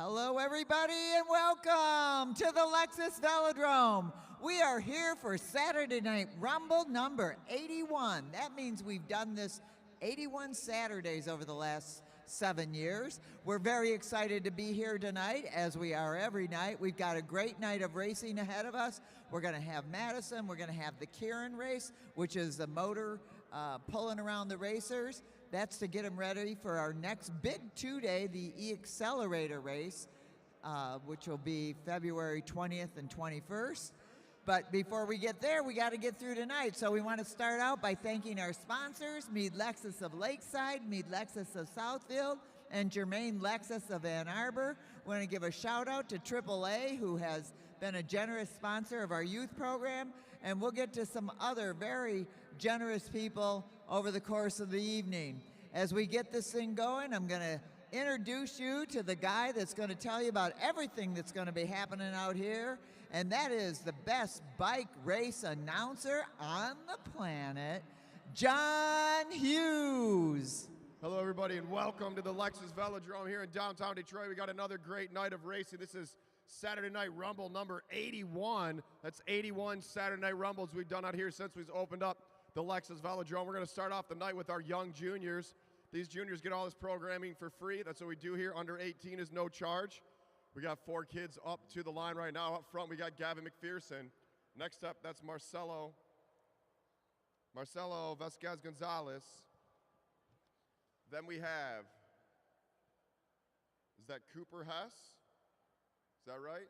Hello, everybody, and welcome to the Lexus Velodrome. We are here for Saturday Night Rumble number 81. That means we've done this 81 Saturdays over the last 7 years. We're very excited to be here tonight, as we are every night. We've got a great night of racing ahead of us. We're going to have Madison. We're going to have the Keirin race, which is the motor pulling around the racers. That's to get them ready for our next big two-day, the E-Accelerator race, which will be February 20th and 21st. But before we get there, we got to get through tonight. So we want to start out by thanking our sponsors, Mead Lexus of Lakeside, Mead Lexus of Southfield, and Germain Lexus of Ann Arbor. We want to give a shout out to AAA, who has been a generous sponsor of our youth program. And we'll get to some other very generous people over the course of the evening. As we get this thing going, I'm going to introduce you to the guy that's going to tell you about everything that's going to be happening out here, and that is the best bike race announcer on the planet, John Hughes. Hello, everybody, and welcome to the Lexus Velodrome here in downtown Detroit. We got another great night of racing. This is Saturday Night Rumble number 81. That's 81 Saturday Night Rumbles we've done out here since we've opened up the Lexus Velodrome. We're going to start off the night with our young juniors. These juniors get all this programming for free. That's what we do here. Under 18 is no charge. We got 4 kids up to the line right now. Up front, we got Gavin McPherson. Next up, that's Marcelo Vasquez Gonzalez. Then we have, is that Cooper Hess? Is that right?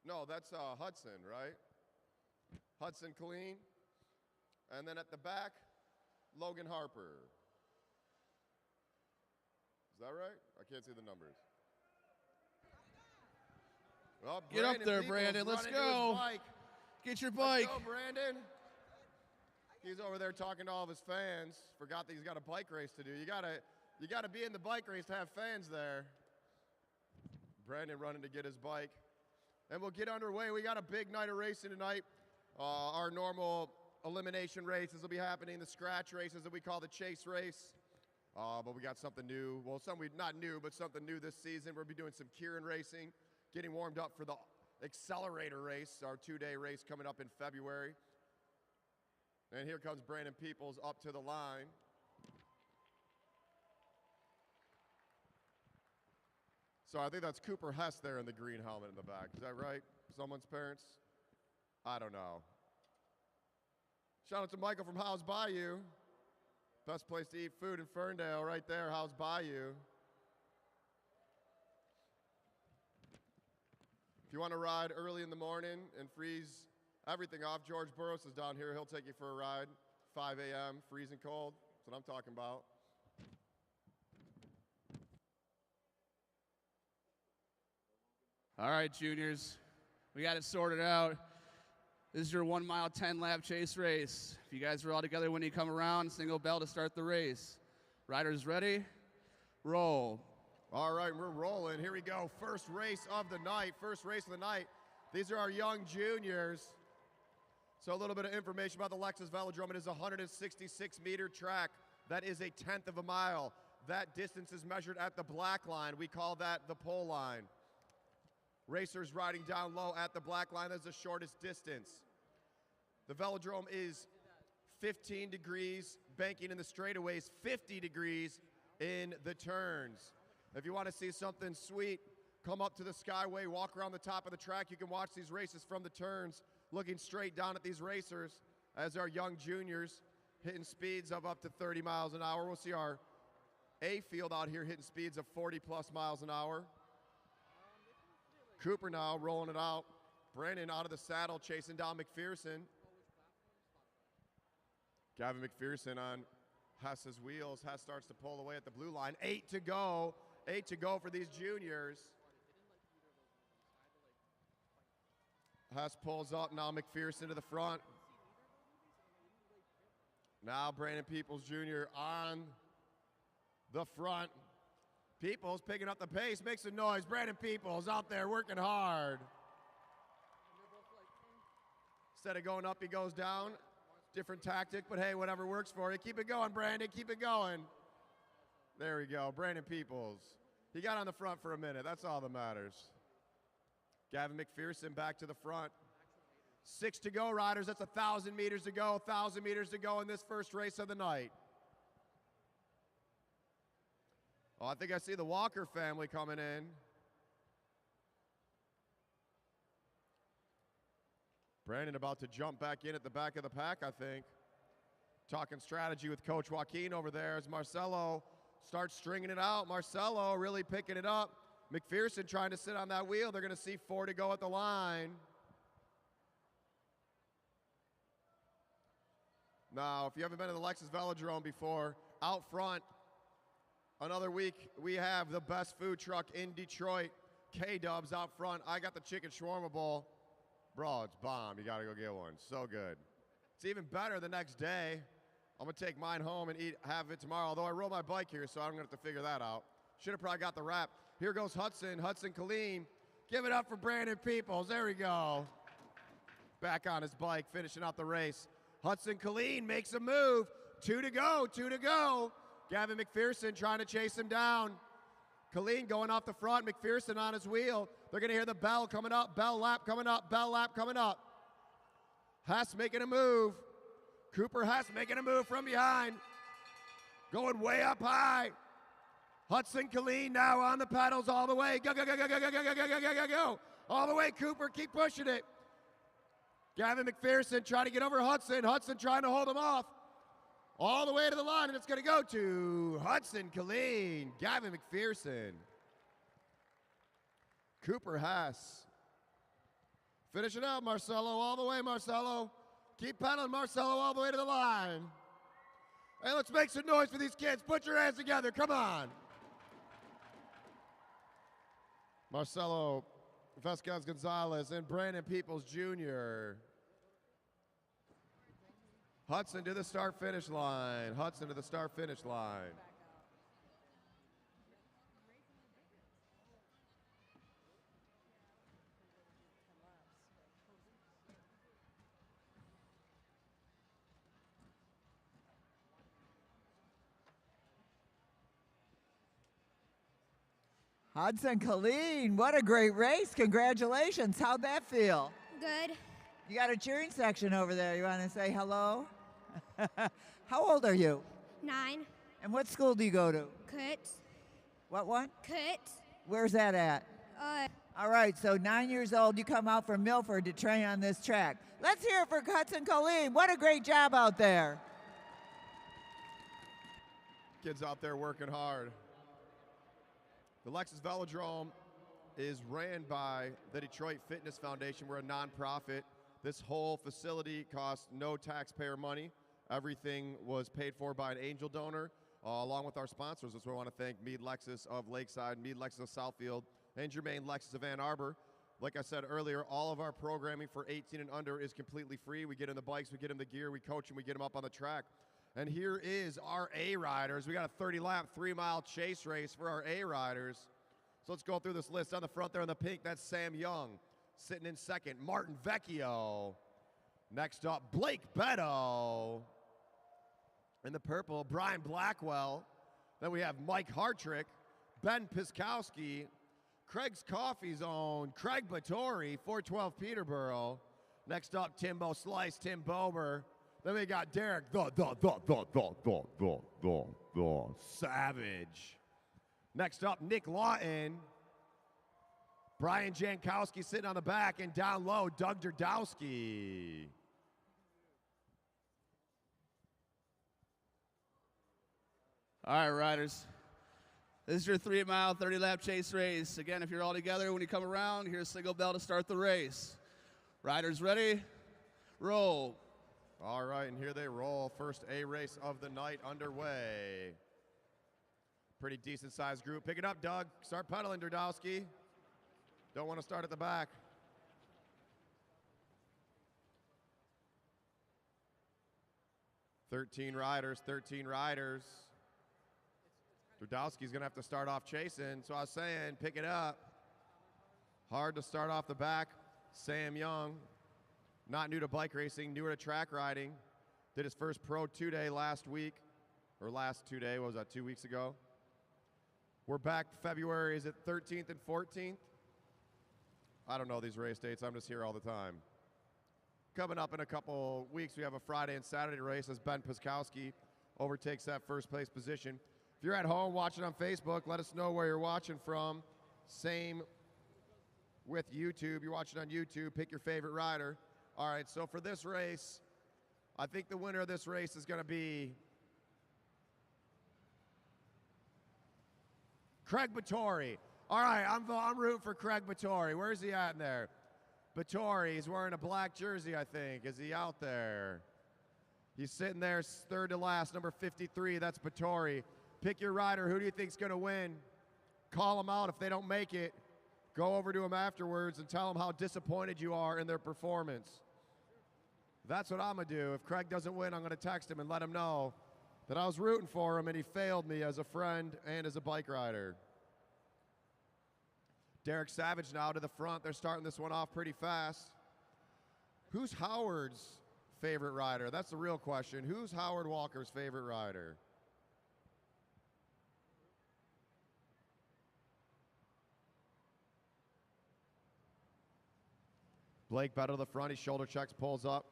No, that's Hudson, right? Hudson Colleen. And then at the back, Logan Harper. Is that right? I can't see the numbers. Well, get up there, Brandon. Let's go. Get your bike. Let's go, Brandon. He's over there talking to all of his fans. Forgot that he's got a bike race to do. You gotta be in the bike race to have fans there. Brandon running to get his bike. And we'll get underway. We got a big night of racing tonight. Our normal elimination races will be happening. The scratch races that we call the chase race. But we got something new. Well, not new, but something new this season. We'll be doing some Keirin racing, getting warmed up for the Accelerator race, our 2-day race coming up in February. And here comes Brandon Peoples up to the line. So I think that's Cooper Hess there in the green helmet in the back. Is that right? Someone's parents? I don't know. Shout out to Michael from Howe's Bayou. Best place to eat food in Ferndale, right there, Howe's Bayou. If you want to ride early in the morning and freeze everything off, George Burroughs is down here. He'll take you for a ride, 5 a.m., freezing cold. That's what I'm talking about. All right, juniors, we got it sorted out. This is your 1 mile, 10 lap chase race. If you guys are all together when you come around, single bell to start the race. Riders ready? Roll. All right, we're rolling. Here we go. First race of the night. These are our young juniors. So a little bit of information about the Lexus Velodrome. It is a 166-meter track. That is a 1/10 of a mile. That distance is measured at the black line. We call that the pole line. Racers riding down low at the black line. That's the shortest distance. The velodrome is 15 degrees, banking in the straightaways, 50 degrees in the turns. If you want to see something sweet, come up to the Skyway, walk around the top of the track. You can watch these races from the turns, looking straight down at these racers as our young juniors hitting speeds of up to 30 miles an hour. We'll see our A field out here hitting speeds of 40+ miles an hour. Cooper now rolling it out. Brandon out of the saddle, chasing down McPherson. Gavin McPherson on Hess's wheels. Hess starts to pull away at the blue line. 8 to go. 8 to go for these juniors. Hess pulls up. Now McPherson to the front. Now Brandon Peoples Jr. on the front. Peoples picking up the pace, makes some noise. Brandon Peoples out there working hard. Instead of going up, he goes down. Different tactic, but hey, whatever works for you. Keep it going, Brandon. Keep it going. There we go. Brandon Peoples. He got on the front for a minute. That's all that matters. Gavin McPherson back to the front. 6 to go, riders. That's 1,000 meters to go. 1,000 meters to go in this first race of the night. Oh, I think I see the Walker family coming in. Brandon about to jump back in at the back of the pack, I think. Talking strategy with Coach Joaquin over there as Marcelo starts stringing it out. Marcelo really picking it up. McPherson trying to sit on that wheel. They're going to see 4 to go at the line. Now, if you haven't been to the Lexus Velodrome before, out front, another week, we have the best food truck in Detroit, K-Dubs out front. I got the chicken shawarma bowl. Bro, it's bomb. You got to go get one. So good. It's even better the next day. I'm going to take mine home and have it tomorrow, although I rode my bike here, so I'm going to have to figure that out. Should have probably got the wrap. Here goes Hudson Keirin. Give it up for Brandon Peoples. There we go. Back on his bike, finishing out the race. Hudson Keirin makes a move. 2 to go, 2 to go. Gavin McPherson trying to chase him down. Keirin going off the front, McPherson on his wheel. They're going to hear the bell coming up, bell lap coming up, bell lap coming up. Hess making a move. Cooper Hess making a move from behind. Going way up high. Hudson Keirin now on the pedals all the way. Go, go, go, go, go, go, go, go, go, go, go, go. All the way, Cooper, keep pushing it. Gavin McPherson trying to get over Hudson. Hudson trying to hold him off. All the way to the line, and it's going to go to Hudson Keirin, Gavin McPherson. Cooper Hess. Finish it out, Marcelo, all the way, Marcelo. Keep pedaling, Marcelo, all the way to the line. Hey, let's make some noise for these kids. Put your hands together, come on. Marcelo Vasquez-Gonzalez and Brandon Peoples Jr. Hudson to the start-finish line. Hudson to the start-finish line. Hudson Keirin, what a great race. Congratulations. How'd that feel? Good. You got a cheering section over there. You want to say hello? How old are you? 9. And what school do you go to? Kut. What one? Kut. Where's that at? All right, so 9 years old, you come out from Milford to train on this track. Let's hear it for Hudson Keirin. What a great job out there. Kids out there working hard. The Lexus Velodrome is ran by the Detroit Fitness Foundation. We're a nonprofit. This whole facility costs no taxpayer money. Everything was paid for by an angel donor, along with our sponsors. That's why I want to thank Meade Lexus of Lakeside, Meade Lexus of Southfield, and Germain Lexus of Ann Arbor. Like I said earlier, all of our programming for 18 and under is completely free. We get them the bikes, we get them the gear, we coach them, we get them up on the track. And here is our A-Riders. We got a 30-lap, 3-mile chase race for our A-Riders. So let's go through this list. On the front there in the pink, that's Sam Young. Sitting in second, Martin Vecchio. Next up, Blake Beto. In the purple, Brian Blackwell. Then we have Mike Hartrick, Ben Piskowski, Craig's Coffee Zone, Craig Battori, 412 Peterborough. Next up, Timbo Slice, Tim Bomer. Then we got Derek, Savage. Next up, Nick Lawton. Brian Jankowski sitting on the back, and down low, Doug Derdowski. All right, riders. This is your 3-mile, 30-lap chase race. Again, if you're all together, when you come around, here's single bell to start the race. Riders ready? Roll. All right, and here they roll. First A race of the night underway. Pretty decent-sized group. Pick it up, Doug. Start pedaling, Derdowski. Don't want to start at the back. Thirteen riders. Derdowski's going to have to start off chasing. So I was saying, pick it up. Hard to start off the back. Sam Young, not new to bike racing, newer to track riding. Did his first Pro 2-day last week, or last 2 day, what was that, 2 weeks ago? We're back February, is it 13th and 14th? I don't know these race dates. I'm just here all the time. Coming up in a couple weeks, we have a Friday and Saturday race as Ben Piskowski overtakes that first place position. If you're at home watching on Facebook, let us know where you're watching from. Same with YouTube. You're watching on YouTube, pick your favorite rider. All right, so for this race, I think the winner of this race is going to be Craig Battori. All right, I'm rooting for Craig Battori. Where's he at in there? Battori, he's wearing a black jersey, I think. Is he out there? He's sitting there third to last, number 53. That's Battori. Pick your rider. Who do you think's going to win? Call them out if they don't make it. Go over to them afterwards and tell them how disappointed you are in their performance. That's what I'm going to do. If Craig doesn't win, I'm going to text him and let him know that I was rooting for him and he failed me as a friend and as a bike rider. Derek Savage now to the front. They're starting this one off pretty fast. Who's Howard's favorite rider? That's the real question. Who's Howard Walker's favorite rider? Blake Beto to the front. He shoulder checks, pulls up.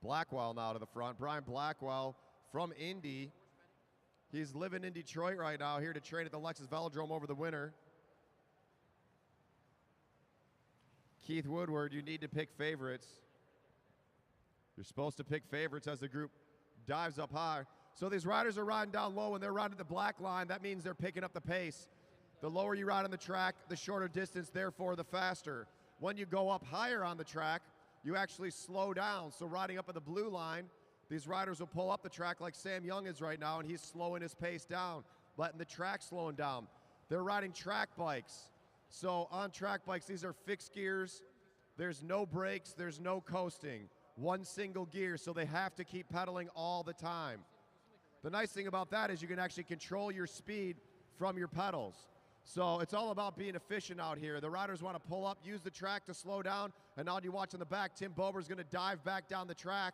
Blackwell now to the front. Brian Blackwell from Indy. He's living in Detroit right now, here to train at the Lexus Velodrome over the winter. Keith Woodward, you need to pick favorites. You're supposed to pick favorites as the group dives up high. So these riders are riding down low. When they're riding the black line, that means they're picking up the pace. The lower you ride on the track, the shorter distance, therefore the faster. When you go up higher on the track, you actually slow down. So riding up at the blue line, these riders will pull up the track like Sam Young is right now, and he's slowing his pace down, letting the track slowing down. They're riding track bikes. So on track bikes, these are fixed gears. There's no brakes, there's no coasting. One single gear, so they have to keep pedaling all the time. The nice thing about that is you can actually control your speed from your pedals. So it's all about being efficient out here. The riders want to pull up, use the track to slow down, and now you watch in the back, Tim Bober's going to dive back down the track.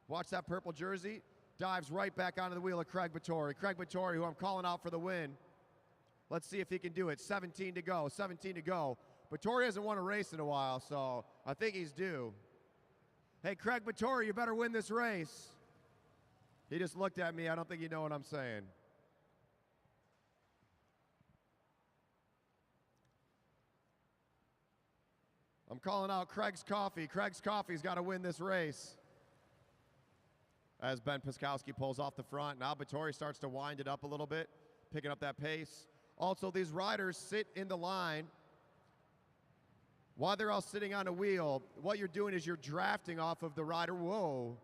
Watch that purple jersey. Dives right back onto the wheel of Craig Battori. Craig Battori, who I'm calling out for the win. Let's see if he can do it. 17 to go, 17 to go. Battori hasn't won a race in a while, so I think he's due. Hey, Craig Battori, you better win this race. He just looked at me. I don't think you know what I'm saying. I'm calling out Craig's Coffee. Craig's Coffee's got to win this race. As Ben Piskowski pulls off the front. Now Battori starts to wind it up a little bit, picking up that pace. Also, these riders sit in the line. While they're all sitting on a wheel, what you're doing is you're drafting off of the rider. Whoa.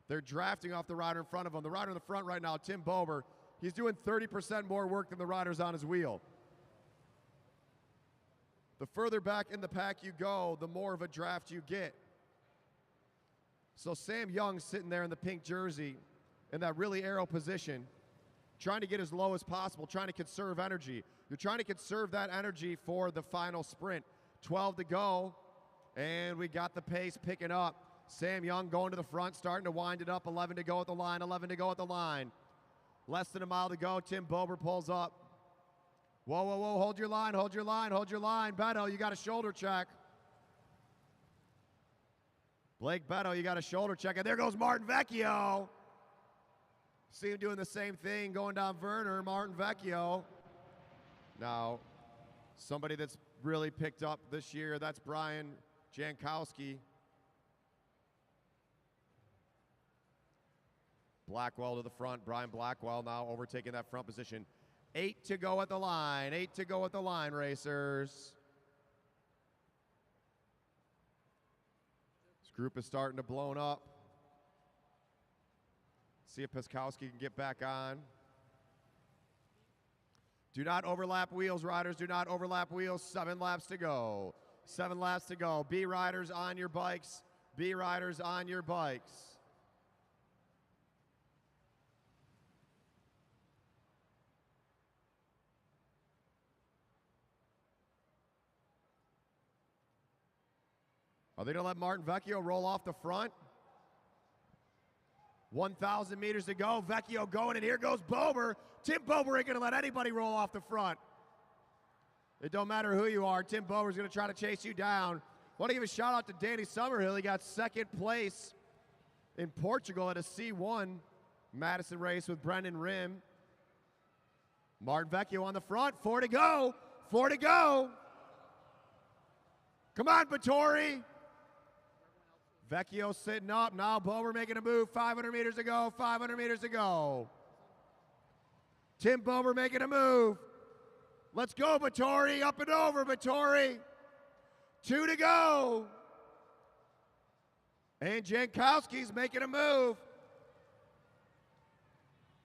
They're drafting off the rider in front of them. The rider in the front right now, Tim Bober, he's doing 30% more work than the riders on his wheel. The further back in the pack you go, the more of a draft you get. So Sam Young's sitting there in the pink jersey in that really aero position, trying to get as low as possible, trying to conserve energy. You're trying to conserve that energy for the final sprint. 12 to go, and we got the pace picking up. Sam Young going to the front, starting to wind it up. 11 to go at the line, 11 to go at the line. Less than a mile to go. Tim Bober pulls up. Whoa, whoa, whoa, hold your line, hold your line, hold your line. Beto, you got a shoulder check. Blake Beto, you got a shoulder check. And there goes Martin Vecchio. See him doing the same thing, going down Werner, Martin Vecchio. Now, somebody that's really picked up this year, that's Brian Jankowski. Blackwell to the front. Brian Blackwell now overtaking that front position. 8 to go at the line. 8 to go at the line, racers. This group is starting to blow up. See if Piskowski can get back on. Do not overlap wheels, riders. Do not overlap wheels. 7 laps to go. 7 laps to go. B riders on your bikes. B riders on your bikes. Are they going to let Martin Vecchio roll off the front? 1,000 meters to go. Vecchio going, and here goes Bober. Tim Bober ain't going to let anybody roll off the front. It don't matter who you are. Tim Bober's going to try to chase you down. Want to give a shout out to Danny Summerhill. He got second place in Portugal at a C1 Madison race with Brendan Rim. Martin Vecchio on the front. 4 to go. 4 to go. Come on, Vittori. Vecchio sitting up. Now Bober making a move. 500 meters to go. 500 meters to go. Tim Bober making a move. Let's go, Vittori. Up and over, Vittori. 2 to go. And Jankowski's making a move.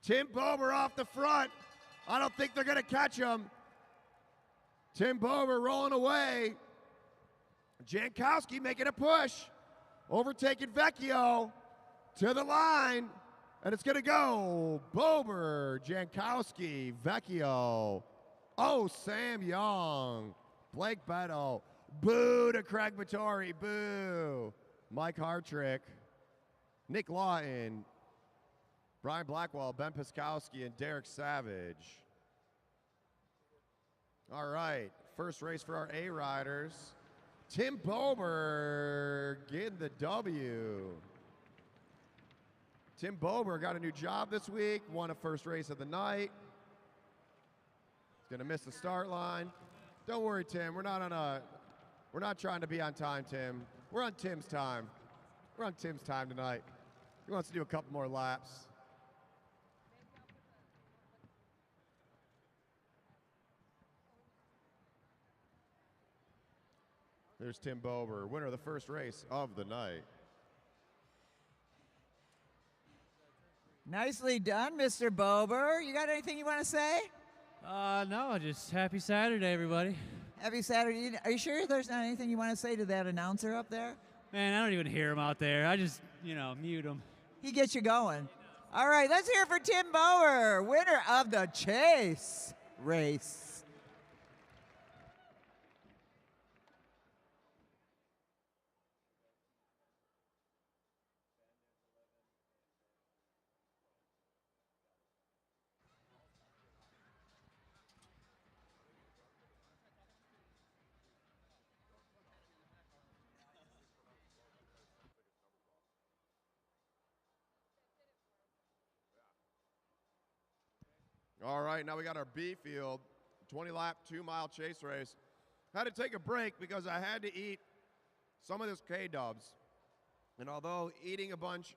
Tim Bober off the front. I don't think they're going to catch him. Tim Bober rolling away. Jankowski making a push. Overtaking Vecchio to the line. And it's going to go. Bober, Jankowski, Vecchio. Oh, Sam Young. Blake Beto. Boo to Craig Vittori. Boo. Mike Hartrick. Nick Lawton. Brian Blackwell, Ben Piskowski, and Derek Savage. All right, first race for our A riders. Tim Bober getting the W. Tim Bober got a new job this week, won a first race of the night. He's gonna miss the start line. Don't worry, Tim. We're not trying to be on time, Tim. We're on Tim's time. We're on Tim's time tonight. He wants to do a couple more laps. There's Tim Bober, winner of the first race of the night. Nicely done, Mr. Bober. You got anything you want to say? No, just happy Saturday, everybody. Happy Saturday. Are you sure there's not anything you want to say to that announcer up there? Man, I don't even hear him out there. I just, mute him. He gets you going. All right, let's hear it for Tim Bober, winner of the Chase race. All right, now we got our B field, 20-lap, 2-mile chase race. Had to take a break because I had to eat some of this K-dubs. And although eating a bunch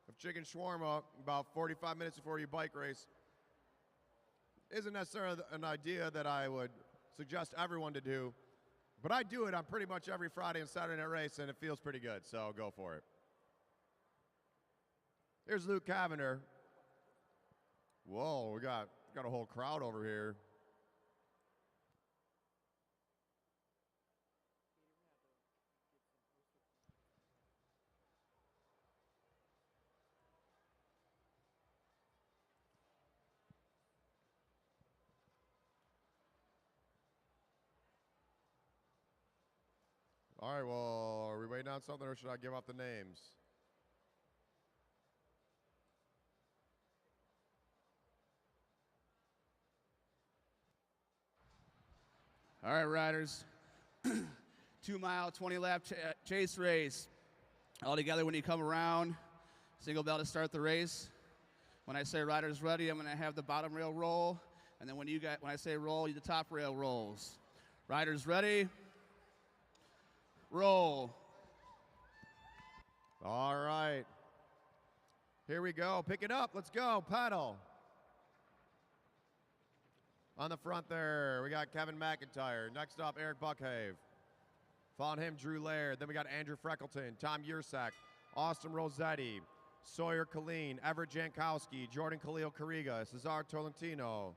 of chicken shawarma about 45 minutes before your bike race isn't necessarily an idea that I would suggest everyone to do, but I do it on pretty much every Friday and Saturday night race, and it feels pretty good, so go for it. Here's Luke Cavender. Whoa, we got a whole crowd over here. All right, well, are we waiting on something or should I give out the names? All right, riders. 2-mile, 20-lap chase race. All together when you come around. Single bell to start the race. When I say riders ready, I'm going to have the bottom rail roll. And then when I say roll, the top rail rolls. Riders ready? Roll. All right. Here we go. Pick it up. Let's go. Pedal. On the front there, we got Kevin McIntyre. Next up, Eric Buckhave. Following him, Drew Laird. Then we got Andrew Freckleton, Tom Yersak, Austin Rossetti, Sawyer Colleen, Everett Jankowski, Jordan Khalil Carriga, Cesar Tolentino.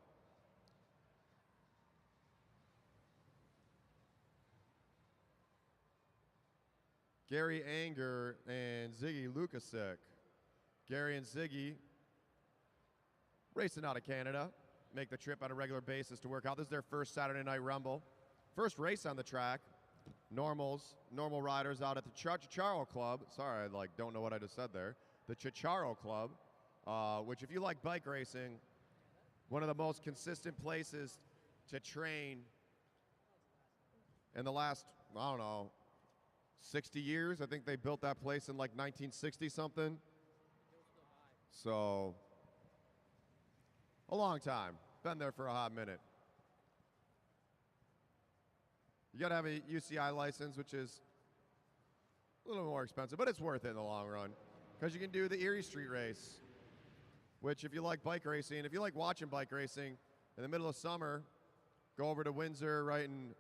Gary Anger and Ziggy Lukasik. Gary and Ziggy racing out of Canada. Make the trip on a regular basis to work out. This is their first Saturday Night Rumble. First race on the track. Normal riders out at the Charo Club. Sorry, I don't know what I just said there. the Chicharo Club, which if you like bike racing, one of the most consistent places to train in the last, I don't know, 60 years. I think they built that place in like 1960 something. So, a long time. Been there for a hot minute. You gotta have a UCI license, which is a little more expensive, but it's worth it in the long run. Because you can do the Erie Street Race, which if you like bike racing, if you like watching bike racing, in the middle of summer, go over to Windsor, right in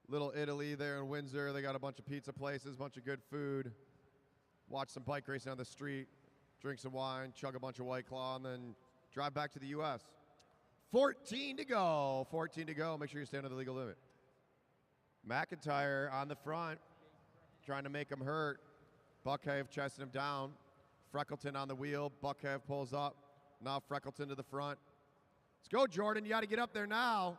Little Italy there in Windsor. They got a bunch of pizza places, a bunch of good food. Watch some bike racing on the street, drink some wine, chug a bunch of White Claw, and then drive back to the U.S. 14 to go. 14 to go. Make sure you stay under the legal limit. McIntyre on the front, trying to make him hurt. Buckhave chesting him down. Freckleton on the wheel. Buckhave pulls up. Now Freckleton to the front. Let's go, Jordan. You got to get up there now.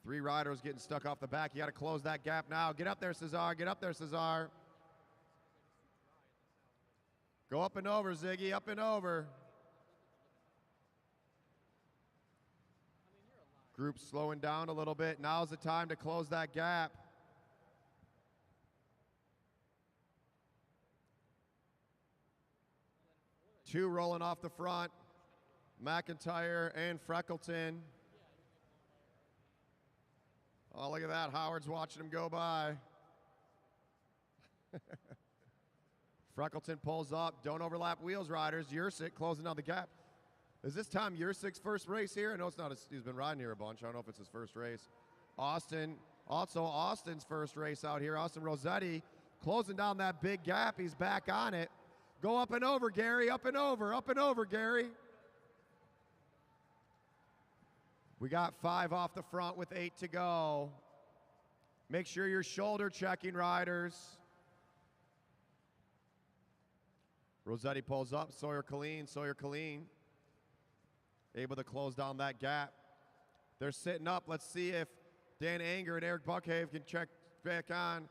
3 riders getting stuck off the back. You got to close that gap now. Get up there, Cesar. Get up there, Cesar. Go up and over, Ziggy. Up and over. Group slowing down a little bit. Now's the time to close that gap. Two rolling off the front. McIntyre and Freckleton. Oh, look at that. Howard's watching him go by. Freckleton pulls up. Don't overlap wheels, riders. Yurcik closing down the gap. Is this Tom Yurcik's first race here? I know it's not. He's been riding here a bunch. I don't know if it's his first race. Austin, also Austin's first race out here. Austin Rossetti closing down that big gap. He's back on it. Go up and over, Gary. Up and over, Gary. We got 5 off the front with 8 to go. Make sure you're shoulder checking, riders. Rossetti pulls up. Sawyer Colleen. Able to close down that gap. They're sitting up. Let's see if Dan Anger and Eric Buckhave can check back on.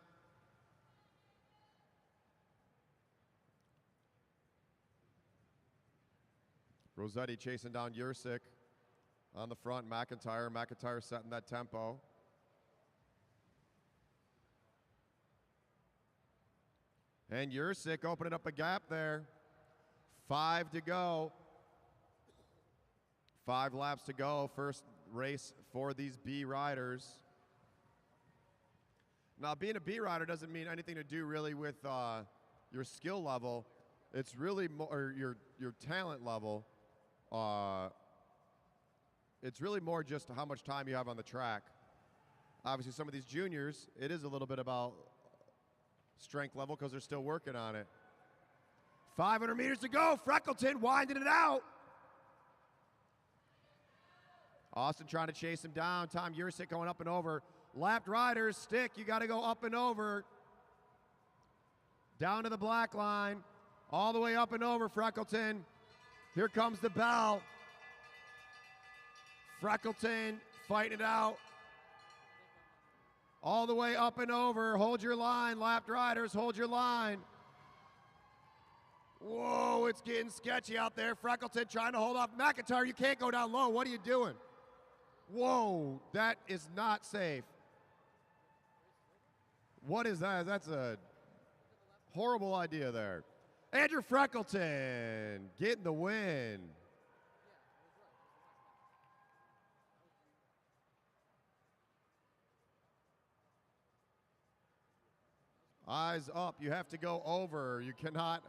Rossetti chasing down Yurcik on the front. McIntyre setting that tempo. And Yurcik opening up a gap there. 5 to go. 5 laps to go. First race for these B riders. Now, being a B rider doesn't mean anything to do really with your skill level. It's really more your talent level. It's really more just how much time you have on the track. Obviously, some of these juniors, it is a little bit about strength level because they're still working on it. 500 meters to go. Freckleton winding it out. Austin trying to chase him down. Tom Yurcik going up and over. Lapped riders, stick. You got to go up and over. Down to the black line. All the way up and over, Freckleton. Here comes the bell. Freckleton fighting it out. All the way up and over. Hold your line, lapped riders. Hold your line. Whoa, it's getting sketchy out there. Freckleton trying to hold off McIntyre. You can't go down low. What are you doing? Whoa, that is not safe. What is that? That's a horrible idea there. Andrew Freckleton getting the win. Eyes up. You have to go over. You cannot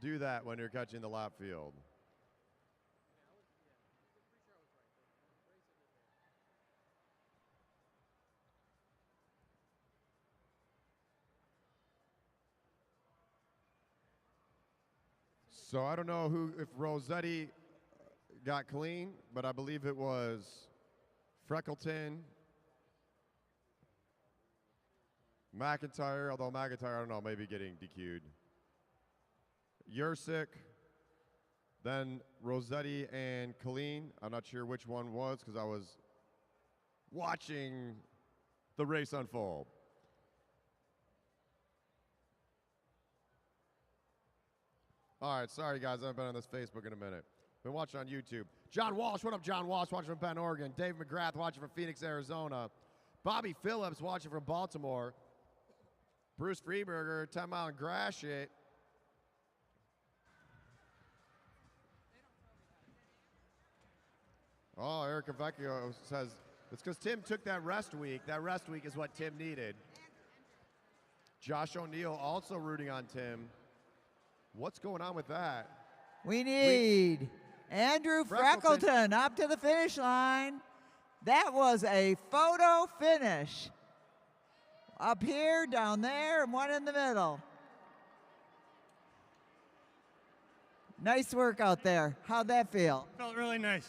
do that when you're catching the lap field. So I don't know if Rossetti got clean, but I believe it was Freckleton, McIntyre, although McIntyre, I don't know, maybe getting DQ'd. Yurcik, then Rossetti and Colleen. I'm not sure which one was because I was watching the race unfold. All right, sorry guys, I haven't been on this Facebook in a minute. Been watching on YouTube. John Walsh, what up, John Walsh, watching from Bend, Oregon. Dave McGrath, watching from Phoenix, Arizona. Bobby Phillips, watching from Baltimore. Bruce Freeberger, 10 Mile and Gratiot. Oh, Erica Vecchio says, it's because Tim took that rest week. That rest week is what Tim needed. Josh O'Neill also rooting on Tim. What's going on with that? We need Andrew Freckleton up to the finish line. That was a photo finish. Up here, down there, and one in the middle. Nice work out there. How'd that feel? Felt really nice.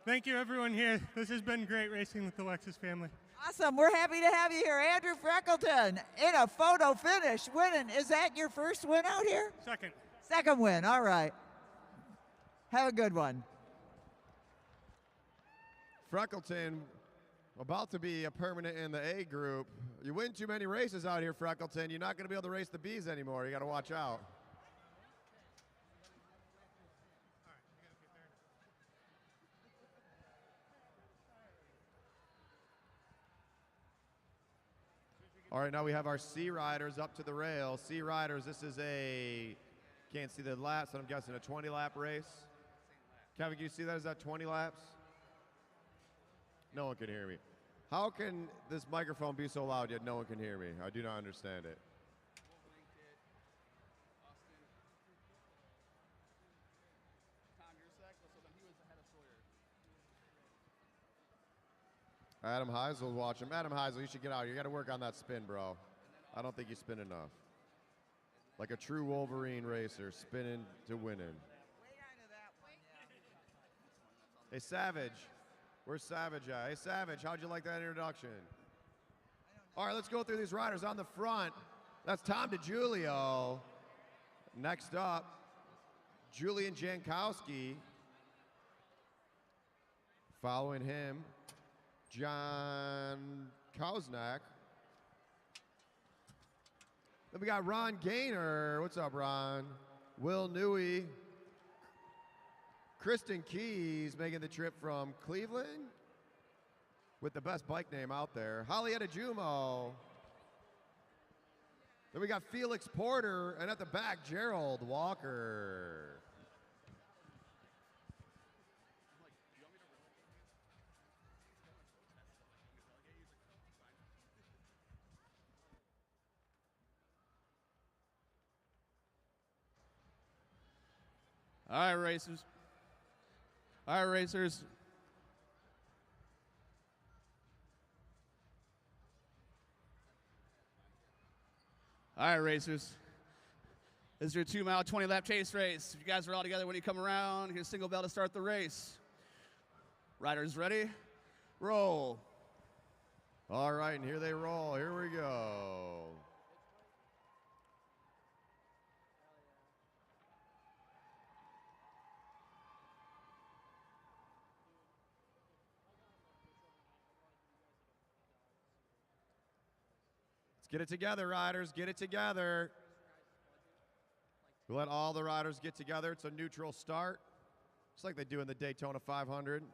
Thank you, everyone here. This has been great racing with the Lexus family. Awesome. We're happy to have you here. Andrew Freckleton in a photo finish, winning. Is that your first win out here? Second. Second win. All right. Have a good one. Freckleton, about to be a permanent in the A group. You win too many races out here, Freckleton. You're not going to be able to race the Bs anymore. You got to watch out. All right, now we have our C Riders up to the rail. C Riders, this is a, can't see the laps, but I'm guessing a 20-lap race. Kevin, can you see that? Is that 20 laps? No one can hear me. How can this microphone be so loud yet no one can hear me? I do not understand it. Adam Heisel's watching. Adam Heisel, you should get out. You got to work on that spin, bro. I don't think you spin enough. Like a true Wolverine racer, spinning to winning. Hey, Savage. Where's Savage at? Hey, Savage, how'd you like that introduction? All right, let's go through these riders. On the front, that's Tom DiGiulio. Next up, Julian Jankowski. Following him, John Kausnak. Then we got Ron Gaynor. What's up, Ron? Will Newey. Kristen Keys making the trip from Cleveland with the best bike name out there. Holly Adejumo. Then we got Felix Porter, and at the back, Gerald Walker. All right, racers. All right, racers. All right, racers. This is your 2-mile, 20-lap chase race. If you guys are all together when you come around, here's single bell to start the race. Riders ready? Roll. All right, and here they roll. Here we go. Get it together, riders. Get it together. We'll let all the riders get together. It's a neutral start, just like they do in the Daytona 500.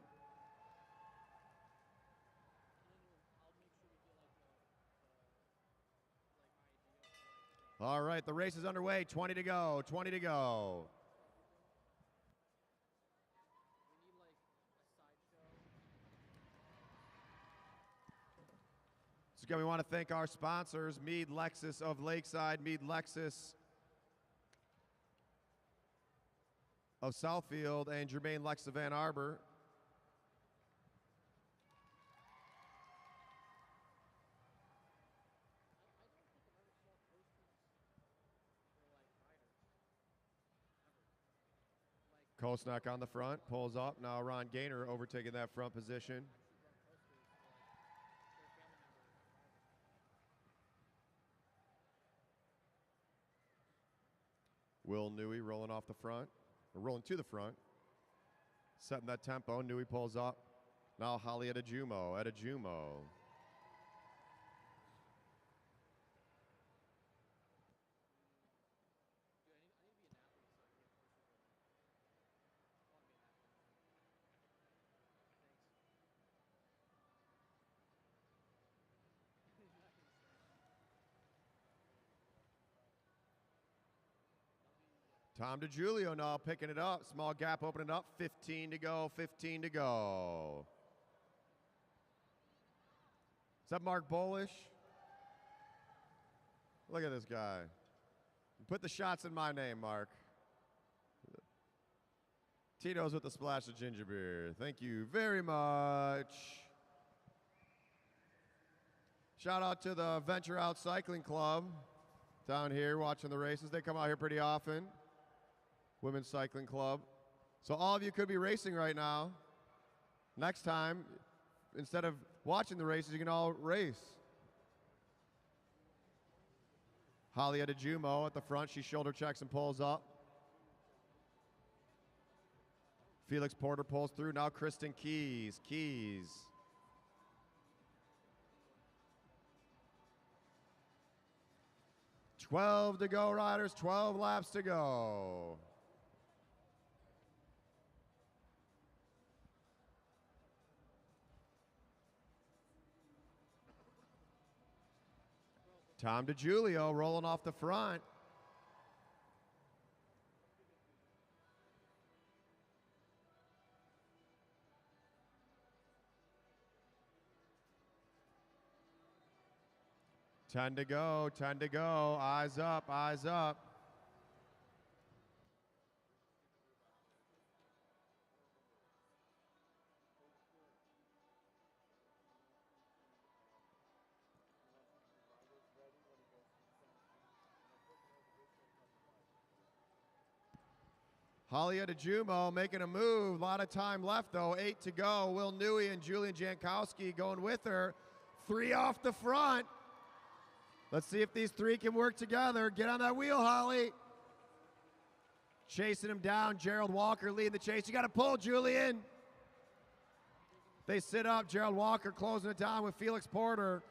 All right, the race is underway. 20 to go. 20 to go. Again, we want to thank our sponsors, Meade Lexus of Lakeside, Meade Lexus of Southfield, and Germain Lex of Ann Arbor. Kosnak on the front, pulls up. Now Ron Gaynor overtaking that front position. Will Newey rolling off the front, or rolling to the front. Setting that tempo, Newey pulls up. Now Holly Adejumo. Tom DiGiulio now picking it up. Small gap opening up. 15 to go, 15 to go. Is that Mark Bolish? Look at this guy. Put the shots in my name, Mark. Tito's with the splash of ginger beer. Thank you very much. Shout out to the Venture Out Cycling Club down here watching the races. They come out here pretty often. Women's Cycling Club. So all of you could be racing right now. Next time, instead of watching the races, you can all race. Holly Adejumo at the front. She shoulder checks and pulls up. Felix Porter pulls through. Now Kristen Keys. 12 to go, riders. 12 laps to go. Tom DiGiulio rolling off the front. Ten to go, 10 to go. Eyes up, eyes up. Holly Adejumo making a move. A lot of time left, though. 8 to go. Will Newey and Julian Jankowski going with her. 3 off the front. Let's see if these 3 can work together. Get on that wheel, Holly. Chasing him down. Gerald Walker leading the chase. You got to pull, Julian. They sit up. Gerald Walker closing it down with Felix Porter.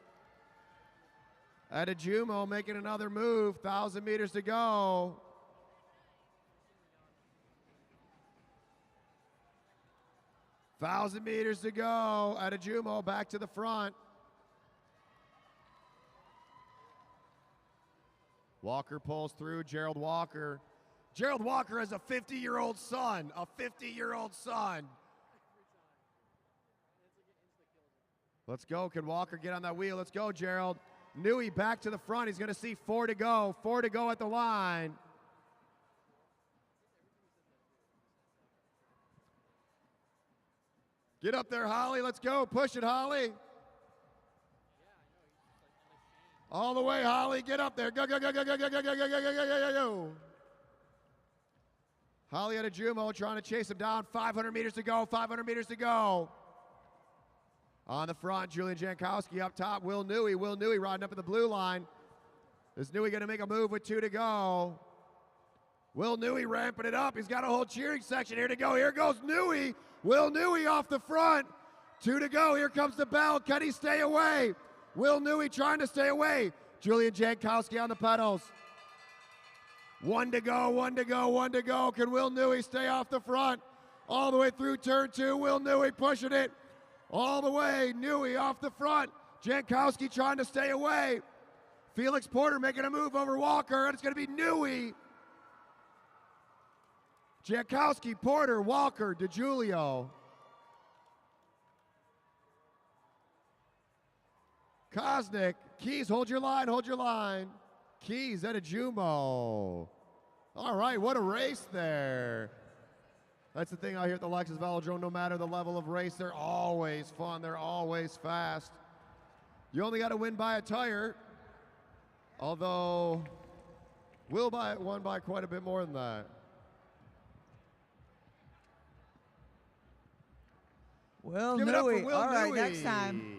Adejumo making another move. 1,000 meters to go. Thousand meters to go. Adejumo back to the front. Walker pulls through. Gerald Walker. Gerald Walker has a 50-year-old son. A 50-year-old son. Let's go. Can Walker get on that wheel? Let's go, Gerald. Newey back to the front. He's going to see 4 to go. 4 to go at the line. Get up there, Holly. Let's go. Push it, Holly. All the way, Holly. Get up there. Go, go, go, go, go, go, go, go, go, go, go, go, go. Holly Adejumo trying to chase him down. 500 meters to go. 500 meters to go. On the front, Julian Jankowski up top. Will Newey. Will Newey riding up at the blue line. Is Newey going to make a move with 2 to go? Will Newey ramping it up. He's got a whole cheering section here to go. Here goes Newey. Will Newey off the front. 2 to go. Here comes the bell. Can he stay away? Will Newey trying to stay away. Julian Jankowski on the pedals. 1 to go, 1 to go, 1 to go. Can Will Newey stay off the front? All the way through turn 2. Will Newey pushing it. All the way. Newey off the front. Jankowski trying to stay away. Felix Porter making a move over Walker, and it's going to be Newey. Jankowski, Porter, Walker, DiGiulio. Kosnick, Keys, hold your line, hold your line. Keys, Adejumo. All right, what a race there. That's the thing out here at the Lexus Velodrome. No matter the level of race, they're always fun. They're always fast. You only got to win by a tire. Although, Will won by quite a bit more than that. Will Give it up for Newey. Will All right, Newey. next time.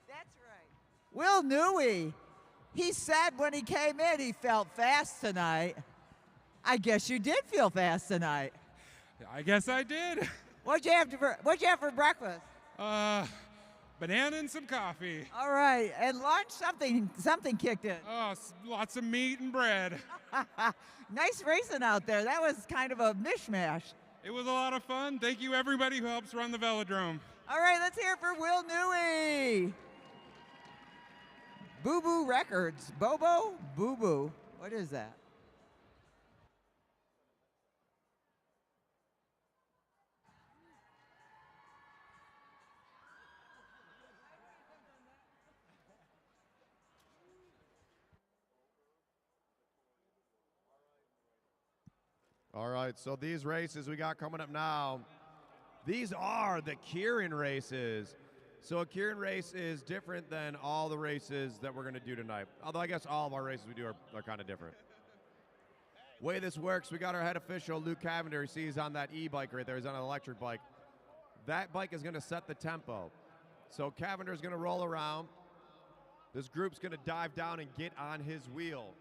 That's right. Will Newey, he said when he came in he felt fast tonight. I guess you did feel fast tonight. I guess I did. What'd you have for breakfast? Banana and some coffee. All right, and lunch, something kicked in. Oh, lots of meat and bread. Nice racing out there. That was kind of a mishmash. It was a lot of fun. Thank you, everybody who helps run the velodrome. All right, let's hear it for Will Newey. Boo Boo Records. Bobo? Boo Boo. What is that? All right, so these races we got coming up now, these are the Keirin races. So a Keirin race is different than all the races that we're going to do tonight. Although I guess all of our races we do are kind of different. Way this works, we got our head official, Luke Cavender. You see he's on that e-bike right there. He's on an electric bike. That bike is going to set the tempo. So Cavender's going to roll around. This group's going to dive down and get on his wheel.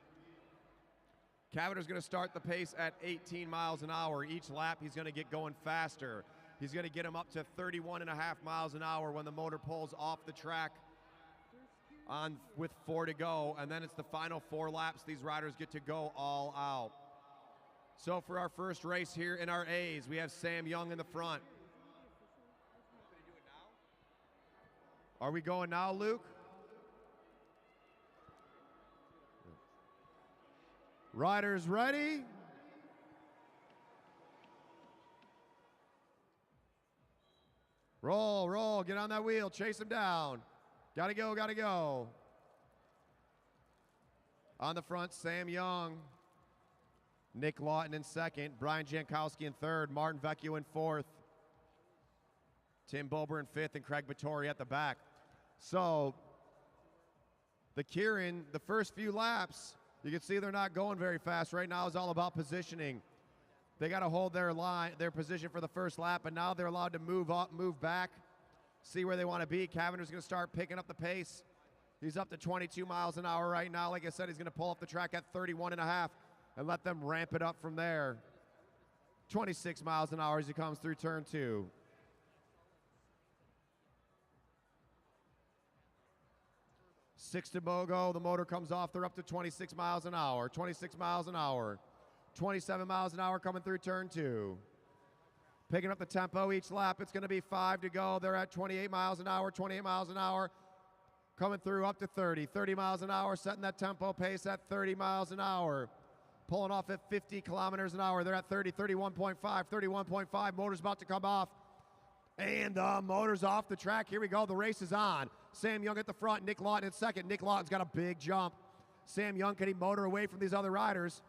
Cavender's going to start the pace at 18 miles an hour. Each lap, he's going to get going faster. He's going to get him up to 31.5 miles an hour when the motor pulls off the track with 4 to go. And then it's the final 4 laps. These riders get to go all out. So for our first race here in our A's, we have Sam Young in the front. Are we going now, Luke? Riders ready? Roll, roll, get on that wheel, chase him down. Gotta go, gotta go. On the front, Sam Young. Nick Lawton in second, Brian Jankowski in third, Martin Vecchio in fourth, Tim Bober in fifth, and Craig Vittori at the back. So, the Keirin, the first few laps, you can see they're not going very fast. Right now it's all about positioning. They got to hold their position for the first lap, and now they're allowed to move up, move back, see where they want to be. Cavender's going to start picking up the pace. He's up to 22 miles an hour right now. Like I said, he's going to pull up the track at 31.5 and let them ramp it up from there. 26 miles an hour as he comes through turn 2. Six to Bogo, the motor comes off, they're up to 26 miles an hour, 26 miles an hour, 27 miles an hour coming through turn 2. Picking up the tempo each lap, it's gonna be 5 to go. They're at 28 miles an hour, 28 miles an hour, coming through up to 30 miles an hour, setting that tempo pace at 30 miles an hour. Pulling off at 50 kilometers an hour, they're at 31.5, motor's about to come off. And the motor's off the track. Here we go. The race is on. Sam Young at the front. Nick Lawton in second. Nick Lawton's got a big jump. Sam Young, can he motor away from these other riders?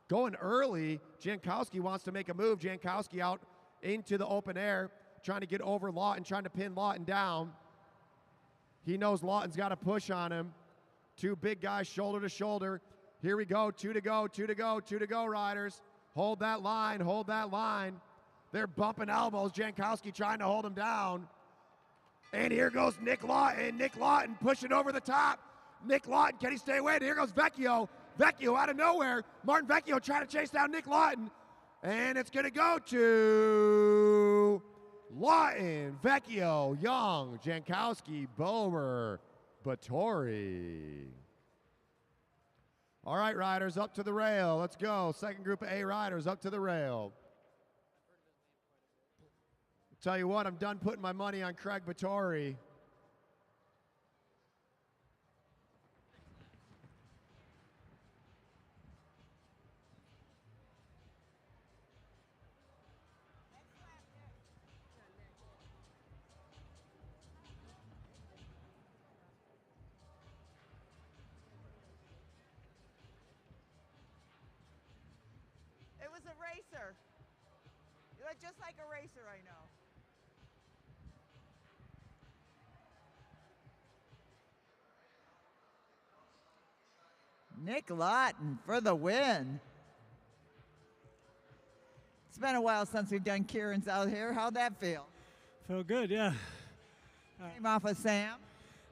Going early. Jankowski wants to make a move. Jankowski out into the open air, trying to get over Lawton, trying to pin Lawton down. He knows Lawton's got a push on him. Two big guys shoulder to shoulder. Here we go. 2 to go, 2 to go, 2 to go, riders. Hold that line, hold that line. They're bumping elbows. Jankowski trying to hold him down. And here goes Nick Lawton. Nick Lawton pushing over the top. Nick Lawton, can he stay away? And here goes Vecchio. Vecchio out of nowhere. Martin Vecchio trying to chase down Nick Lawton. And it's going to go to Lawton, Vecchio, Young, Jankowski, Bomer, Vittori. All right, riders, up to the rail. Let's go. Second group of A riders up to the rail. Tell you what, I'm done putting my money on Craig Vittori. It was a racer. You look just like a racer, I know. Nick Lawton for the win. It's been a while since we've done Keirin's out here. How'd that feel? Felt good, yeah. Came off of Sam.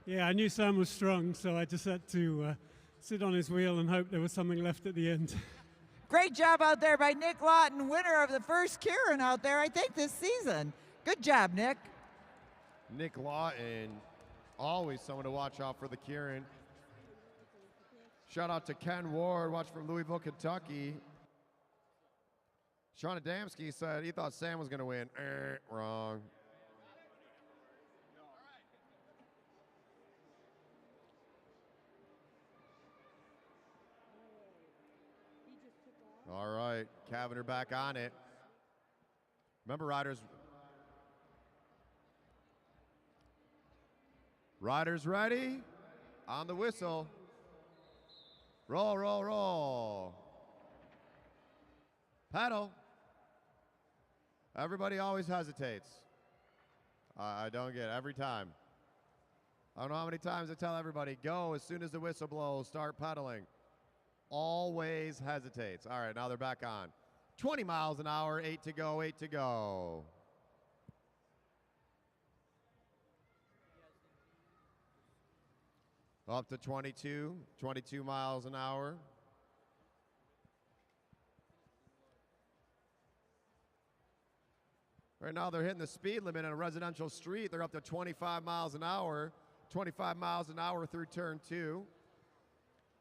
Yeah, I knew Sam was strong, so I just had to sit on his wheel and hope there was something left at the end. Great job out there by Nick Lawton, winner of the first Keirin out there, I think, this season. Good job, Nick. Nick Lawton, always someone to watch out for the Keirin. Shout out to Ken Ward, watching from Louisville, Kentucky. Sean Adamski said he thought Sam was going to win. Wrong. All right, Cavener back on it. Remember, riders ready? On the whistle. Roll, roll, roll. Pedal. Everybody always hesitates. I don't get it every time. I don't know how many times I tell everybody, go as soon as the whistle blows, start pedaling. Always hesitates. All right, now they're back on. 20 miles an hour, 8 to go, 8 to go. Up to 22 miles an hour. Right now they're hitting the speed limit on a residential street. They're up to 25 miles an hour. 25 miles an hour through turn 2.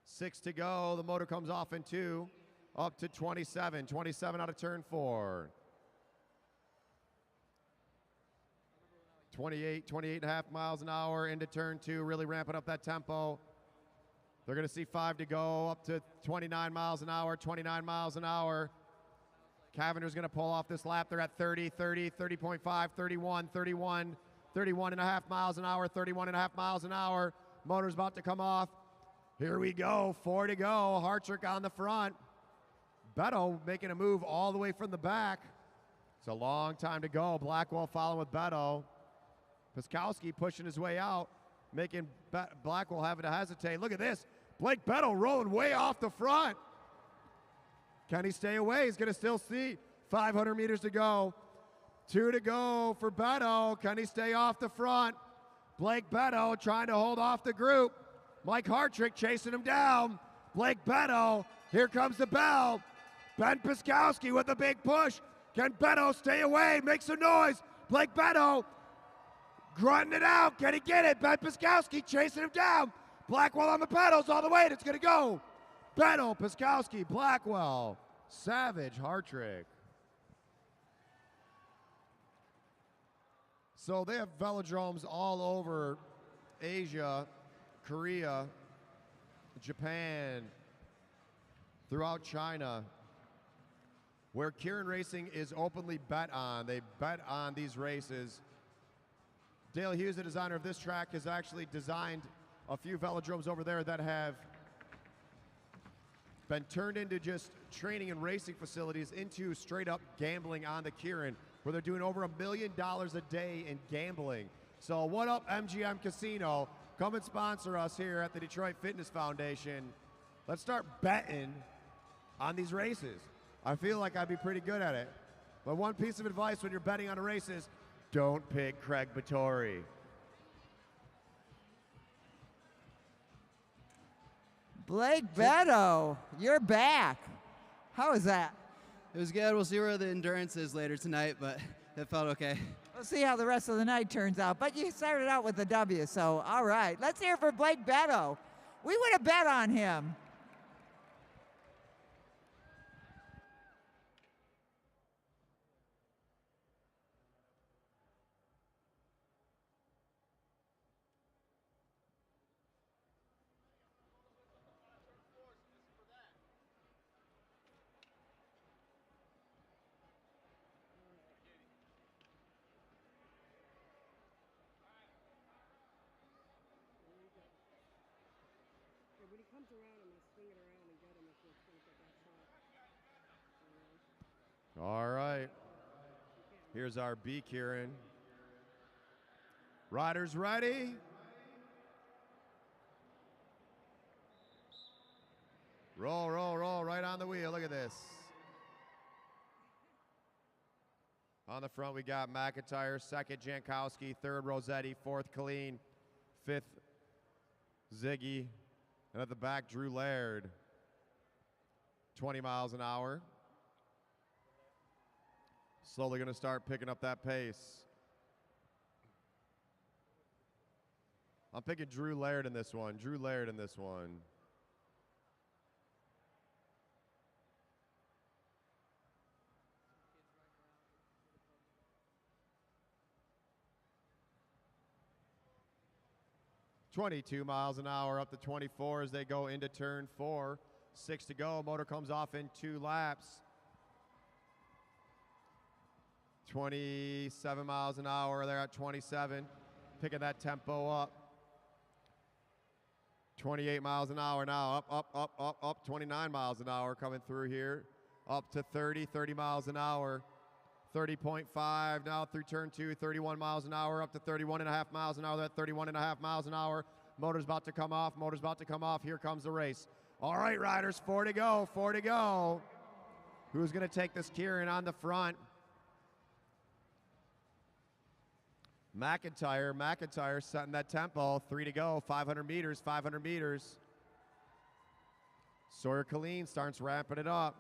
6 to go. The motor comes off in 2. Up to 27. 27 out of turn 4. 28 and a half miles an hour into turn 2, really ramping up that tempo. They're going to see 5 to go, up to 29 miles an hour, 29 miles an hour. Cavender's going to pull off this lap. They're at 30, 30.5, 31 and a half miles an hour, 31 and a half miles an hour. Motor's about to come off. Here we go, 4 to go. Hartrick on the front. Beto making a move all the way from the back. It's a long time to go. Blackwell following with Beto. Piskowski pushing his way out, making Blackwell having to hesitate. Look at this. Blake Beto rolling way off the front. Can he stay away? He's going to still see 500 meters to go. 2 to go for Beto. Can he stay off the front? Blake Beto trying to hold off the group. Mike Hartrick chasing him down. Blake Beto. Here comes the bell. Ben Piskowski with a big push. Can Beto stay away? Make some noise. Blake Beto grunting it out. Can he get it? Ben Piskowski chasing him down. Blackwell on the pedals all the way. And it's going to go. Beto, Piskowski, Blackwell, Savage, Hartrick. So they have velodromes all over Asia, Korea, Japan, throughout China, where Keirin Racing is openly bet on. They bet on these races. Dale Hughes, the designer of this track, has actually designed a few velodromes over there that have been turned into just training and racing facilities into straight up gambling on the Keirin, where they're doing over $1 million a day in gambling. So what up, MGM Casino? Come and sponsor us here at the Detroit Fitness Foundation. Let's start betting on these races. I feel like I'd be pretty good at it. But one piece of advice when you're betting on a race is don't pick Craig Vittori. Blake Beto, you're back. How is that? It was good. We'll see where the endurance is later tonight, but it felt okay. We'll see how the rest of the night turns out. But you started out with a W, so all right. Let's hear for Blake Beto. We would have bet on him. All right. Here's our B Keirin. Riders ready? Roll, roll, roll, right on the wheel. Look at this. On the front, we got McIntyre, second Jankowski, third Rossetti, fourth Colleen, fifth Ziggy, and at the back, Drew Laird. 20 miles an hour. Slowly going to start picking up that pace. I'm picking Drew Laird in this one. Drew Laird in this one. .22 miles an hour up to 24 as they go into turn 4. 6 to go. Motor comes off in 2 laps. 27 miles an hour. They're at 27. Picking that tempo up. 28 miles an hour now. Up. 29 miles an hour coming through here. Up to 30 miles an hour. 30.5 now through turn 2, 31 miles an hour, up to 31.5 miles an hour. They're at 31.5 miles an hour. Motor's about to come off. Motor's about to come off. Here comes the race. All right, riders, 4 to go. 4 to go. Who's going to take this Keirin on the front? McIntyre setting that tempo. 3 to go. 500 meters. 500 meters. Sawyer Killeen starts ramping it up.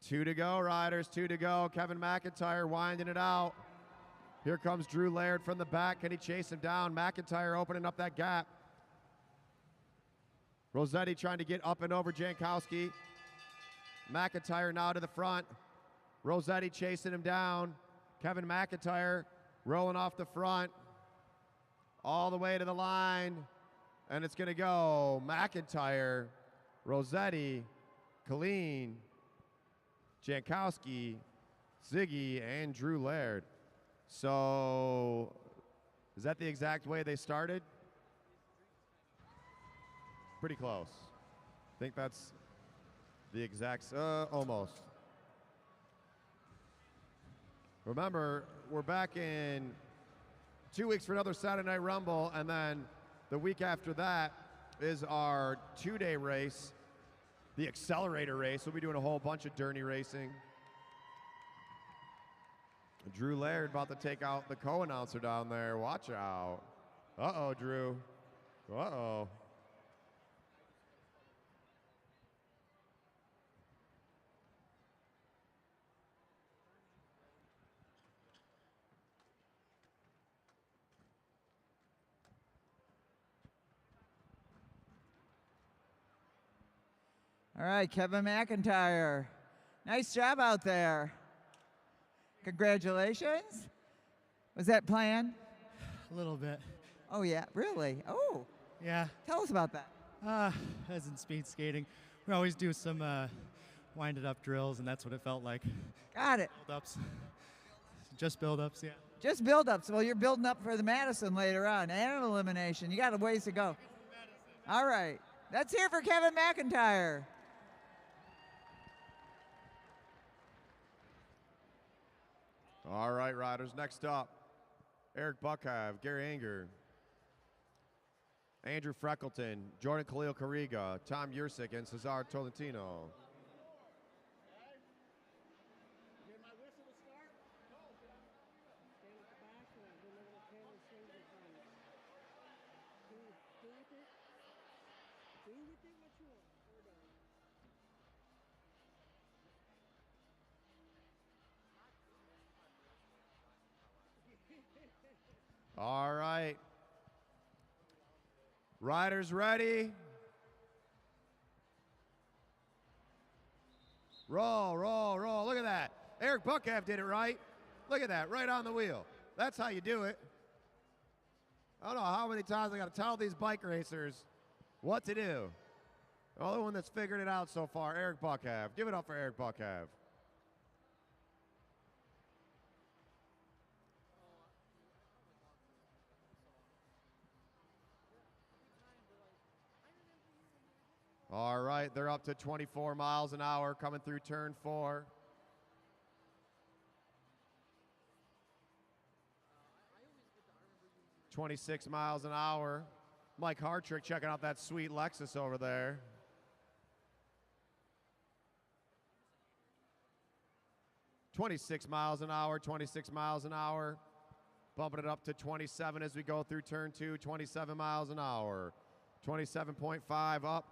2 to go, riders, 2 to go. Kevin McIntyre winding it out. Here comes Drew Laird from the back. Can he chase him down? McIntyre opening up that gap. Rossetti trying to get up and over Jankowski. McIntyre now to the front. Rossetti chasing him down. Kevin McIntyre rolling off the front. All the way to the line. And it's going to go McIntyre, Rossetti, Killeen, Jankowski, Ziggy, and Drew Laird. So, is that the exact way they started? Pretty close. I think that's the exact, almost. Remember, we're back in 2 weeks for another Saturday Night Rumble, and then the week after that is our 2-day race. The accelerator race. We'll be doing a whole bunch of Derny racing. Drew Laird about to take out the co-announcer down there. Watch out. Uh-oh, Drew. Uh-oh. All right, Kevin McIntyre. Nice job out there. Congratulations. Was that planned? A little bit. Oh, yeah, really? Oh, Yeah. tell us about that. As in speed skating, we always do some winded up drills, and that's what it felt like. Got it. Build-ups. Just build-ups, yeah. Just build-ups. Well, you're building up for the Madison later on and an elimination. You got a ways to go. All right. Let's hear for Kevin McIntyre. All right, riders. Next up, Eric Buckhav, Gary Anger, Andrew Freckleton, Jordan Khalil Carriga, Tom Yursick, and Cesar Tolentino. All right. Riders ready? Roll, roll, roll. Look at that. Eric Buckhav did it right. Look at that, right on the wheel. That's how you do it. I don't know how many times I got to tell these bike racers what to do. The only one that's figured it out so far, Eric Buckhav. Give it up for Eric Buckhav. All right, they're up to 24 miles an hour coming through turn 4. .26 miles an hour. Mike Hartrick checking out that sweet Lexus over there. .26 miles an hour, 26 miles an hour. Bumping it up to 27 as we go through turn 2, 27 miles an hour. 27.5 up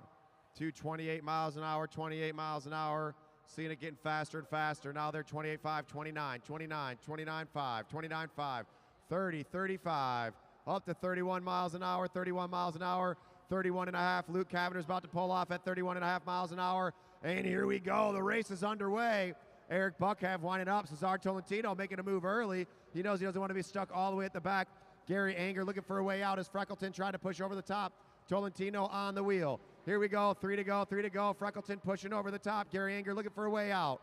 to 28 miles an hour, 28 miles an hour. Seeing it getting faster and faster. Now they're 28.5, 29, 29, 29.5, 29.5, 30, 35, up to 31 miles an hour, 31 miles an hour, 31 and a half. Luke Cavender's about to pull off at 31 and a half miles an hour. And here we go. The race is underway. Eric Buckhav winding up. Cesar Tolentino making a move early. He knows he doesn't want to be stuck all the way at the back. Gary Anger looking for a way out as Freckleton trying to push over the top. Tolentino on the wheel. Here we go. 3 to go. 3 to go. Freckleton pushing over the top. Gary Anger looking for a way out.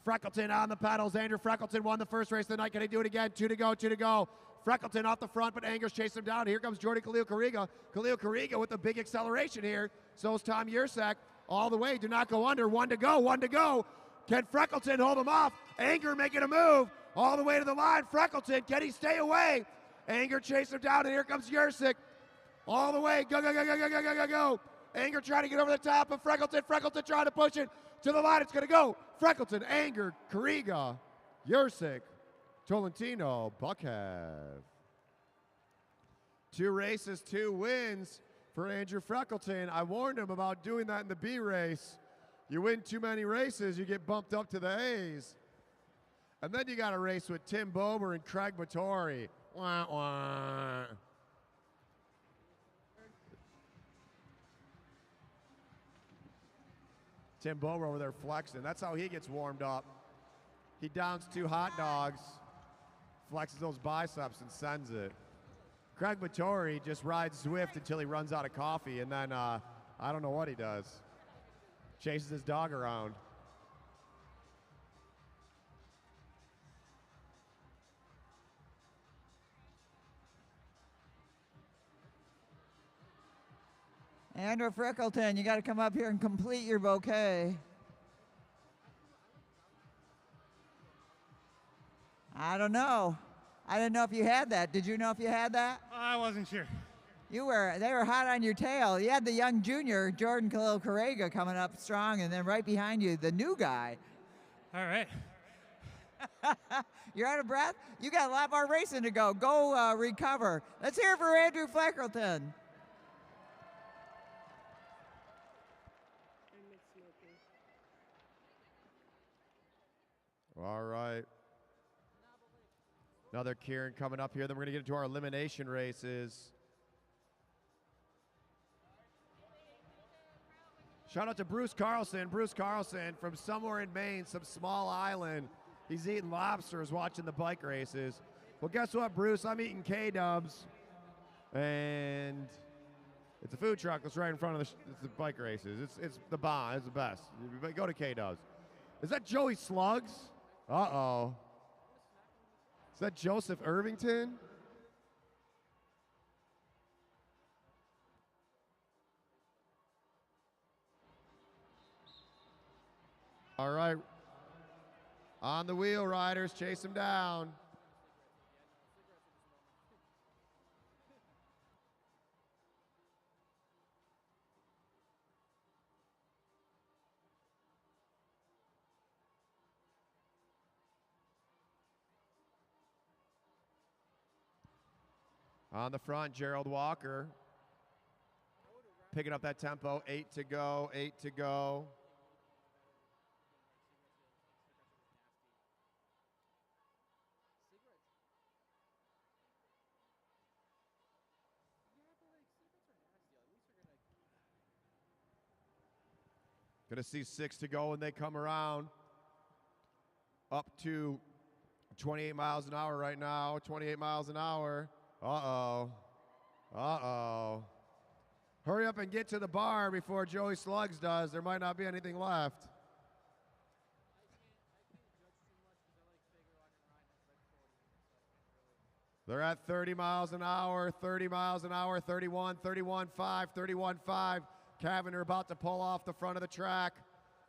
Freckleton on the pedals. Andrew Freckleton won the first race of the night. Can he do it again? 2 to go. 2 to go. Freckleton off the front, but Anger's chasing him down. Here comes Jordy Khalil Kariga. Khalil Kariga with a big acceleration here. So is Tom Yersak. All the way. Do not go under. 1 to go. 1 to go. Can Freckleton hold him off? Anger making a move all the way to the line. Freckleton, can he stay away? Anger chasing him down, and here comes Yersak. All the way. Go, go, go, go, go, go, go, go, go. Anger trying to get over the top of Freckleton. Freckleton trying to push it to the line. It's going to go. Freckleton, Anger, Kariga, Yersak, Tolentino, Buckhav. 2 races, 2 wins for Andrew Freckleton. I warned him about doing that in the B race. You win too many races, you get bumped up to the A's. And then you got a race with Tim Bober and Craig Vittori. Wah, wah. Tim Bober over there flexing. That's how he gets warmed up. He downs 2 hot dogs, flexes those biceps and sends it. Craig Vittori just rides Zwift until he runs out of coffee, and then I don't know what he does. Chases his dog around. Andrew Freckleton, you got to come up here and complete your bouquet. I don't know. I didn't know if you had that. Did you know if you had that? I wasn't sure. They were hot on your tail. You had the young junior, Jordan Khalil Kariga, coming up strong, and then right behind you, the new guy. All right. You're out of breath? You got a lot more racing to go. Go recover. Let's hear it for Andrew Freckleton. All right. Another Keirin coming up here. Then we're going to get into our elimination races. Shout out to Bruce Carlson. Bruce Carlson from somewhere in Maine, some small island. He's eating lobsters watching the bike races. Well, guess what, Bruce? I'm eating K-Dubs. And it's a food truck that's right in front of the bike races. It's the bomb. It's the best. Go to K-Dubs. Is that Joey Slugs? Uh-oh. Is that Joseph Irvington? All right. On the wheel, riders. Chase him down. On the front, Gerald Walker. Picking up that tempo. 8 to go, 8 to go. Gonna see 6 to go when they come around. Up to 28 miles an hour right now, 28 miles an hour. Uh-oh. Uh-oh. Hurry up and get to the bar before Joey Slugs does. There might not be anything left. They're at 30 miles an hour, 30 miles an hour, 31, 31.5, 31.5. Cavender about to pull off the front of the track,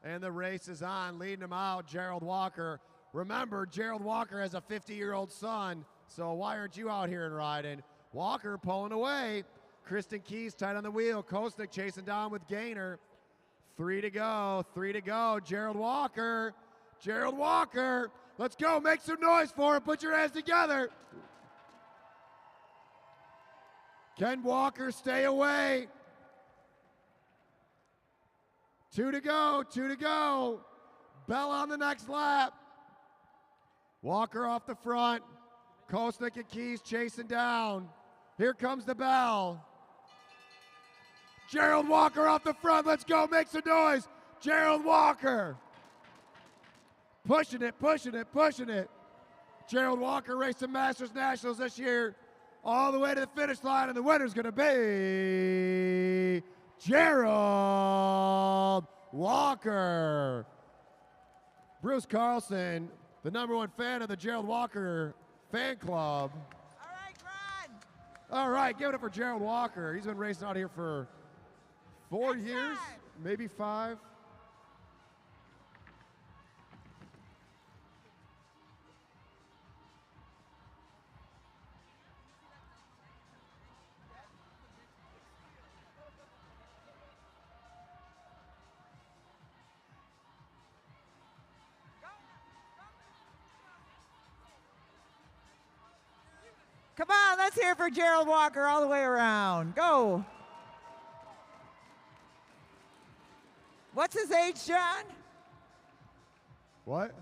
and the race is on. Leading him out, Gerald Walker. Remember, Gerald Walker has a 50-year-old son, so why aren't you out here and riding? Walker pulling away. Kristen Keys tight on the wheel. Kosnick chasing down with Gainer. 3 to go, 3 to go. Gerald Walker. Gerald Walker. Let's go. Make some noise for him. Put your hands together. Can Walker stay away? 2 to go, 2 to go. Bell on the next lap. Walker off the front. Kosnick and Keys chasing down. Here comes the bell. Gerald Walker off the front. Let's go, make some noise. Gerald Walker. Pushing it, pushing it, pushing it. Gerald Walker racing Masters Nationals this year. All the way to the finish line, and the winner's going to be Gerald Walker. Bruce Carlson, the #1 fan of the Gerald Walker fan club. All right, Ron. All right, give it up for Gerald Walker. He's been racing out here for 4 years, maybe 5. Come on, let's hear for Gerald Walker all the way around. Go. What's his age, John? What?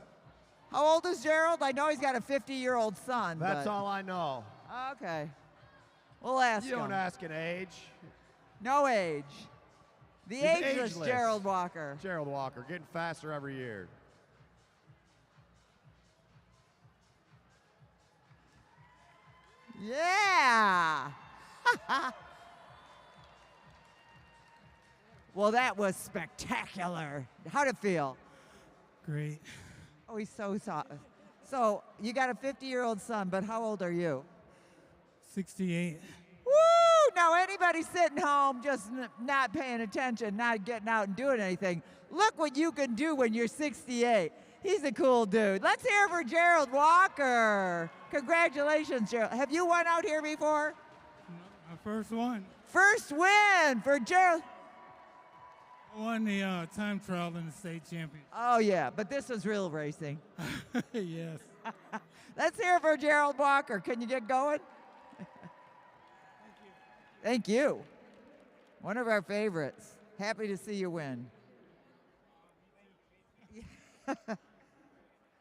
How old is Gerald? I know he's got a 50-year-old son. That's but... all I know. Okay. We'll ask him. You don't ask an age. No age. The He's ageless ageless. Gerald Walker. Gerald Walker, getting faster every year. Yeah. Well, that was spectacular. How'd it feel? Great. Oh, he's so soft. So you got a 50-year-old son, but how old are you? 68. Woo! Now anybody sitting home just not paying attention, not getting out and doing anything, look what you can do when you're 68. He's a cool dude. Let's hear for Gerald Walker. Congratulations, Gerald. Have you won out here before? My first one. First win for Gerald. I won the time trial in the state champion. Oh, yeah, but this is real racing. Yes. Let's hear for Gerald Walker. Can you get going? Thank you. One of our favorites. Happy to see you win.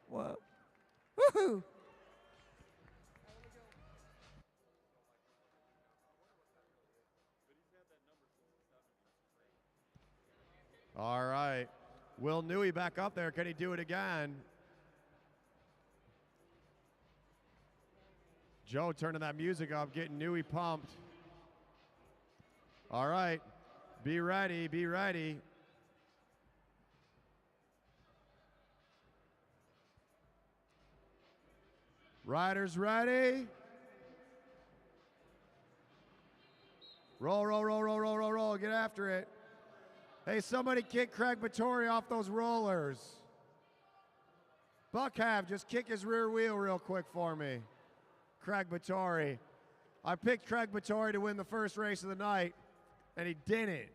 Whoa. Woohoo. All right. Will Newey back up there. Can he do it again? Joe turning that music up, getting Newey pumped. All right. Be ready. Be ready. Riders ready. Roll, roll, roll, roll, roll, roll, roll. Get after it. Hey, somebody kick Craig Vittori off those rollers. Buckhav, just kick his rear wheel real quick for me. Craig Vittori. I picked Craig Vittori to win the first race of the night, and he didn't.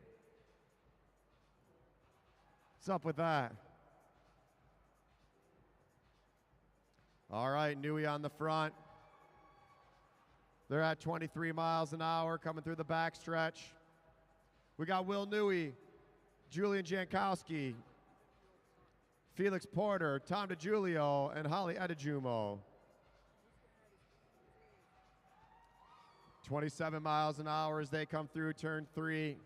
What's up with that? All right, Newey on the front. They're at 23 miles an hour coming through the backstretch. We got Will Newey, Julian Jankowski, Felix Porter, Tom DiGiulio, and Holly Edijumo. 27 miles an hour as they come through turn 3.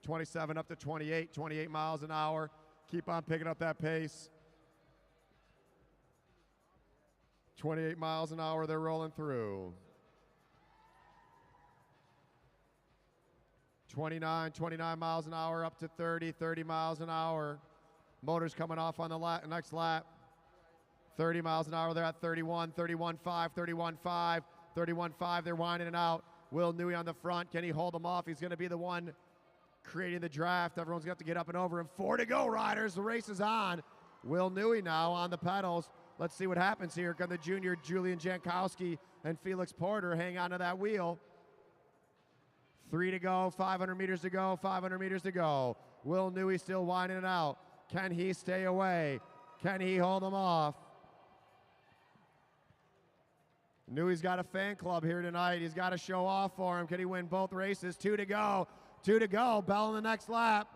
27 up to 28, 28 miles an hour. Keep on picking up that pace. 28 miles an hour, they're rolling through. 29 miles an hour up to 30 miles an hour. Motors coming off on the next lap. 30 miles an hour, they're at 31, 31.5, 31.5, 31.5, they're winding it out. Will Newey on the front, can he hold them off? He's gonna be the one creating the draft. Everyone's got to get up and over him. 4 to go, riders, the race is on. Will Newey now on the pedals. Let's see what happens here. Can the junior Julian Jankowski and Felix Porter hang on to that wheel? 3 to go, 500 meters to go, 500 meters to go. Will Newey still winding it out. Can he stay away? Can he hold them off? Newey's got a fan club here tonight. He's got to show off for him. Can he win both races? 2 to go. 2 to go. Bell in the next lap.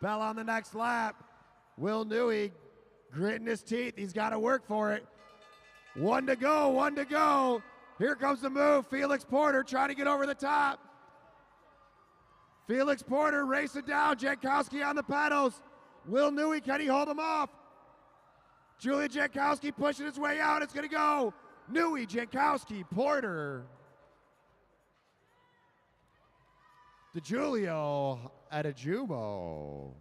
Bell on the next lap. Will Newey gritting his teeth. He's got to work for it. 1 to go, 1 to go. Here comes the move. Felix Porter trying to get over the top. Felix Porter racing down. Jankowski on the pedals. Will Newey, can he hold him off? Julian Jankowski pushing his way out. It's going to go. Newey, Jankowski, Porter. DeJulio at a Jubo.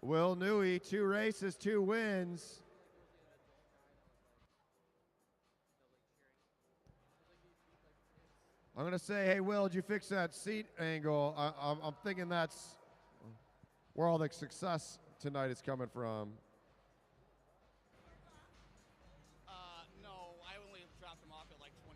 Will Newey, 2 races, 2 wins. I'm going to say, hey, Will, did you fix that seat angle? I'm thinking that's where all the success tonight is coming from. No, I only dropped him off at like 28.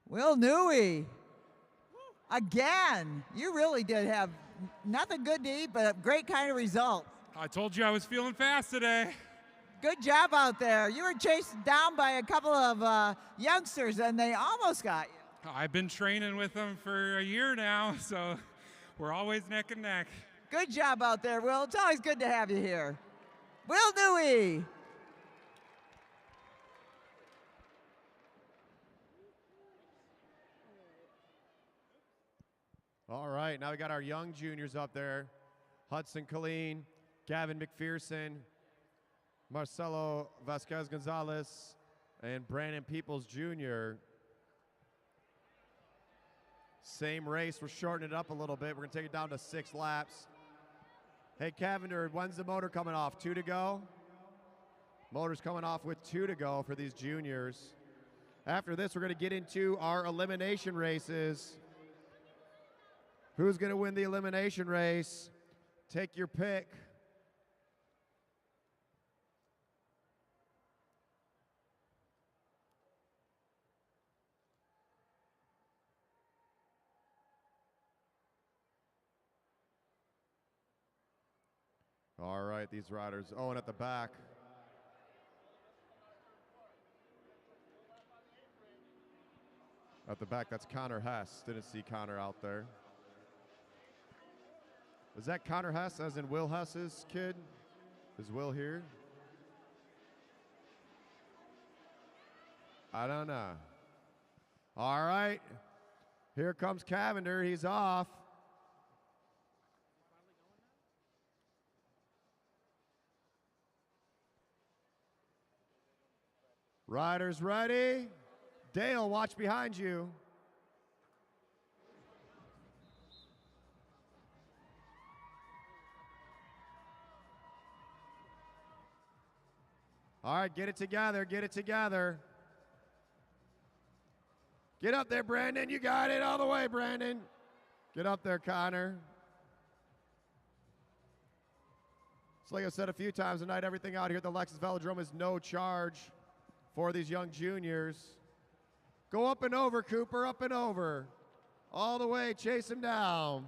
Will Newey, again, you really did have nothing good to eat, but a great kind of result. I told you I was feeling fast today. Good job out there. You were chased down by a couple of youngsters, and they almost got you. I've been training with them for a year now, so we're always neck and neck. Good job out there, Will. It's always good to have you here. Will Newey. All right, now we got our young juniors up there. Hudson Colleen, Gavin McPherson, Marcelo Vasquez-Gonzalez, and Brandon Peoples Jr. Same race, we're shortening it up a little bit. We're gonna take it down to 6 laps. Hey, Cavender, when's the motor coming off? 2 to go? Motor's coming off with 2 to go for these juniors. After this, we're gonna get into our elimination races. Who's going to win the elimination race? Take your pick. All right, these riders. Oh, and at the back. At the back, that's Connor Hess. Didn't see Connor out there. Is that Connor Hess, as in Will Hess's kid? Is Will here? I don't know. All right. Here comes Cavender. He's off. Riders ready. Dale, watch behind you. All right, get it together, get it together. Get up there, Brandon. You got it all the way, Brandon. Get up there, Connor. So like I said a few times tonight, everything out here at the Lexus Velodrome is no charge for these young juniors. Go up and over, Cooper, up and over. All the way, chase him down.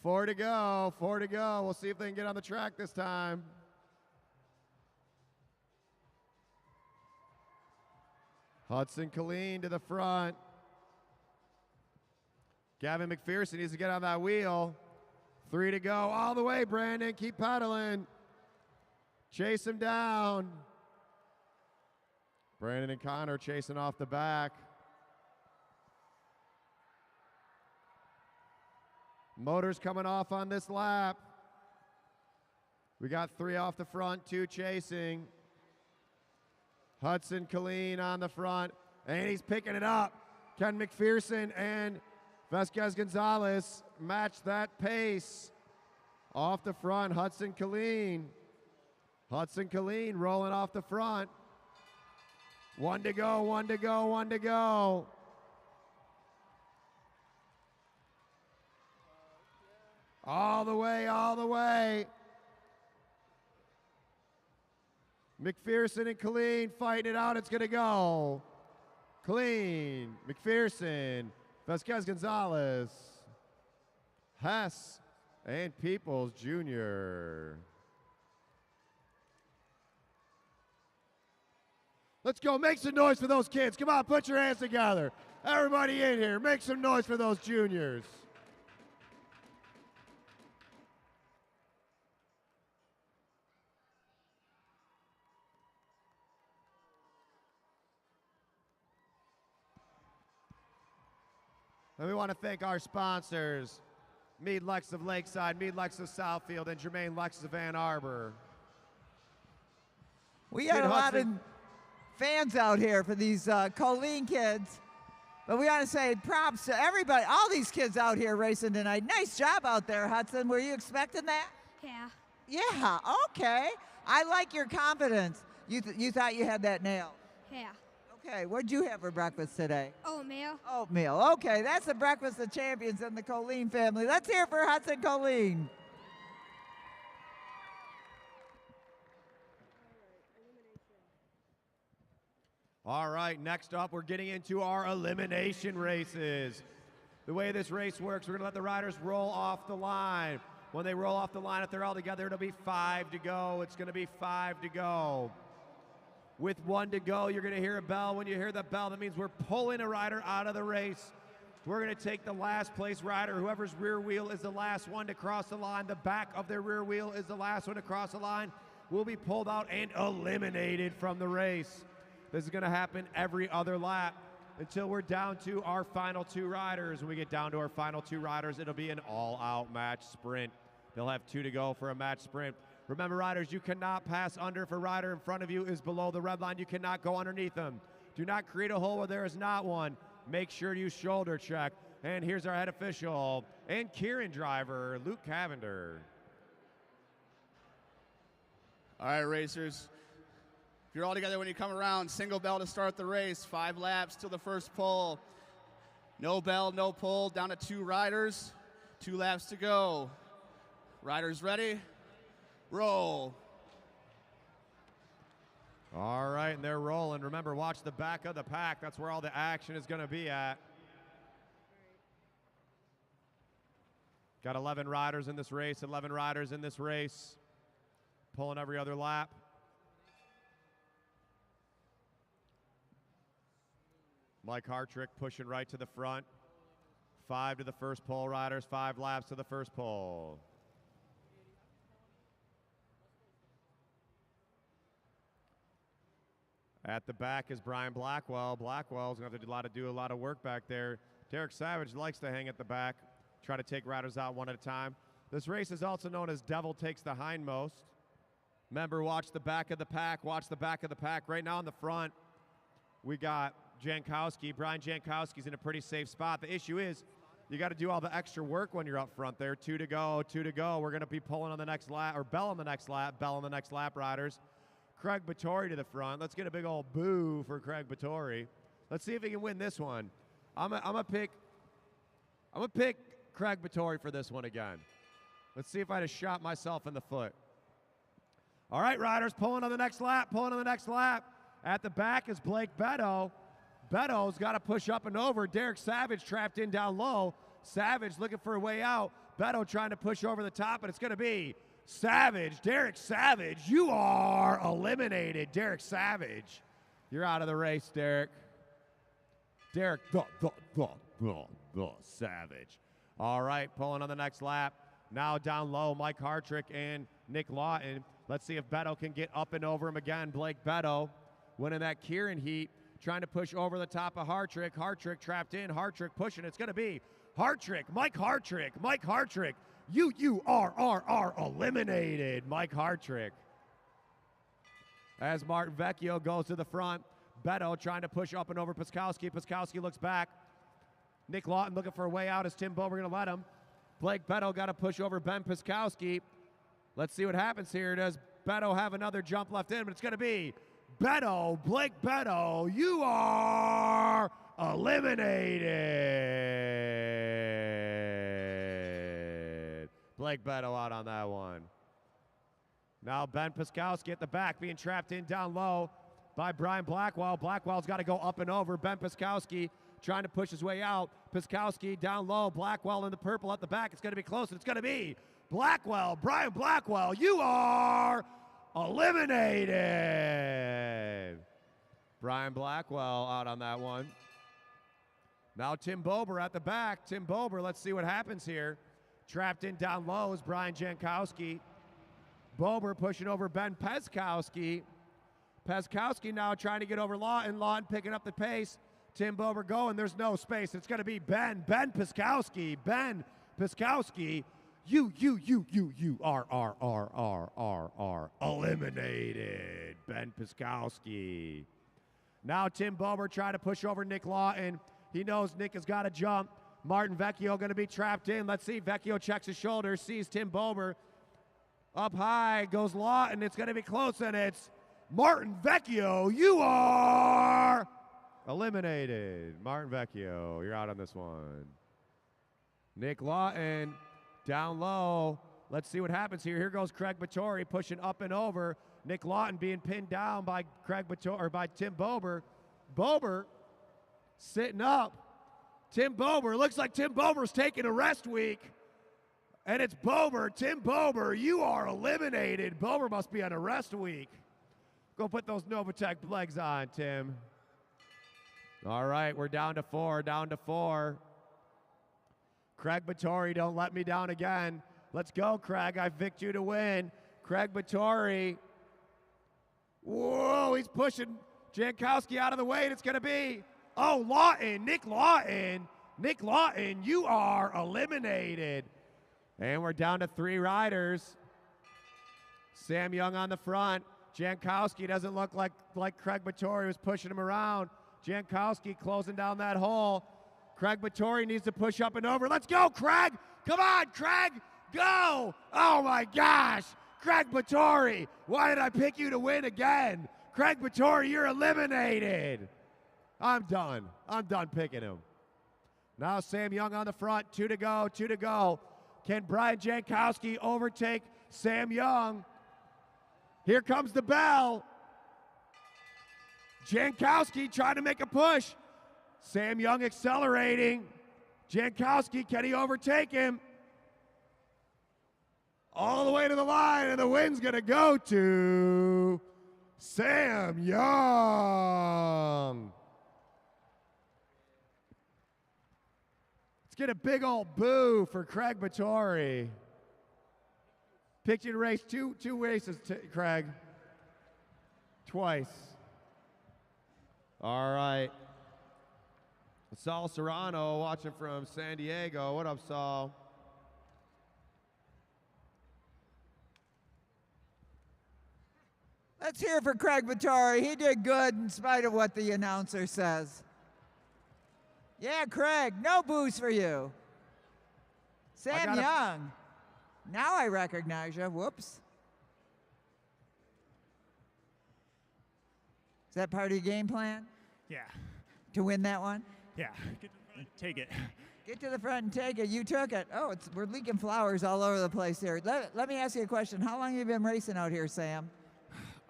4 to go, 4 to go. We'll see if they can get on the track this time. Hudson Colleen to the front. Gavin McPherson needs to get on that wheel. 3 to go, all the way, Brandon, keep pedaling. Chase him down. Brandon and Connor chasing off the back. Motors coming off on this lap. We got 3 off the front, 2 chasing. Hudson Colleen on the front, and he's picking it up. Ken McPherson and Vasquez-Gonzalez match that pace. Off the front, Hudson Colleen. Hudson Keirin rolling off the front. 1 to go, 1 to go, 1 to go. All the way, all the way. McPherson and Keirin fighting it out. It's going to go. Keirin, McPherson, Vasquez Gonzalez, Hess, and Peoples Jr. Let's go. Make some noise for those kids. Come on, put your hands together. Everybody in here, make some noise for those juniors. And we want to thank our sponsors, Mead Lex of Lakeside, Mead Lex of Southfield, and Jermaine Lex of Ann Arbor. We got a lot of fans out here for these Colleen kids. But we want to say props to everybody, all these kids out here racing tonight. Nice job out there, Hudson. Were you expecting that? Yeah. Yeah, okay. I like your confidence. You thought you had that nailed. Yeah. Okay, what'd you have for breakfast today? Oatmeal. Oatmeal. Okay, that's the breakfast of champions in the Colleen family. Let's hear for Hudson Colleen. All right, next up, we're getting into our elimination races. The way this race works, we're going to let the riders roll off the line. When they roll off the line, if they're all together, it'll be 5 to go. It's going to be 5 to go. With 1 to go, you're going to hear a bell. When you hear the bell, that means we're pulling a rider out of the race. We're going to take the last place rider. Whoever's rear wheel is the last one to cross the line. The back of their rear wheel is the last one to cross the line. Will be pulled out and eliminated from the race. This is going to happen every other lap until we're down to our final 2 riders. When we get down to our final 2 riders, it'll be an all-out match sprint. They'll have 2 to go for a match sprint. Remember, riders, you cannot pass under if a rider in front of you is below the red line. You cannot go underneath them. Do not create a hole where there is not one. Make sure you shoulder check. And here's our head official and Keirin driver, Luke Cavender. All right, racers. If you're all together when you come around, single bell to start the race. 5 laps till the first pull. No bell, no pull, down to 2 riders. 2 laps to go. Riders ready? Roll. All right, and they're rolling. Remember, watch the back of the pack. That's where all the action is going to be at. Got 11 riders in this race, 11 riders in this race. Pulling every other lap. Mike Hartrick pushing right to the front. 5 to the first pole, riders. 5 laps to the first pole. At the back is Brian Blackwell. Blackwell's going to have to do a lot of work back there. Derek Savage likes to hang at the back, try to take riders out one at a time. This race is also known as Devil Takes the Hindmost. Remember, watch the back of the pack. Watch the back of the pack. Right now in the front, we got Jankowski. Brian Jankowski's in a pretty safe spot. The issue is you got to do all the extra work when you're up front there. 2 to go, 2 to go. We're going to be pulling on the next lap, or bell on the next lap, bell on the next lap, riders. Craig Battori to the front. Let's get a big old boo for Craig Battori. Let's see if he can win this one. I'm gonna pick Craig Battori for this one again. Let's see if I just shot myself in the foot. All right, riders, pulling on the next lap, pulling on the next lap. At the back is Blake Beto. Beto's got to push up and over. Derek Savage trapped in down low. Savage looking for a way out. Beto trying to push over the top, and it's going to be Savage. Derek Savage, you are eliminated. Derek Savage, you're out of the race, Derek. Derek Savage. All right, pulling on the next lap. Now down low, Mike Hartrick and Nick Lawton. Let's see if Beto can get up and over him again. Blake Beto winning that Keirin heat, trying to push over the top of Hartrick. Hartrick trapped in. Hartrick pushing. It's going to be Hartrick, Mike Hartrick, Mike Hartrick. You are eliminated, Mike Hartrick. As Martin Vecchio goes to the front, Beto trying to push up and over Piskowski. Piskowski looks back. Nick Lawton looking for a way out. Is Tim Bober going to let him? Blake Beto got to push over Ben Piskowski. Let's see what happens here. Does Beto have another jump left in, but it's going to be Beto, Blake Beto, you are eliminated. Blake Beto out on that one. Now Ben Piskowski at the back, being trapped in down low by Brian Blackwell. Blackwell's got to go up and over. Ben Piskowski trying to push his way out. Piskowski down low. Blackwell in the purple at the back. It's going to be close, and it's going to be Blackwell. Brian Blackwell, you are eliminated. Brian Blackwell out on that one. Now Tim Bober at the back. Tim Bober, let's see what happens here. Trapped in down low is Brian Jankowski. Bober pushing over Ben Piskowski. Piskowski now trying to get over Lawton. Lawton picking up the pace. Tim Bober going. There's no space. It's going to be Ben Piskowski. Ben Piskowski. You are eliminated. Ben Piskowski. Now Tim Bober trying to push over Nick Lawton. He knows Nick has got to jump. Martin Vecchio going to be trapped in. Let's see. Vecchio checks his shoulder, sees Tim Bober. Up high goes Lawton. It's going to be close, and it's Martin Vecchio. You are eliminated. Martin Vecchio, you're out on this one. Nick Lawton down low. Let's see what happens here. Here goes Craig Vittori pushing up and over. Nick Lawton being pinned down by by Tim Bober. Bober sitting up. Tim Bober, looks like Tim Bober's taking a rest week. And it's Bober. Tim Bober, you are eliminated. Bober must be on a rest week. Go put those Novatech legs on, Tim. All right, we're down to four. Craig Vittori, don't let me down again. Let's go, Craig. I picked you to win. Craig Vittori. Whoa, he's pushing Jankowski out of the way, and it's going to be, oh, Lawton, Nick Lawton. Nick Lawton, you are eliminated. And we're down to 3 riders. Sam Young on the front. Jankowski doesn't look like Craig Vittori was pushing him around. Jankowski closing down that hole. Craig Vittori needs to push up and over. Let's go, Craig. Come on, Craig. Go. Oh, my gosh. Craig Vittori, why did I pick you to win again? Craig Vittori, you're eliminated. I'm done picking him. Now Sam Young on the front. 2 to go. Can Brian Jankowski overtake Sam Young? Here comes the bell. Jankowski trying to make a push. Sam Young accelerating. Jankowski, can he overtake him? All the way to the line, and the win's going to go to Sam Young. Let's get a big old boo for Craig Vittori. Picked you to race two races, Craig. Twice. All right. Saul Serrano watching from San Diego. What up, Saul? Let's hear for Craig Vittori. He did good in spite of what the announcer says. Yeah, Craig, no booze for you. Sam Young. Now I recognize you. Whoops. Is that part of your game plan? Yeah. To win that one? Yeah. Get to the front, take it. Get to the front and take it. You took it. Oh, we're leaking flowers all over the place here. Let me ask you a question. How long have you been racing out here, Sam?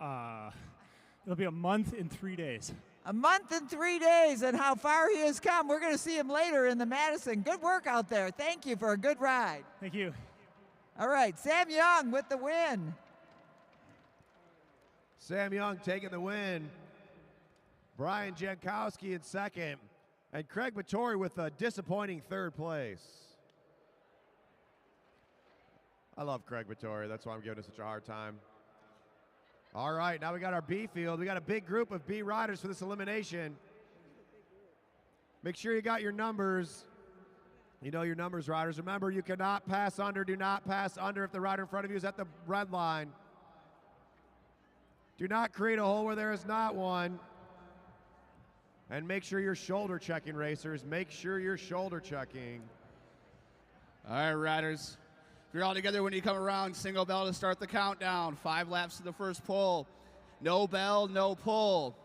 It'll be a month and 3 days. A month and 3 days, and how far he has come. We're going to see him later in the Madison. Good work out there. Thank you for a good ride. Thank you. All right, Sam Young with the win. Sam Young taking the win. Brian Jankowski in second. And Craig Vittori with a disappointing third place. I love Craig Vittori. That's why I'm giving it such a hard time. All right, now we got our B field. We got a big group of B riders for this elimination. Make sure you got your numbers. You know your numbers, riders. Remember, you cannot pass under. Do not pass under if the rider in front of you is at the red line. Do not create a hole where there is not one. And make sure you're shoulder checking, racers. Make sure you're shoulder checking. All right, riders. If you're all together when you come around, single bell to start the countdown. 5 laps to the first pole. No bell, no pull.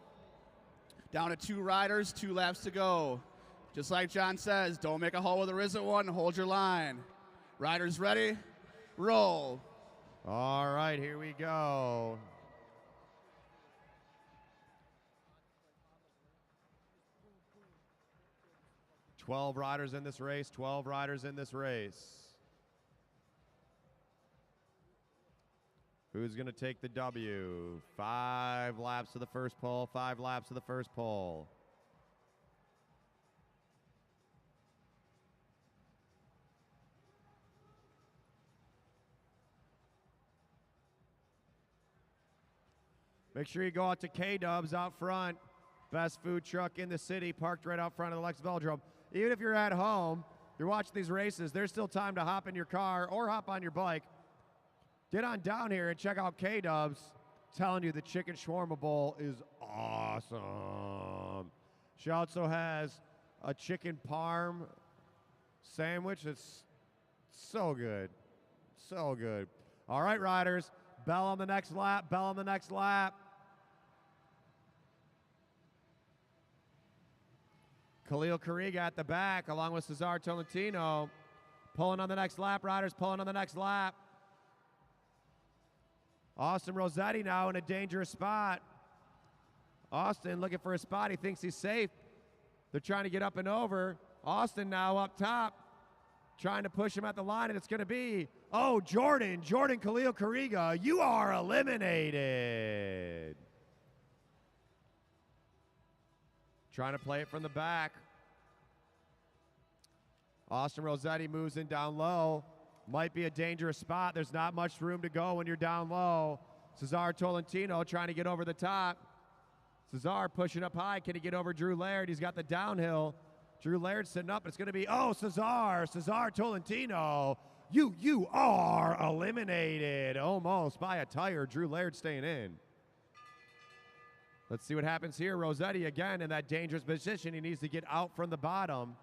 Down to 2 riders, 2 laps to go. Just like John says, don't make a hole where there isn't one. Hold your line. Riders ready? Roll. All right, here we go. Twelve riders in this race, 12 riders in this race. Who's going to take the W? 5 laps to the first pole, 5 laps to the first pole. Make sure you go out to K-Dubs out front. Best food truck in the city, parked right out front of the Lexus Velodrome. Even if you're at home, you're watching these races, there's still time to hop in your car or hop on your bike. Get on down here and check out K-Dubs. Telling you the Chicken Shawarma Bowl is awesome. She also has a chicken parm sandwich that's so good. So good. All right, riders. Bell on the next lap. Bell on the next lap. Khalil Kariga at the back, along with Cesar Tolentino. Pulling on the next lap, riders pulling on the next lap. Austin Rossetti now in a dangerous spot. Austin looking for a spot. He thinks he's safe. They're trying to get up and over. Austin now up top, trying to push him at the line, and it's going to be, oh, Jordan Khalil Kariga, you are eliminated. Trying to play it from the back. Austin Rossetti moves in down low. Might be a dangerous spot. There's not much room to go when you're down low. Cesar Tolentino trying to get over the top. Cesar pushing up high. Can he get over Drew Laird? He's got the downhill. Drew Laird sitting up. It's going to be, oh, Cesar Tolentino. You are eliminated almost by a tire. Drew Laird staying in. Let's see what happens here. Rossetti again in that dangerous position. He needs to get out from the bottom.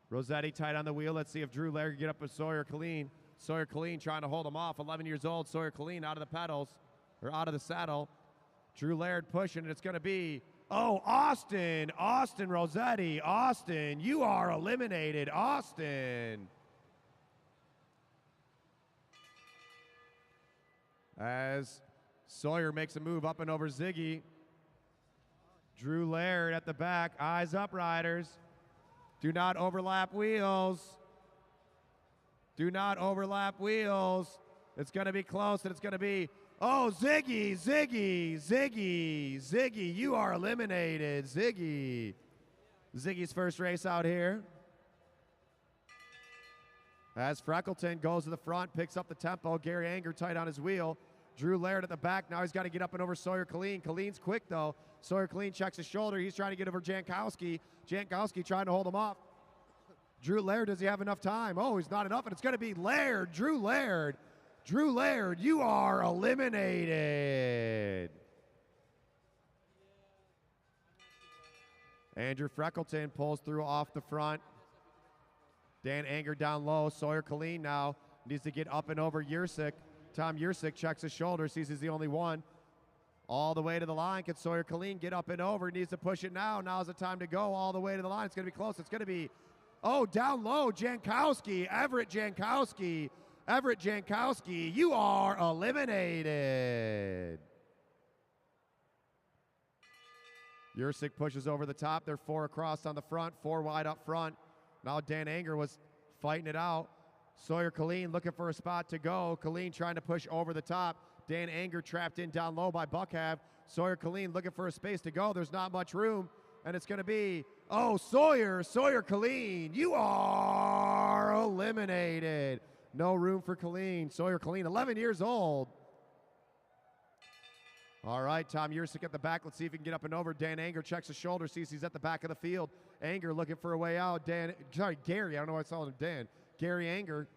Rossetti tight on the wheel. Let's see if Drew Laird can get up with Sawyer Killeen. Sawyer Killeen trying to hold him off. 11 years old. Sawyer Killeen out of the pedals, or out of the saddle. Drew Laird pushing, and it's going to be, oh, Austin Rossetti. Austin, you are eliminated. Austin. As Sawyer makes a move up and over Ziggy. Drew Laird at the back. Eyes up, riders. Do not overlap wheels. Do not overlap wheels. It's going to be close, and it's going to be, oh, Ziggy, you are eliminated, Ziggy. Ziggy's first race out here. As Freckleton goes to the front, picks up the tempo. Gary Anger tight on his wheel. Drew Laird at the back. Now he's got to get up and over Sawyer Killeen. Killeen's quick, though. Sawyer Killeen checks his shoulder. He's trying to get over Jankowski. Jankowski trying to hold him off. Drew Laird, does he have enough time? Oh, he's not enough, and it's going to be Laird. Drew Laird, you are eliminated. Andrew Freckleton pulls through off the front. Dan Anger down low. Sawyer Killeen now needs to get up and over Yersick. Tom Yersick checks his shoulder, sees he's the only one. All the way to the line. Can Sawyer Killeen get up and over? Needs to push it now. Now's the time to go all the way to the line. It's going to be close. It's going to be, oh, down low, Jankowski. Everett Jankowski, you are eliminated. Yersick pushes over the top. They're 4 across on the front, 4 wide up front. Now Dan Anger was fighting it out. Sawyer Killeen looking for a spot to go. Killeen trying to push over the top. Dan Anger trapped in down low by Buckhav. Sawyer Killeen looking for a space to go. There's not much room, and it's going to be, oh, Sawyer Killeen, you are eliminated. No room for Killeen. Sawyer Killeen, 11 years old. All right, Tom Yersick at the back. Let's see if he can get up and over. Dan Anger checks his shoulder, sees he's at the back of the field. Anger looking for a way out. Gary, I don't know why I saw him, Dan. Gary Anger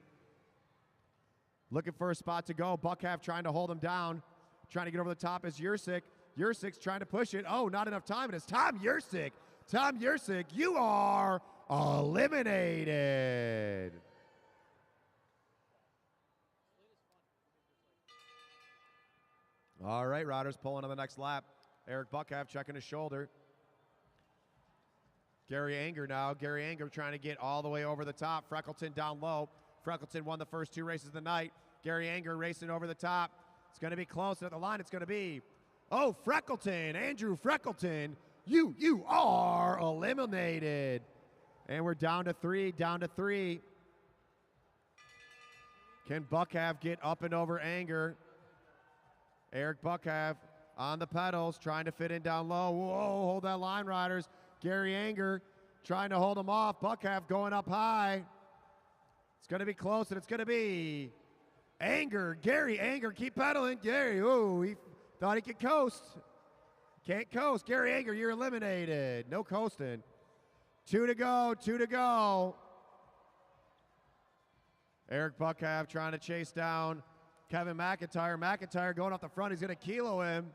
looking for a spot to go. Buckhav trying to hold him down. Trying to get over the top is Yersick. Yersick's trying to push it. Oh, not enough time. And it's Tom Yersick. Tom Yersick, you are eliminated. All right, riders pulling on the next lap. Eric Buckhav checking his shoulder. Gary Anger now. Gary Anger trying to get all the way over the top. Freckleton down low. Freckleton won the first 2 races of the night. Gary Anger racing over the top. It's going to be close. At the line, it's going to be, oh, Freckleton, Andrew Freckleton, you are eliminated. And we're down to 3, down to 3. Can Buckhav get up and over Anger? Eric Buckhav on the pedals, trying to fit in down low. Whoa, hold that line, riders. Gary Anger trying to hold him off. Buckhav going up high. It's going to be close, and it's going to be Anger. Gary Anger, keep pedaling. Gary, ooh, he thought he could coast. Can't coast. Gary Anger, you're eliminated. No coasting. 2 to go, 2 to go. Eric Buckhav trying to chase down Kevin McIntyre. McIntyre going off the front. He's going to kilo him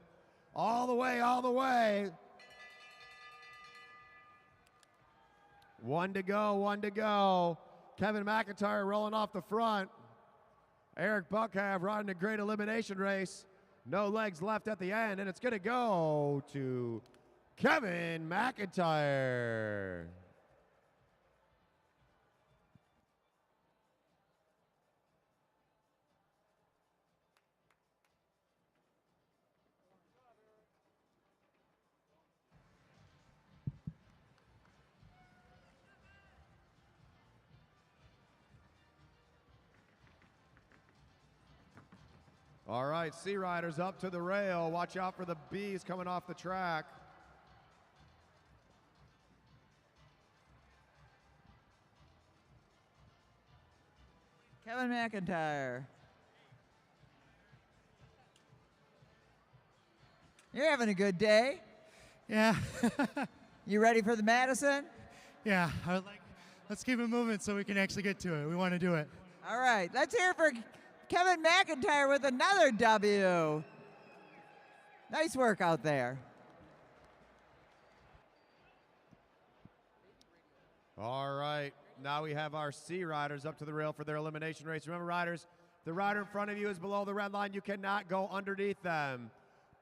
all the way, all the way. 1 to go, 1 to go. Kevin McIntyre rolling off the front. Eric Buckhav riding a great elimination race. No legs left at the end, and it's going to go to Kevin McIntyre. All right, C Riders up to the rail. Watch out for the bees coming off the track. Kevin McIntyre. You're having a good day. Yeah. You ready for the Madison? Yeah. I would like, let's keep it moving so we can actually get to it. We want to do it. All right, let's hear for Kevin McIntyre with another W. Nice work out there. All right, now we have our C Riders up to the rail for their elimination race. Remember, riders, the rider in front of you is below the red line. You cannot go underneath them.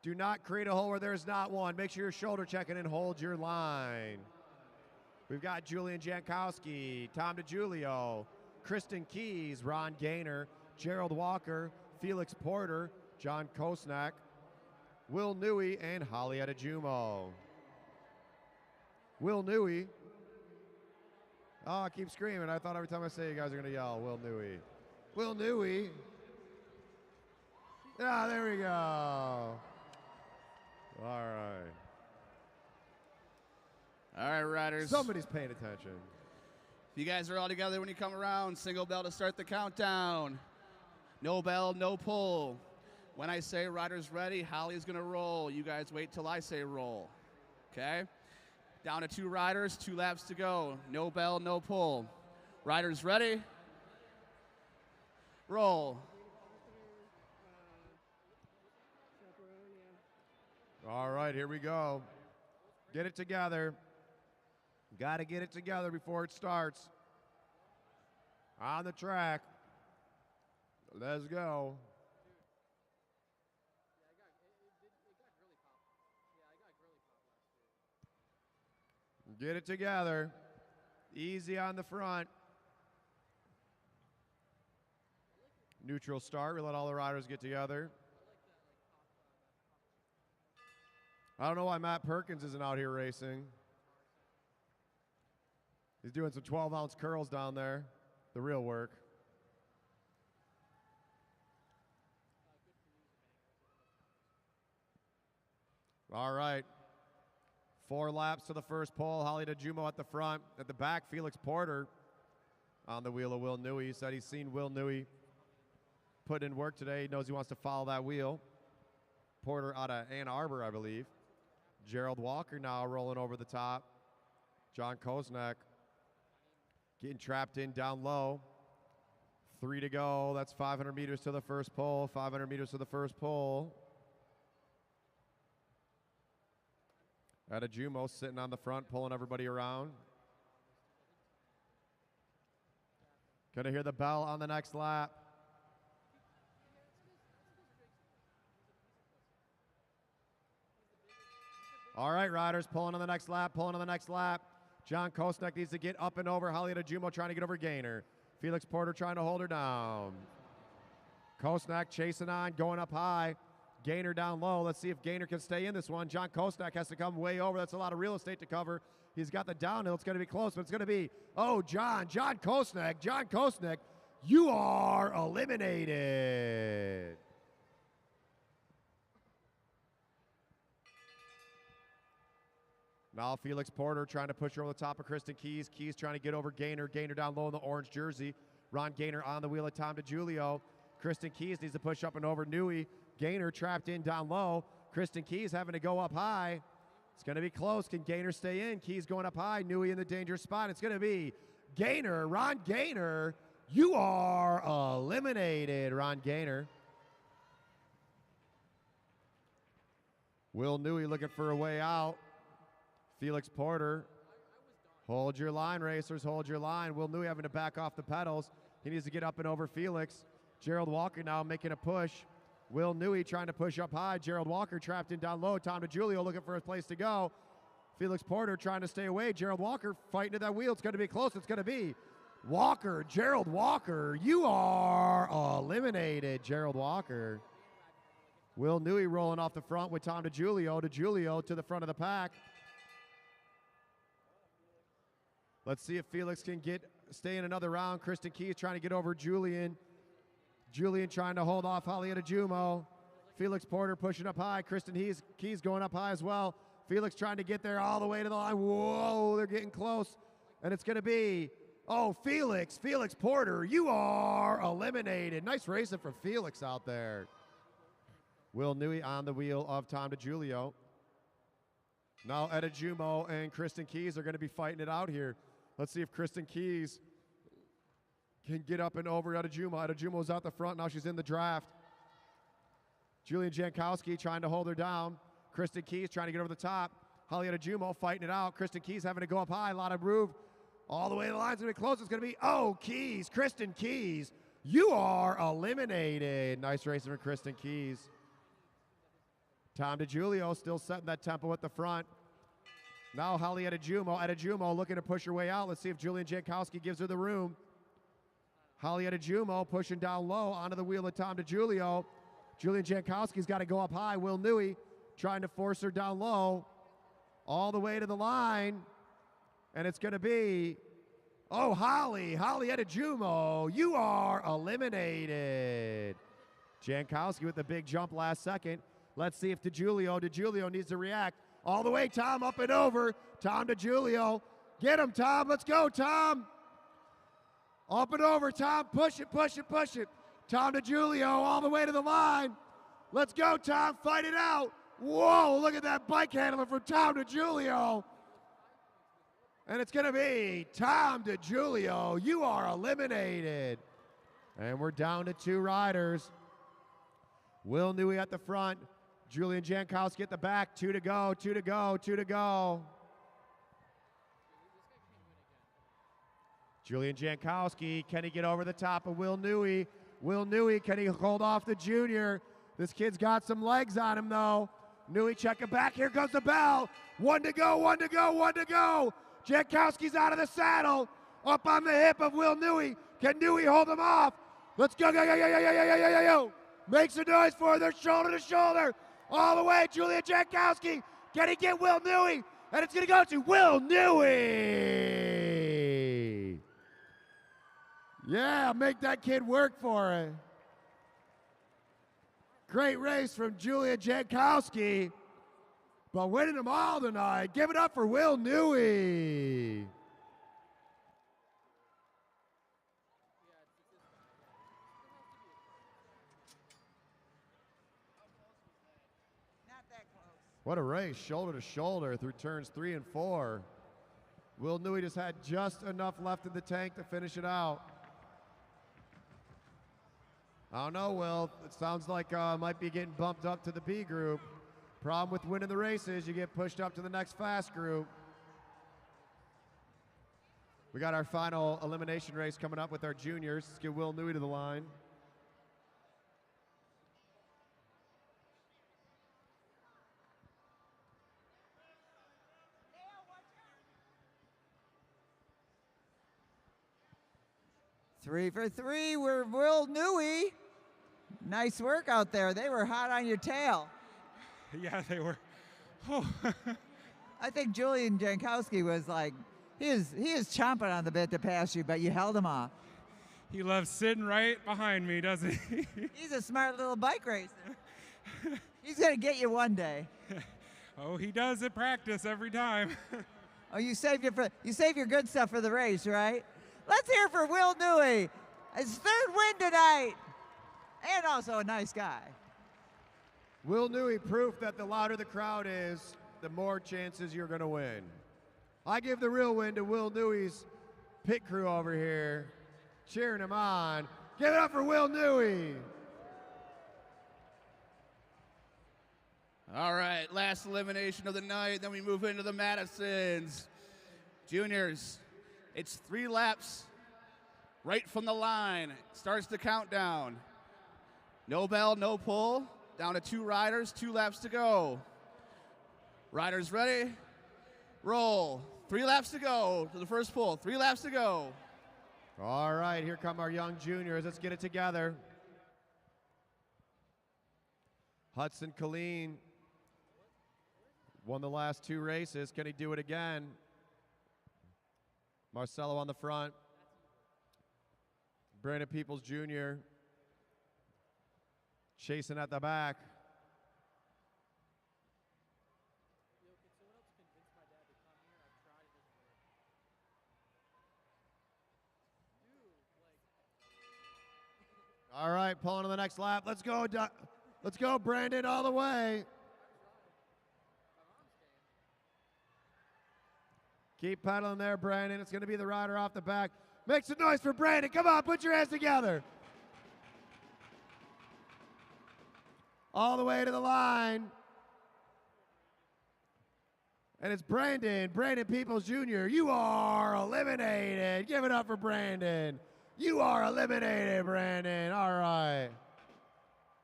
Do not create a hole where there's not one. Make sure you're shoulder checking and hold your line. We've got Julian Jankowski, Tom DiGiulio, Kristen Keys, Ron Gaynor, Gerald Walker, Felix Porter, John Kosnak, Will Newey, and Holly Adejumo. Will Newey. Oh, I keep screaming. I thought every time I say it, you guys are going to yell, Will Newey. Will Newey. Yeah, there we go. All right. All right, riders. Somebody's paying attention. If you guys are all together when you come around, single bell to start the countdown. No bell, no pull. When I say riders ready, Holly's going to roll. You guys wait till I say roll. Okay? Down to 2 riders, 2 laps to go. No bell, no pull. Riders ready? Roll. All right, here we go. Get it together. Got to get it together before it starts. On the track. Let's go. Get it together. Easy on the front. Neutral start. We let all the riders get together. I don't know why Matt Perkins isn't out here racing. He's doing some 12-ounce curls down there. The real work. All right. 4 laps to the first pole. Holly Adejumo at the front. At the back, Felix Porter on the wheel of Will Newey. He said he's seen Will Newey put in work today. He knows he wants to follow that wheel. Porter out of Ann Arbor, I believe. Gerald Walker now rolling over the top. John Kosnak getting trapped in down low. 3 to go. That's 500 meters to the first pole. 500 meters to the first pole. Adejumo sitting on the front, pulling everybody around. Gonna hear the bell on the next lap. All right, riders, pulling on the next lap, pulling on the next lap. John Kostek needs to get up and over. Halieta Jumo trying to get over Gainer. Felix Porter trying to hold her down. Kostek chasing on, going up high. Gainer down low. Let's see if Gainer can stay in this one. John Kostek has to come way over. That's a lot of real estate to cover. He's got the downhill. It's going to be close, but it's going to be, oh, John Kostek, you are eliminated. Now Felix Porter trying to push over the top of Kristen Keys. Keys trying to get over Gainer. Gainer down low in the orange jersey. Ron Gainer on the wheel of Tom DiGiulio. Kristen Keys needs to push up and over Newey. Gainer trapped in down low. Kristen Keys having to go up high. It's going to be close. Can Gainer stay in? Keys going up high. Newey in the dangerous spot. It's going to be Gainer. Ron Gainer, you are eliminated, Ron Gainer. Will Newey looking for a way out. Felix Porter, hold your line, racers, hold your line. Will Newey having to back off the pedals. He needs to get up and over Felix. Gerald Walker now making a push. Will Newey trying to push up high. Gerald Walker trapped in down low. Tom DiGiulio looking for a place to go. Felix Porter trying to stay away. Gerald Walker fighting to that wheel. It's going to be close. It's going to be Walker. Gerald Walker, you are eliminated, Gerald Walker. Will Newey rolling off the front with Tom DiGiulio. DiGiulio to the front of the pack. Let's see if Felix can stay in another round. Kristen Keys trying to get over Julian. Julian trying to hold off Halieta Jumo. Felix Porter pushing up high. Kristen Keys going up high as well. Felix trying to get there all the way to the line. Whoa, they're getting close. And it's going to be, oh, Felix Porter, you are eliminated. Nice racing for Felix out there. Will Newey on the wheel of Tom DiGiulio. Now Etta Jumo and Kristen Keys are going to be fighting it out here. Let's see if Kristen Keys can get up and over Etta Jumo. Etta Jumo's out the front. Now she's in the draft. Julian Jankowski trying to hold her down. Kristen Keys trying to get over the top. Halieta Jumo fighting it out. Kristen Keys having to go up high. A lot of groove. All the way to the line's going to be close. It's going to be, oh, Keys. Kristen Keys, you are eliminated. Nice racing for Kristen Keys. Tom DiGiulio still setting that tempo at the front. Now Halieta Jumo looking to push her way out. Let's see if Julian Jankowski gives her the room. Halieta Jumo pushing down low onto the wheel of Tom DiGiulio. Julian Jankowski's got to go up high. Will Newey trying to force her down low. All the way to the line. And it's going to be, oh, Halieta Jumo, you are eliminated. Jankowski with the big jump last second. Let's see if DiGiulio needs to react. All the way, Tom, up and over. Tom DiGiulio. Get him, Tom. Let's go, Tom. Up and over, Tom. Push it, push it, push it. Tom DiGiulio all the way to the line. Let's go, Tom. Fight it out. Whoa, look at that bike handler from Tom DiGiulio. And it's going to be Tom DiGiulio. You are eliminated. And we're down to 2 riders. Will Newey at the front. Julian Jankowski at the back. 2 to go, 2 to go, 2 to go. Julian Jankowski, can he get over the top of Will Newey? Will Newey, can he hold off the junior? This kid's got some legs on him, though. Newey checking back. Here goes the bell. 1 to go, 1 to go, 1 to go. Jankowski's out of the saddle. Up on the hip of Will Newey. Can Newey hold him off? Let's go, go, go, go, go, go, go, go, go. Make some noise for their shoulder to shoulder. All the way, Julian Jankowski. Can he get Will Newey? And it's going to go to Will Newey. Yeah, make that kid work for it. Great race from Julian Jankowski. But winning them all tonight. Give it up for Will Newey. What a race, shoulder to shoulder through turns 3 and 4. Will Newey just had just enough left in the tank to finish it out. I don't know, Will. It sounds like might be getting bumped up to the B group. Problem with winning the races, you get pushed up to the next fast group. We got our final elimination race coming up with our juniors. Let's get Will Newey to the line. 3 for 3 were Will Newey. Nice work out there. They were hot on your tail. Yeah, they were. Oh. I think Julian Jankowski was like, he is chomping on the bit to pass you, but you held him off. He loves sitting right behind me, doesn't he? He's a smart little bike racer. He's going to get you one day. Oh, he does at practice every time. Oh, you save your good stuff for the race, right? Let's hear for Will Newey. His third win tonight. And also a nice guy. Will Newey, proof that the louder the crowd is, the more chances you're going to win. I give the real win to Will Newey's pit crew over here, cheering him on. Give it up for Will Newey. All right, last elimination of the night, then we move into the Madisons. Juniors, it's 3 laps right from the line. Starts the countdown. No bell, no pull. Down to 2 riders, 2 laps to go. Riders ready? Roll. 3 laps to go to the first pull. 3 laps to go. All right, here come our young juniors. Let's get it together. Hudson Keirin won the last 2 races. Can he do it again? Marcelo on the front. Brandon Peoples Jr. chasing at the back. All right, pulling to the next lap. Let's go, let's go, Brandon, all the way. Keep pedaling there, Brandon. It's going to be the rider off the back. Make some noise for Brandon. Come on, put your hands together. All the way to the line. And it's Brandon Peoples Jr. You are eliminated. Give it up for Brandon. You are eliminated, Brandon. All right.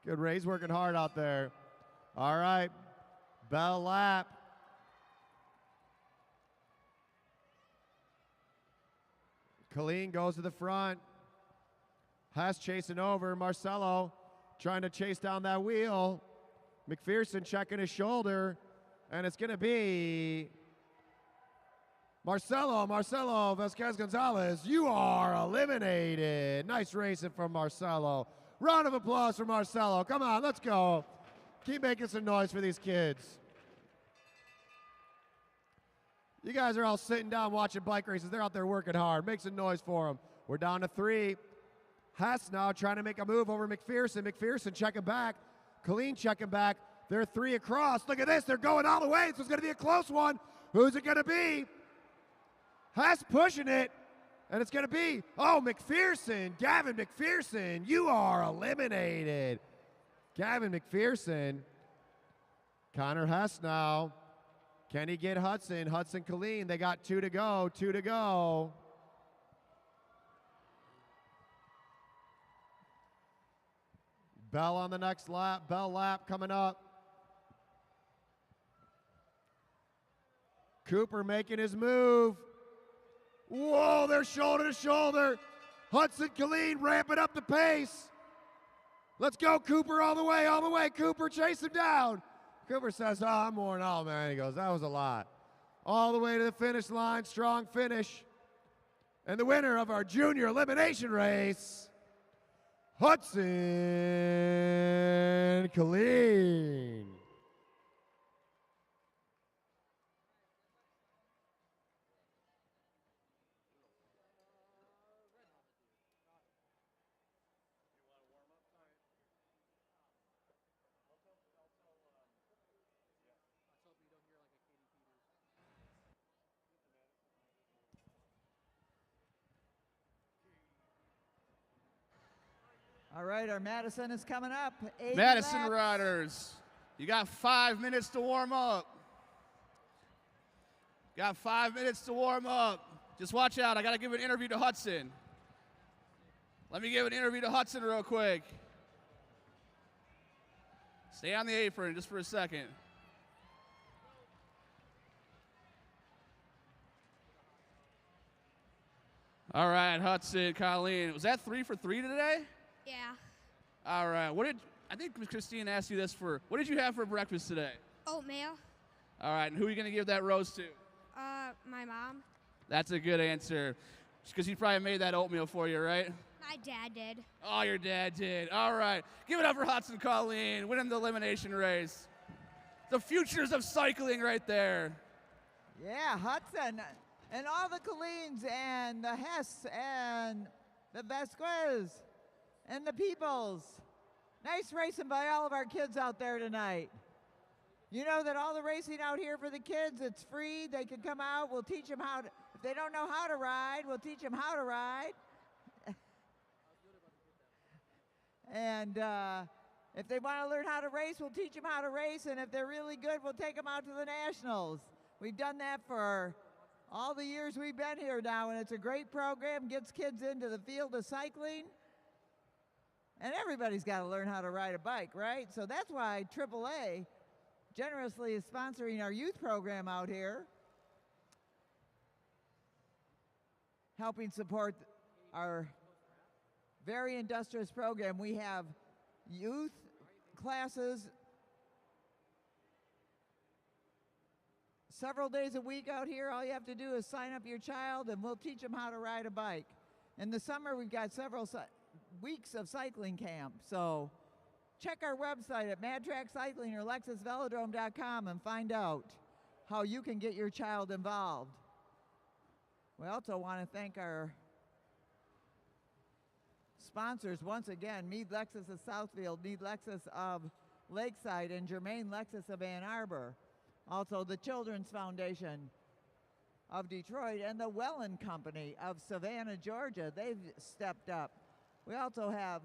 Good race, working hard out there. All right, bell lap. Keirin goes to the front. Hess chasing over. Marcelo trying to chase down that wheel. McPherson checking his shoulder. And it's going to be Marcelo Vasquez Gonzalez. You are eliminated. Nice racing from Marcelo. Round of applause for Marcelo. Come on, let's go. Keep making some noise for these kids. You guys are all sitting down watching bike races. They're out there working hard. Make some noise for them. We're down to 3. Hess now trying to make a move over McPherson. McPherson checking back. Keirin checking back. They're 3 across. Look at this. They're going all the way. This is going to be a close one. Who's it going to be? Hess pushing it. And it's going to be, McPherson. Gavin McPherson. You are eliminated. Gavin McPherson. Connor Hess now. Can he get Hudson? Hudson Keirin. They got 2 to go. 2 to go. Bell on the next lap. Bell lap coming up. Cooper making his move. Whoa, they're shoulder to shoulder. Hudson Keirin ramping up the pace. Let's go, Cooper, all the way, all the way. Cooper, chase him down. Cooper says, I'm worn out, man. He goes, that was a lot. All the way to the finish line, strong finish. And the winner of our junior elimination race, Hudson Keirin. All right, our Madison is coming up. 8 Madison laps. riders, you got 5 minutes to warm up. Got 5 minutes to warm up. Just watch out. I got to give an interview to Hudson. Let me give an interview to Hudson real quick. Stay on the apron just for a second. All right, Hudson, Colleen. Was that 3 for 3 today? Yeah. All right. I think Christine asked you this what did you have for breakfast today? Oatmeal. All right, and who are you going to give that rose to? My mom. That's a good answer. Because he probably made that oatmeal for you, right? My dad did. Oh, your dad did. All right. Give it up for Hudson Colleen, winning the elimination race. The futures of cycling right there. Yeah, Hudson and all the Colleens and the Hess and the Vasquez and the Peoples. Nice racing by all of our kids out there tonight. You know that all the racing out here for the kids, it's free. They can come out. We'll teach them how to, if they don't know how to ride, we'll teach them how to ride. And if they want to learn how to race, we'll teach them how to race. And if they're really good, we'll take them out to the nationals. We've done that for all the years we've been here now, and it's a great program, gets kids into the field of cycling. And everybody's got to learn how to ride a bike, right? So that's why AAA generously is sponsoring our youth program out here, helping support our very industrious program. We have youth classes several days a week out here. All you have to do is sign up your child and we'll teach them how to ride a bike. In the summer, we've got several weeks of cycling camp. So check our website at Mad Track Cycling or LexusVelodrome.com and find out how you can get your child involved. We also want to thank our sponsors once again, Meade Lexus of Southfield, Meade Lexus of Lakeside, and Germain Lexus of Ann Arbor. Also the Children's Foundation of Detroit and the Wellen Company of Savannah, Georgia. They've stepped up. We also have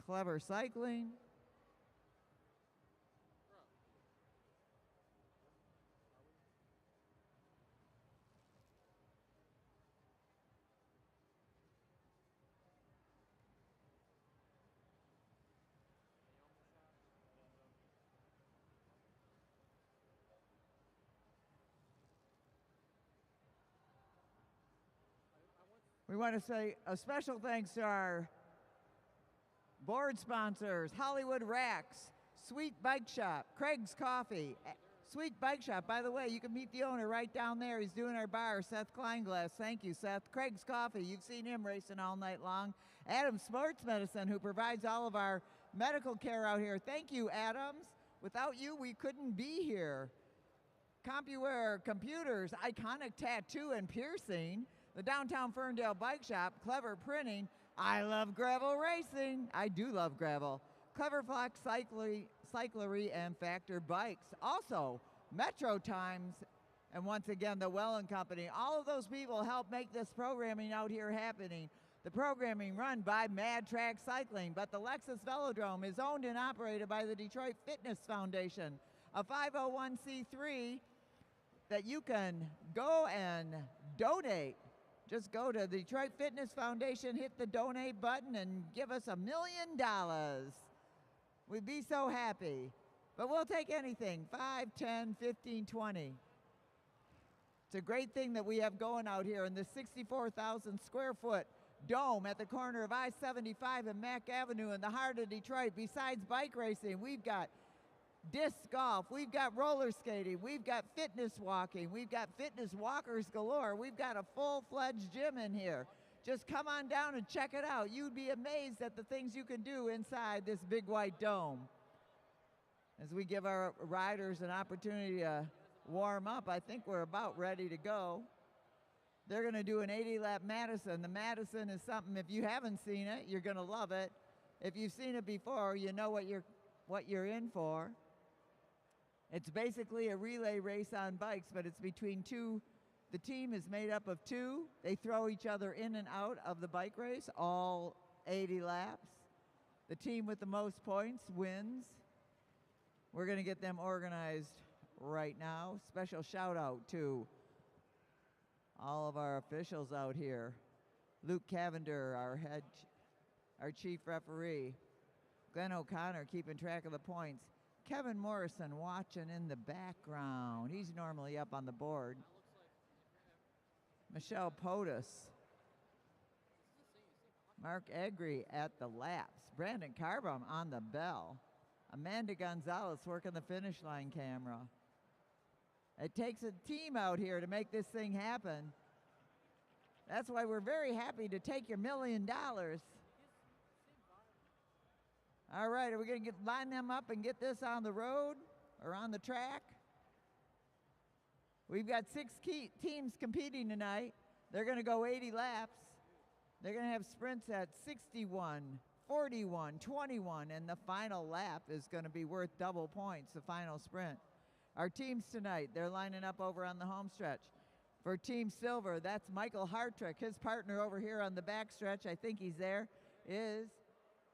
Clever Cycling. We want to say a special thanks to our board sponsors, Hollywood Racks, Sweet Bike Shop, Craig's Coffee. Sweet Bike Shop, by the way, you can meet the owner right down there. He's doing our bar, Seth Kleinglass. Thank you, Seth. Craig's Coffee, you've seen him racing all night long. Adams Sports Medicine, who provides all of our medical care out here. Thank you, Adams. Without you, we couldn't be here. CompuWare Computers, Iconic Tattoo and Piercing, the Downtown Ferndale Bike Shop, Clever Printing, I love gravel racing. I do love gravel. Clever Fox Cyclery and Factor Bikes. Also, Metro Times, and once again, the Wellen Company. All of those people help make this programming out here happening. The programming run by Mad Track Cycling, but the Lexus Velodrome is owned and operated by the Detroit Fitness Foundation, a 501c3 that you can go and donate. Just go to the Detroit Fitness Foundation, hit the donate button, and give us $1 million. We'd be so happy. But we'll take anything, 5, 10, 15, 20. It's a great thing that we have going out here in this 64,000 square foot dome at the corner of I-75 and Mack Avenue in the heart of Detroit. Besides bike racing, we've got disc golf, we've got roller skating, we've got fitness walking, we've got fitness walkers galore, we've got a full-fledged gym in here. Just come on down and check it out. You'd be amazed at the things you can do inside this big white dome. As we give our riders an opportunity to warm up, I think we're about ready to go. They're going to do an 80-lap Madison. The Madison is something, if you haven't seen it, you're going to love it. If you've seen it before, you know what you're in for. It's basically a relay race on bikes, but it's between two. The team is made up of two. They throw each other in and out of the bike race, all 80 laps. The team with the most points wins. We're going to get them organized right now. Special shout out to all of our officials out here. Luke Cavender, our chief referee. Glenn O'Connor keeping track of the points. Kevin Morrison watching in the background. He's normally up on the board. Michelle Potus. Mark Egri at the laps. Brandon Carbom on the bell. Amanda Gonzalez working the finish line camera. It takes a team out here to make this thing happen. That's why we're very happy to take your $1 million. All right, are we going to line them up and get this on the road or on the track? We've got 6 teams competing tonight. They're going to go 80 laps. They're going to have sprints at 61, 41, 21, and the final lap is going to be worth double points, the final sprint. Our teams tonight, they're lining up over on the home stretch. For Team Silver, that's Michael Hartrick. His partner over here on the back stretch, I think he's there, is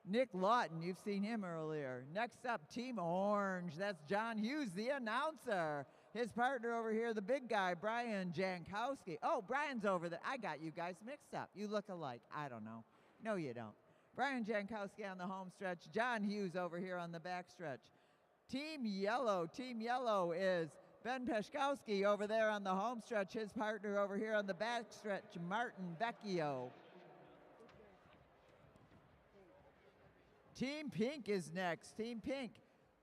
Nick Lawton. You've seen him earlier. Next up, Team Orange. That's John Hughes, the announcer. His partner over here, the big guy, Brian Jankowski. Oh, Brian's over there. I got you guys mixed up. You look alike. I don't know. No, you don't. Brian Jankowski on the home stretch. John Hughes over here on the back stretch. Team Yellow. Team Yellow is Ben Peszkowski over there on the home stretch. His partner over here on the back stretch, Martin Vecchio. Team Pink is next. Team Pink.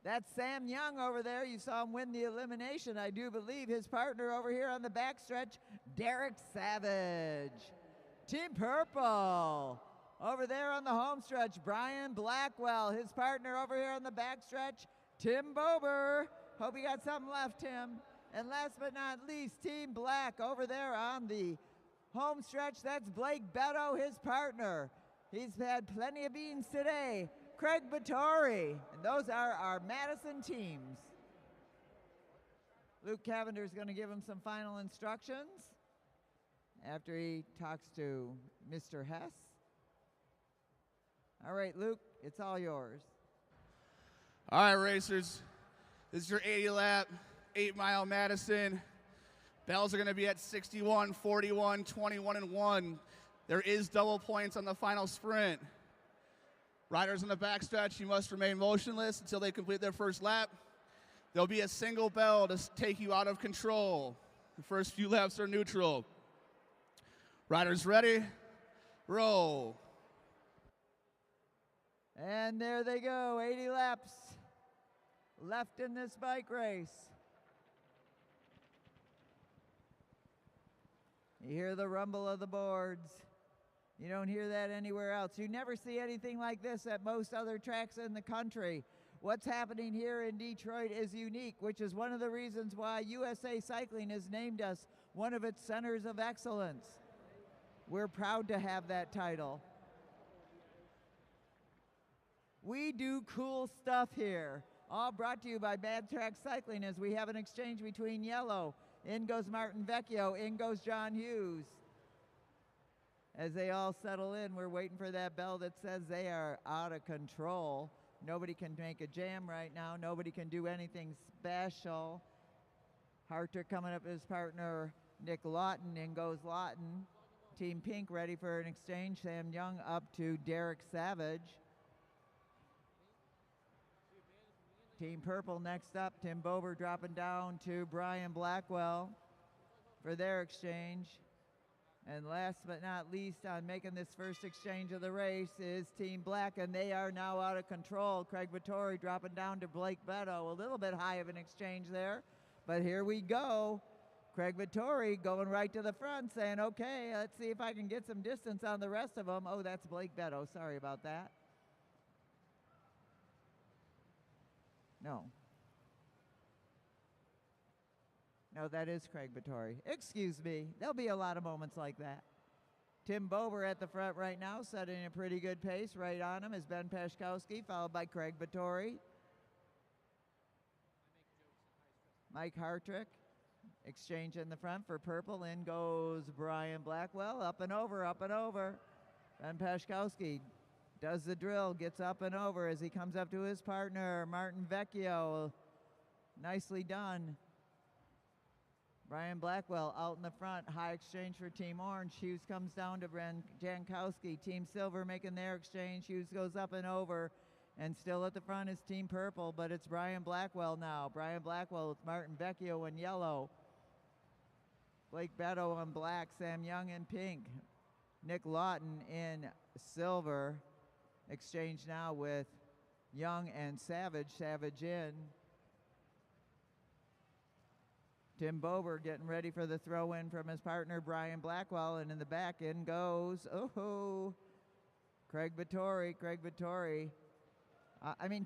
That's Sam Young over there. You saw him win the elimination, I do believe. His partner over here on the back stretch, Derek Savage. Team Purple. Over there on the home stretch, Brian Blackwell. His partner over here on the back stretch, Tim Bober. Hope you got something left, Tim. And last but not least, Team Black over there on the home stretch. That's Blake Beto, his partner. He's had plenty of beans today. Craig Vittori. And those are our Madison teams. Luke Cavender is going to give him some final instructions after he talks to Mr. Hess. All right, Luke, it's all yours. All right, racers. This is your 80 lap, 8 Mile Madison. Bells are going to be at 61, 41, 21, and 1. There is double points on the final sprint. Riders on the backstretch, you must remain motionless until they complete their first lap. There'll be a single bell to take you out of control. The first few laps are neutral. Riders ready? Roll. And there they go, 80 laps left in this bike race. You hear the rumble of the boards. You don't hear that anywhere else. You never see anything like this at most other tracks in the country. What's happening here in Detroit is unique, which is one of the reasons why USA Cycling has named us one of its centers of excellence. We're proud to have that title. We do cool stuff here. All brought to you by Bad Track Cycling as we have an exchange between Yellow. In goes Martin Vecchio, in goes John Hughes. As they all settle in, we're waiting for that bell that says they are out of control. Nobody can make a jam right now. Nobody can do anything special. Harter coming up his partner, Nick Lawton. In goes Lawton. Team Pink ready for an exchange. Sam Young up to Derek Savage. Team Purple next up. Tim Bober dropping down to Brian Blackwell for their exchange. And last but not least on making this first exchange of the race is Team Black, and they are now out of control. Craig Vittori dropping down to Blake Beto. A little bit high of an exchange there, but here we go. Craig Vittori going right to the front saying, okay, let's see if I can get some distance on the rest of them. Oh, that's Blake Beto. Sorry about that. No, that is Craig Vittori. Excuse me. There'll be a lot of moments like that. Tim Bober at the front right now, setting a pretty good pace. Right on him is Ben Peszkowski, followed by Craig Vittori. Mike Hartrick, exchange in the front for Purple. In goes Brian Blackwell, up and over, up and over. Ben Peszkowski does the drill, gets up and over as he comes up to his partner, Martin Vecchio. Nicely done. Brian Blackwell out in the front, high exchange for Team Orange. Hughes comes down to Jankowski. Team Silver making their exchange. Hughes goes up and over. And still at the front is Team Purple, but it's Brian Blackwell now. Brian Blackwell with Martin Vecchio in yellow. Blake Beto in black, Sam Young in pink, Nick Lawton in silver. Exchange now with Young and Savage. Savage in. Tim Bober getting ready for the throw in from his partner Brian Blackwell, and in the back in goes, oh, Craig Vittori.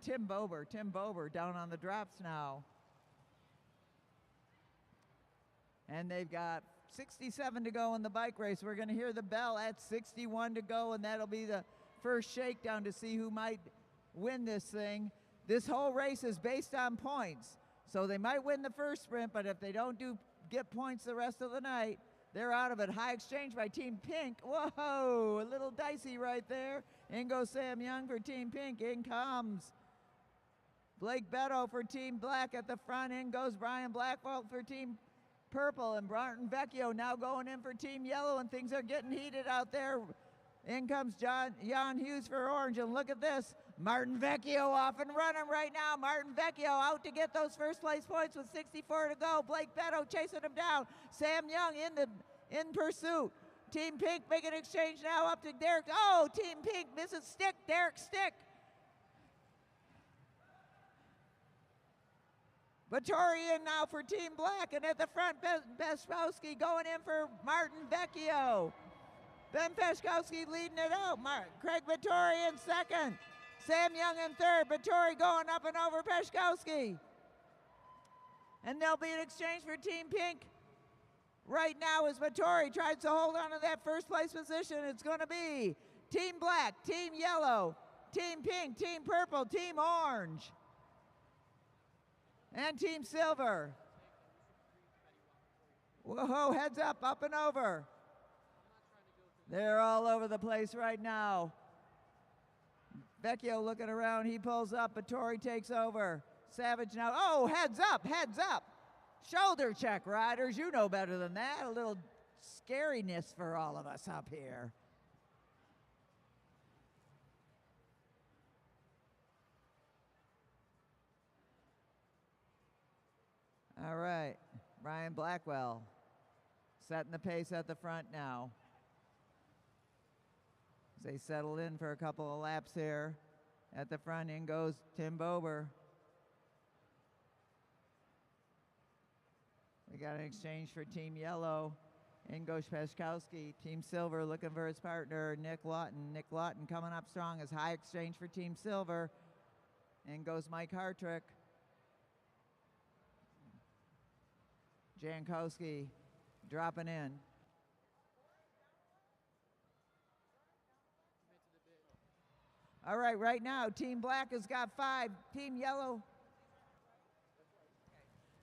Tim Bober down on the drops now. And they've got 67 to go in the bike race. We're going to hear the bell at 61 to go, and that'll be the first shakedown to see who might win this thing. This whole race is based on points. So they might win the first sprint, but if they don't get points the rest of the night, they're out of it. High exchange by Team Pink. Whoa, a little dicey right there. In goes Sam Young for Team Pink. In comes Blake Beto for Team Black at the front. In goes Brian Blackwell for Team Purple. And Martin Vecchio now going in for Team Yellow, and things are getting heated out there. In comes Jan Hughes for Orange, and look at this. Martin Vecchio off and running right now. Martin Vecchio out to get those first place points with 64 to go. Blake Beto chasing him down. Sam Young in pursuit. Team Pink making an exchange now up to Derek. Oh, Team Pink misses stick. Derek stick. Vittori in now for Team Black, and at the front, Bespowski going in for Martin Vecchio. Ben Peszkowski leading it out. Craig Vittori in second. Sam Young in third. Vittori going up and over Peszkowski. And there'll be an exchange for Team Pink. Right now as Vittori tries to hold on to that first place position, it's going to be Team Black, Team Yellow, Team Pink, Team Purple, Team Orange, and Team Silver. Whoa, heads up and over. They're all over the place right now. Vecchio looking around, he pulls up, Vittori takes over. Savage now, oh, heads up. Shoulder check, riders, you know better than that. A little scariness for all of us up here. All right, Brian Blackwell setting the pace at the front now. As they settle in for a couple of laps here. At the front, in goes Tim Bober. We got an exchange for Team Yellow. In goes Peszkowski. Team Silver looking for his partner, Nick Lawton. Nick Lawton coming up strong as high exchange for Team Silver. In goes Mike Hartrick. Jankowski dropping in. All right, right now, Team Black has got 5. Team Yellow.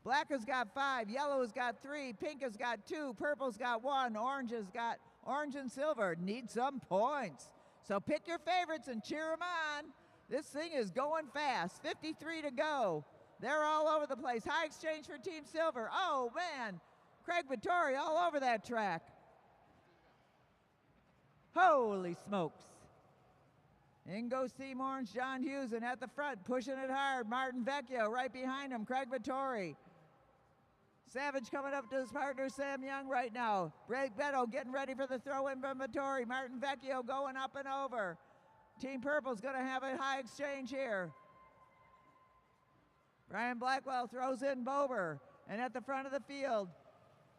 Black has got 5. Yellow has got 3. Pink has got 2. Purple's got 1. Orange has got orange and silver. Need some points. So pick your favorites and cheer them on. This thing is going fast. 53 to go. They're all over the place. High exchange for Team Silver. Oh, man. Craig Vittori all over that track. Holy smokes. In goes Team Orange, John Hughes, and at the front, pushing it hard, Martin Vecchio. Right behind him, Craig Vittori. Savage coming up to his partner, Sam Young, right now. Blake Beto getting ready for the throw-in from Vittori. Martin Vecchio going up and over. Team Purple's going to have a high exchange here. Brian Blackwell throws in Bober. And at the front of the field,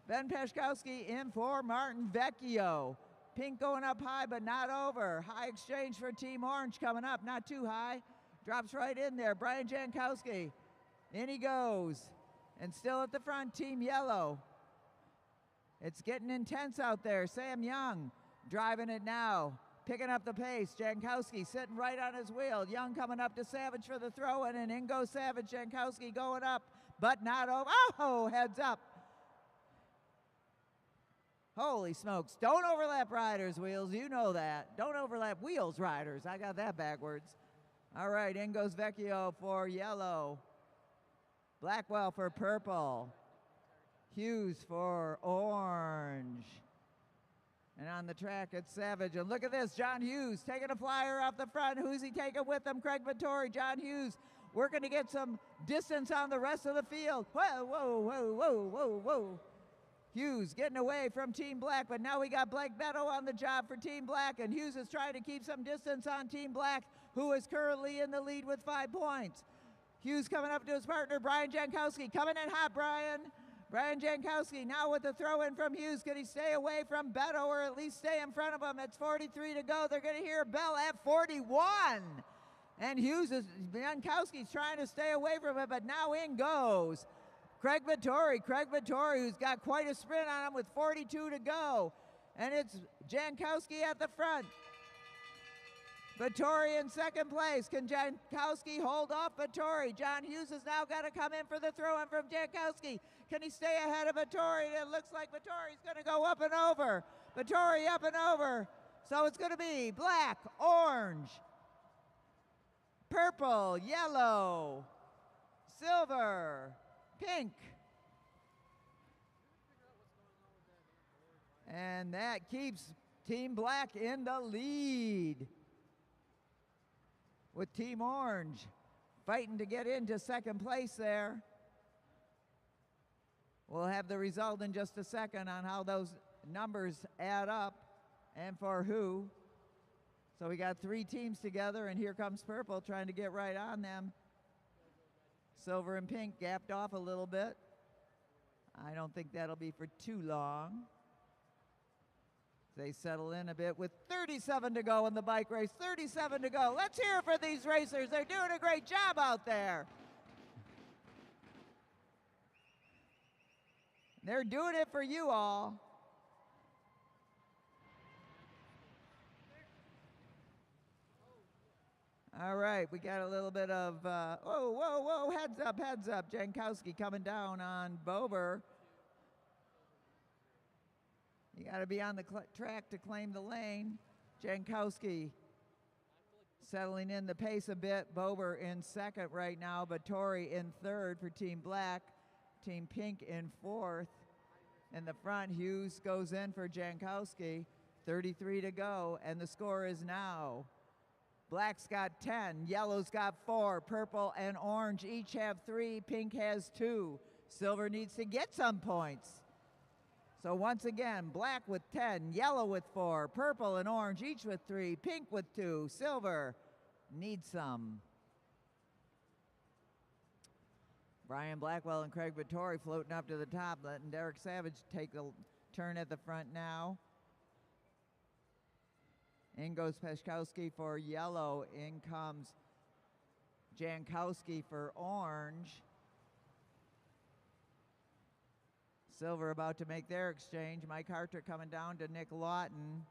Ben Peszkowski in for Martin Vecchio. Pink going up high, but not over. High exchange for Team Orange coming up, not too high. Drops right in there. Brian Jankowski. In he goes. And still at the front, Team Yellow. It's getting intense out there. Sam Young driving it now. Picking up the pace. Jankowski sitting right on his wheel. Young coming up to Savage for the throw-in, and in goes Savage. Jankowski going up, but not over. Oh, heads up. Holy smokes. Don't overlap riders, Wheels. You know that. Don't overlap Wheels, riders. I got that backwards. All right, in goes Vecchio for Yellow. Blackwell for Purple. Hughes for Orange. And on the track, it's Savage. And look at this, John Hughes taking a flyer off the front. Who's he taking with him? Craig Vittori. John Hughes working to get some distance on the rest of the field. Whoa, whoa, whoa, whoa, whoa, whoa. Hughes getting away from Team Black, but now we got Blake Beto on the job for Team Black, and Hughes is trying to keep some distance on Team Black, who is currently in the lead with 5 points. Hughes coming up to his partner, Brian Jankowski. Coming in hot, Brian. Brian Jankowski now with the throw in from Hughes. Can he stay away from Beto or at least stay in front of him? It's 43 to go. They're going to hear a bell at 41. And Jankowski's trying to stay away from it, but now in goes Craig Vittori. Craig Vittori, who's got quite a sprint on him with 42 to go. And it's Jankowski at the front. Vittori in second place. Can Jankowski hold off Vittori? John Hughes has now got to come in for the throw-in from Jankowski. Can he stay ahead of Vittori? It looks like Vittori's going to go up and over. Vittori up and over. So it's going to be black, orange, purple, yellow, silver, pink. And that keeps Team Black in the lead, with Team Orange fighting to get into second place there. We'll have the result in just a second on how those numbers add up and for who. So we got 3 teams together, and here comes purple trying to get right on them. Silver and pink gapped off a little bit. I don't think that'll be for too long. They settle in a bit with 37 to go in the bike race. 37 to go. Let's hear it for these racers. They're doing a great job out there. They're doing it for you all. All right, we got a little bit of, whoa, heads up. Jankowski coming down on Bober. You got to be on the track to claim the lane. Jankowski settling in the pace a bit. Bober in second right now, but Vittori in third for Team Black. Team Pink in fourth. In the front, Hughes goes in for Jankowski. 33 to go, and the score is now: Black's got 10, yellow's got 4, purple and orange each have 3, pink has 2. Silver needs to get some points. So once again, black with 10, yellow with 4, purple and orange each with 3, pink with 2, silver needs some. Brian Blackwell and Craig Vittori floating up to the top, letting Derek Savage take the turn at the front now. In goes Peszkowski for yellow. In comes Jankowski for orange. Silver about to make their exchange. Mike Harter coming down to Nick Lawton.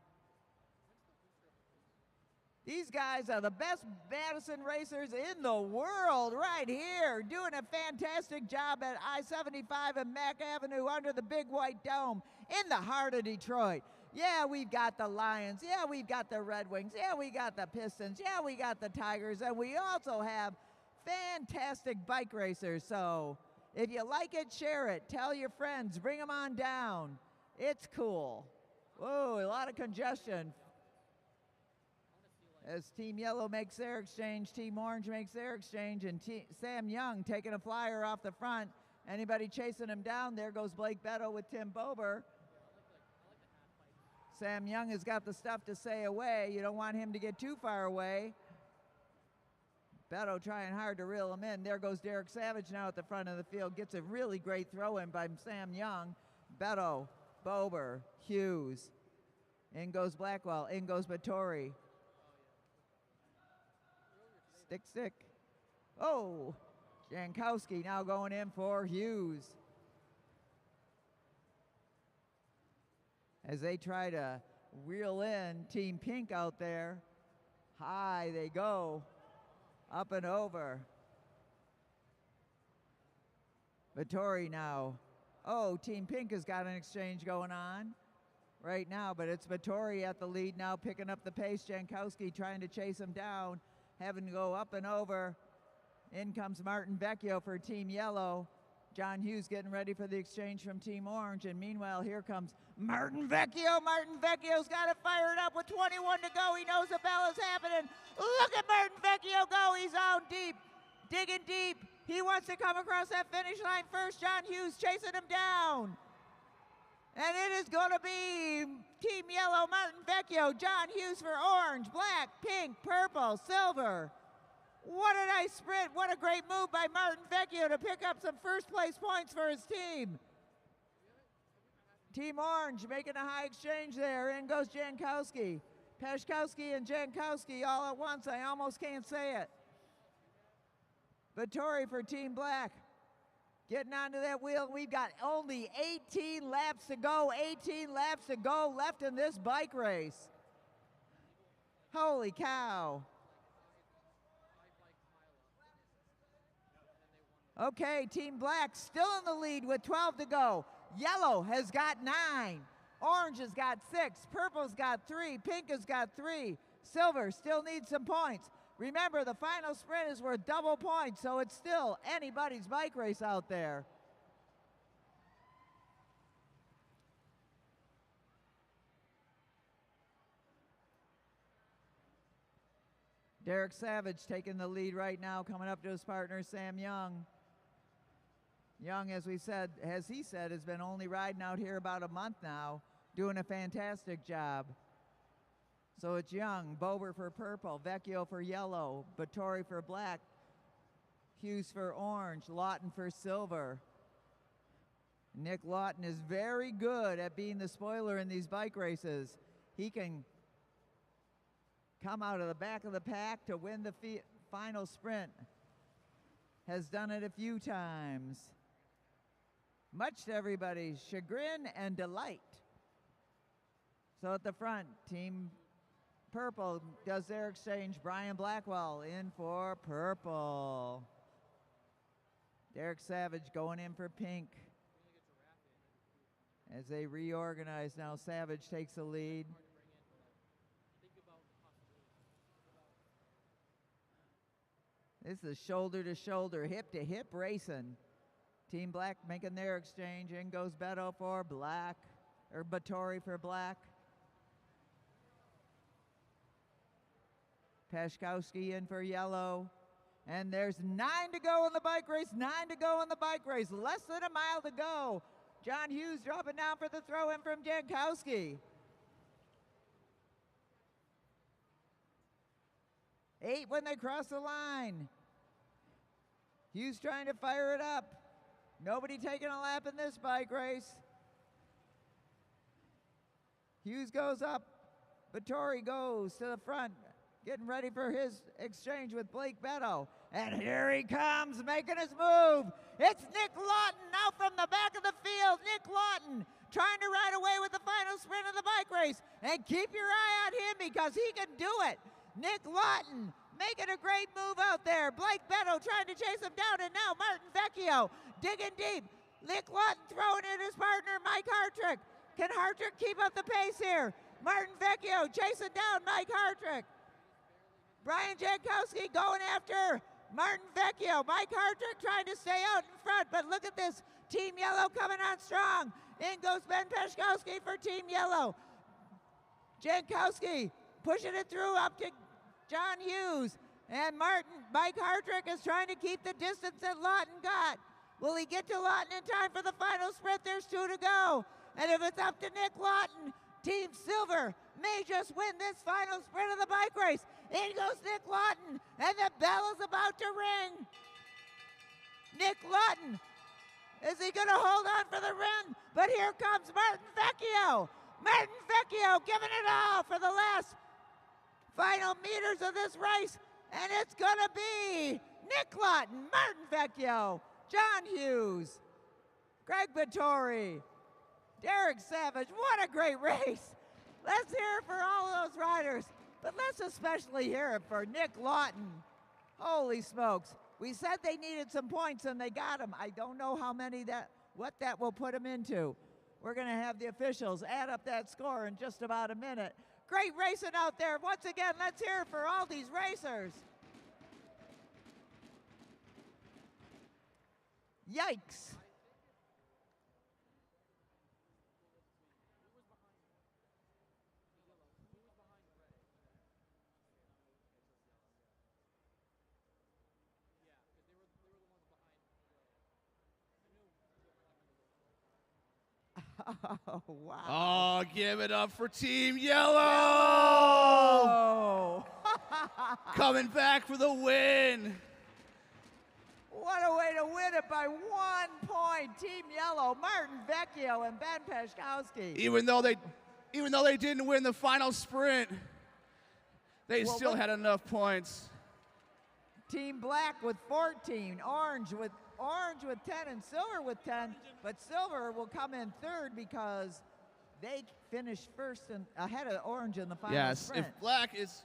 These guys are the best Madison racers in the world right here, doing a fantastic job at I-75 and Mack Avenue under the big white dome in the heart of Detroit. Yeah, we've got the Lions. Yeah, we've got the Red Wings. Yeah, we got the Pistons. Yeah, we got the Tigers. And we also have fantastic bike racers. So if you like it, share it. Tell your friends. Bring them on down. It's cool. Whoa, a lot of congestion. As Team Yellow makes their exchange, Team Orange makes their exchange, and Sam Young taking a flyer off the front. Anybody chasing him down? There goes Blake Beto with Tim Bober. Sam Young has got the stuff to say away. You don't want him to get too far away. Beto trying hard to reel him in. There goes Derek Savage now at the front of the field. Gets a really great throw in by Sam Young. Beto, Bober, Hughes. In goes Blackwell. In goes Vittori. Stick. Oh, Jankowski now going in for Hughes. As they try to reel in Team Pink out there. High they go. Up and over. Vittori now. Oh, Team Pink has got an exchange going on right now, but it's Vittori at the lead now, picking up the pace. Jankowski trying to chase him down, having to go up and over. In comes Martin Vecchio for Team Yellow. John Hughes getting ready for the exchange from Team Orange, and meanwhile, here comes Martin Vecchio. Martin Vecchio's got it fired up with 21 to go. He knows the bell is happening. Look at Martin Vecchio go. He's out deep, digging deep. He wants to come across that finish line first. John Hughes chasing him down. And it is going to be Team Yellow, Martin Vecchio, John Hughes for orange, black, pink, purple, silver. What a nice sprint. What a great move by Martin Vecchio to pick up some first place points for his team. Team Orange making a high exchange there. In goes Jankowski. Peszkowski and Jankowski all at once. I almost can't say it. Vittori for Team Black. Getting onto that wheel. We've got only 18 laps to go. 18 laps to go left in this bike race. Holy cow. Okay, Team Black still in the lead with 12 to go. Yellow has got 9. Orange has got 6. Purple's got 3. Pink has got 3. Silver still needs some points. Remember, the final sprint is worth double points, so it's still anybody's bike race out there. Derek Savage taking the lead right now, coming up to his partner, Sam Young. Young, as we said, as he said, has been only riding out here about a month now, doing a fantastic job. So it's Young, Bober for purple, Vecchio for yellow, Vittori for black, Hughes for orange, Lawton for silver. Nick Lawton is very good at being the spoiler in these bike races. He can come out of the back of the pack to win the final sprint. Has done it a few times. Much to everybody's chagrin and delight. So at the front, Team Purple does their exchange. Brian Blackwell in for purple. Derek Savage going in for pink. As they reorganize now, Savage takes the lead. This is shoulder to shoulder, hip to hip racing. Team Black making their exchange. In goes Beto for black, or Vittori for black. Peszkowski in for yellow. And there's 9 to go in the bike race, 9 to go in the bike race. Less than a mile to go. John Hughes dropping down for the throw in from Jankowski. 8 when they cross the line. Hughes trying to fire it up. Nobody taking a lap in this bike race. Hughes goes up. Vittori goes to the front, getting ready for his exchange with Blake Beto. And here he comes, making his move. It's Nick Lawton out from the back of the field. Nick Lawton trying to ride away with the final sprint of the bike race. And keep your eye on him because he can do it. Nick Lawton making a great move out there. Blake Beto trying to chase him down, and now Martin Vecchio digging deep. Nick Lawton throwing in his partner, Mike Hartrick. Can Hartrick keep up the pace here? Martin Vecchio chasing down Mike Hartrick. Brian Jankowski going after Martin Vecchio. Mike Hartrick trying to stay out in front, but look at this. Team Yellow coming on strong. In goes Ben Peszkowski for Team Yellow. Jankowski pushing it through up to John Hughes. And Mike Hartrick is trying to keep the distance that Lawton got. Will he get to Lawton in time for the final sprint? There's 2 to go. And if it's up to Nick Lawton, Team Silver may just win this final sprint of the bike race. In goes Nick Lawton, and the bell is about to ring. Nick Lawton, is he going to hold on for the win? But here comes Martin Vecchio. Martin Vecchio giving it all for the last final meters of this race. And it's going to be Nick Lawton, Martin Vecchio, John Hughes, Greg Vittori, Derek Savage. What a great race. Let's hear it for all of those riders. But let's especially hear it for Nick Lawton. Holy smokes. We said they needed some points and they got them. I don't know how many what that will put them into. We're going to have the officials add up that score in just about a minute. Great racing out there. Once again, let's hear it for all these racers. Yikes. Oh, wow. Oh, give it up for Team Yellow! Oh! Coming back for the win. What a way to win it by 1 point. Team Yellow, Martin Vecchio and Ben Peszkowski. Even though they didn't win the final sprint, they still had enough points. Team Black with 14, Orange with 10, and Silver with 10. But Silver will come in third because they finished first and ahead of Orange in the final sprint. If Black is...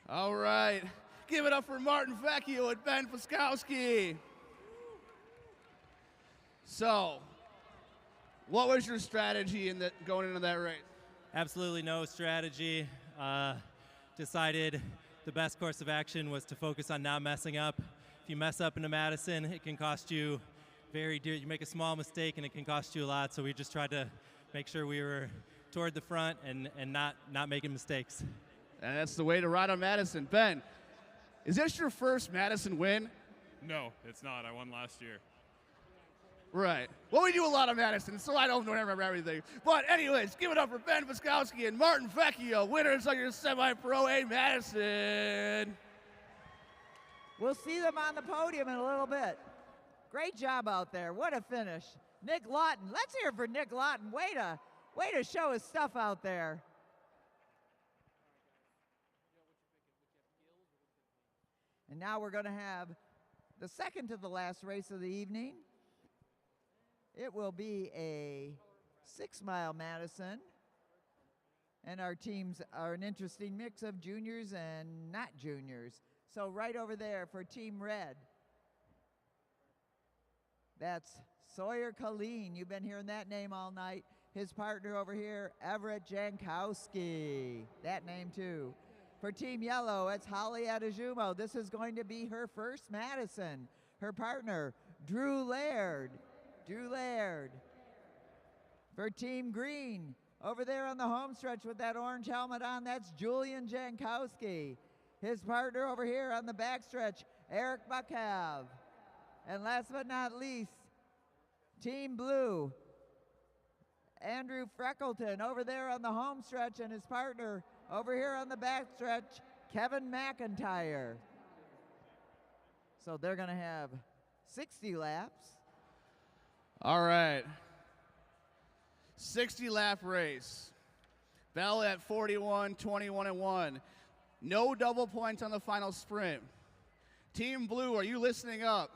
All right, give it up for Martin Vecchio and Ben Peszkowski. So, what was your strategy in going into that race? Absolutely no strategy. Decided the best course of action was to focus on not messing up. If you mess up into Madison, it can cost you very dear. You make a small mistake and it can cost you a lot. So we just tried to make sure we were toward the front and not making mistakes. And that's the way to ride on Madison. Ben, is this your first Madison win? No, it's not. I won last year. Right. Well, we do a lot of Madison, so I don't remember everything. But anyways, give it up for Ben Peszkowski and Martin Vecchio, winners of your semi-pro A Madison. We'll see them on the podium in a little bit. Great job out there. What a finish. Nick Lawton. Let's hear it for Nick Lawton. Way to show his stuff out there. And now we're going to have the second to the last race of the evening. It will be a 6-mile Madison. And our teams are an interesting mix of juniors and not juniors. So right over there for Team Red, that's Sawyer Colleen. You've been hearing that name all night. His partner over here, Everett Jankowski. That name too. For Team Yellow, it's Holly Adejumo. This is going to be her first Madison. Her partner, Drew Laird. For Team Green, over there on the home stretch with that orange helmet on, that's Julian Jankowski. His partner over here on the backstretch, Eric Buckhav. And last but not least, Team Blue, Andrew Freckleton over there on the home stretch, and his partner over here on the backstretch, Kevin McIntyre. So they're going to have 60 laps. All right. 60-lap race. Bell at 41, 21, and 1. No double points on the final sprint. Team Blue, are you listening up?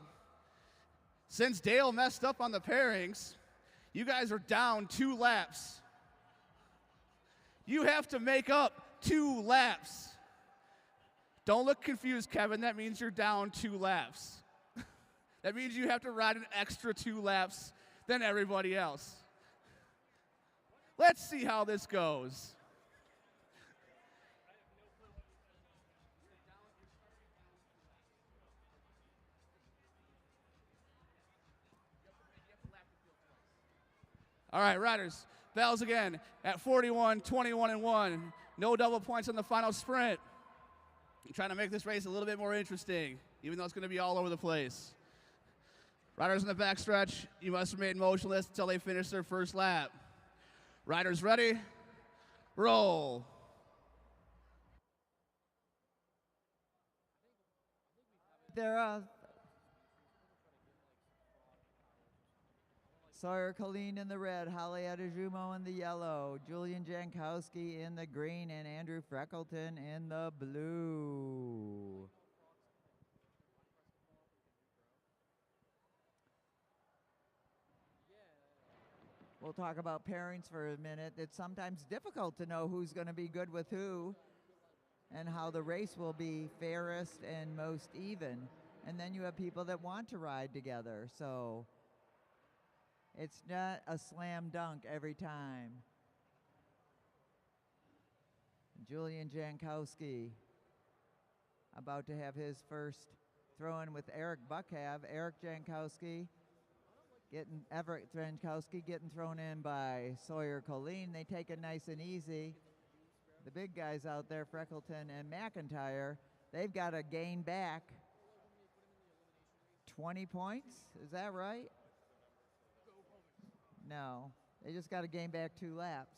Since Dale messed up on the pairings, you guys are down 2 laps. You have to make up 2 laps. Don't look confused, Kevin. That means you're down 2 laps. That means you have to ride an extra 2 laps than everybody else. Let's see how this goes. All right, riders. Bells again at 41, 21, and 1. No double points on the final sprint. I'm trying to make this race a little bit more interesting, even though it's going to be all over the place. Riders in the backstretch, you must remain motionless until they finish their first lap. Riders ready? Roll. They're Sawyer Colleen in the red, Holly Adejumo in the yellow, Julian Jankowski in the green, and Andrew Freckleton in the blue. We'll talk about pairings for a minute. It's sometimes difficult to know who's going to be good with who and how the race will be fairest and most even. And then you have people that want to ride together. So it's not a slam dunk every time. Julian Jankowski about to have his first throw-in with Eric Buckhav. Eric Jankowski Everett Jankowski getting thrown in by Sawyer Colleen. They take it nice and easy. the big guys out there, Freckleton and McIntyre, they've got to gain back 20 points. Is that right? No, they just got to gain back 2 laps.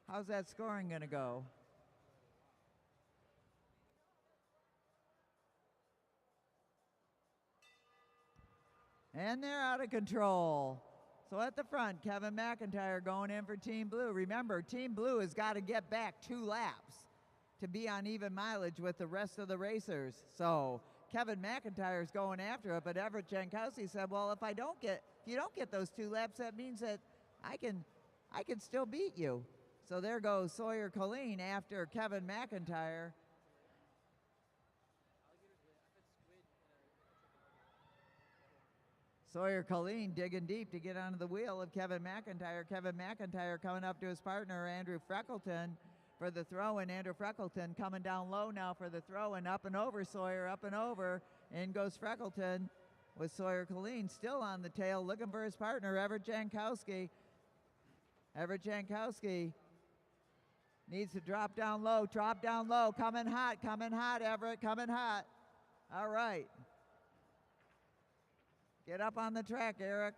How's that scoring going to go? And they're out of control. So at the front, Kevin McIntyre going in for Team Blue. Remember, Team Blue has got to get back 2 laps to be on even mileage with the rest of the racers. So Kevin McIntyre is going after it, but Everett Jankowski said, well, if you don't get those 2 laps, that means that I can still beat you. So there goes Sawyer Colleen after Kevin McIntyre. Sawyer Colleen digging deep to get onto the wheel of Kevin McIntyre. Kevin McIntyre coming up to his partner, Andrew Freckleton, for the throw-in. Andrew Freckleton coming down low now for the throw-in. Up and over Sawyer, up and over. In goes Freckleton with Sawyer Colleen still on the tail, looking for his partner, Everett Jankowski. Everett Jankowski needs to drop down low, coming hot, Everett, coming hot. All right. Get up on the track, Eric.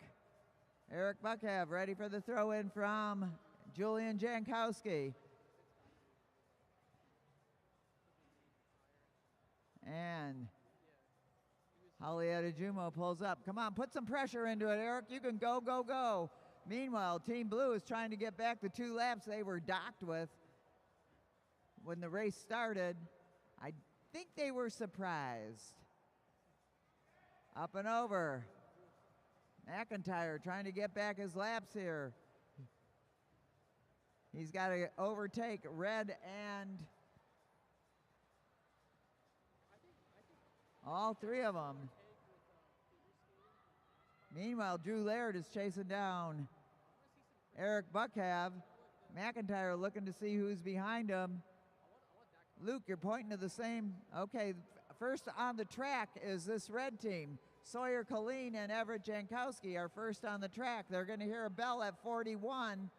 Eric Buckhav ready for the throw-in from Julian Jankowski. And Holly Adejumo pulls up. Come on, put some pressure into it, Eric. You can go, go, go. Meanwhile, Team Blue is trying to get back the 2 laps they were docked with when the race started. I think they were surprised. Up and over. McIntyre trying to get back his laps here. He's got to overtake Red and all 3 of them. Meanwhile, Drew Laird is chasing down Eric Buckhav. McIntyre looking to see who's behind him. Luke, you're pointing to the same. Okay, first on the track is this red team. Sawyer Colleen and Everett Jankowski are first on the track. They're going to hear a bell at 41.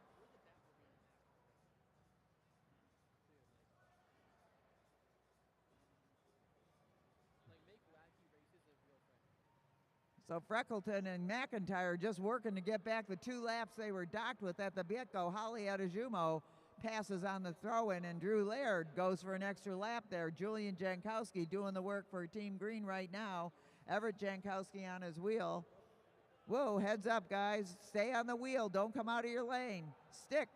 So Freckleton and McIntyre just working to get back the 2 laps they were docked with at the get-go. Holly Adejumo passes on the throw-in, and Drew Laird goes for an extra lap there. Julian Jankowski doing the work for Team Green right now. Everett Jankowski on his wheel. Whoa, heads up, guys. Stay on the wheel. Don't come out of your lane. Stick.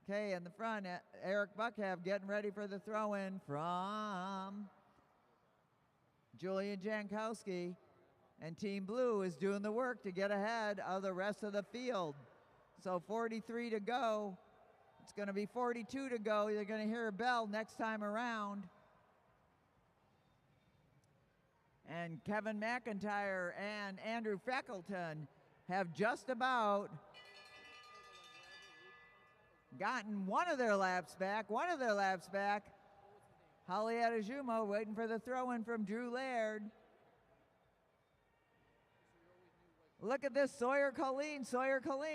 Okay, in the front, Eric Buckhav getting ready for the throw-in from Julian Jankowski. And Team Blue is doing the work to get ahead of the rest of the field. So 43 to go. It's going to be 42 to go. You're going to hear a bell next time around. And Kevin McIntyre and Andrew Freckleton have just about gotten one of their laps back. Holly Adejumo waiting for the throw-in from Drew Laird. Look at this, Sawyer Colleen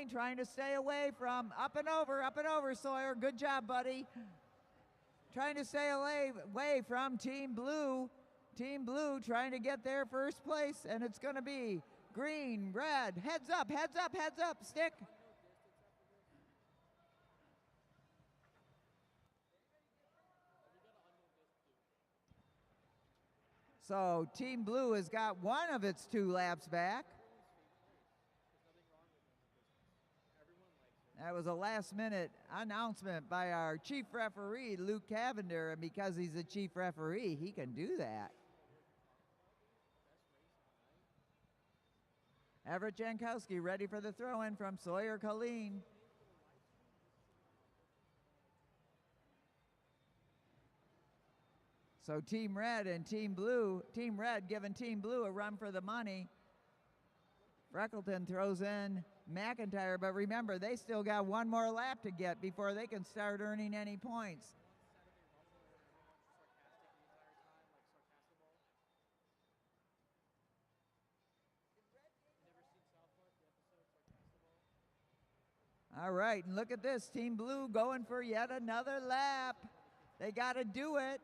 trying to stay away from up and over, Sawyer. Good job, buddy. Trying to stay away from Team Blue. Team Blue trying to get their first place, and it's going to be green, red, heads up, stick. So Team Blue has got one of its 2 laps back. That was a last-minute announcement by our chief referee, Luke Cavender, and because he's a chief referee, he can do that. Everett Jankowski ready for the throw-in from Sawyer Colleen. So Team Red and Team Blue, Team Red giving Team Blue a run for the money. Freckleton throws in McIntyre, but remember, they still got one more lap to get before they can start earning any points. All right, and look at this. Team Blue going for yet another lap. They got to do it.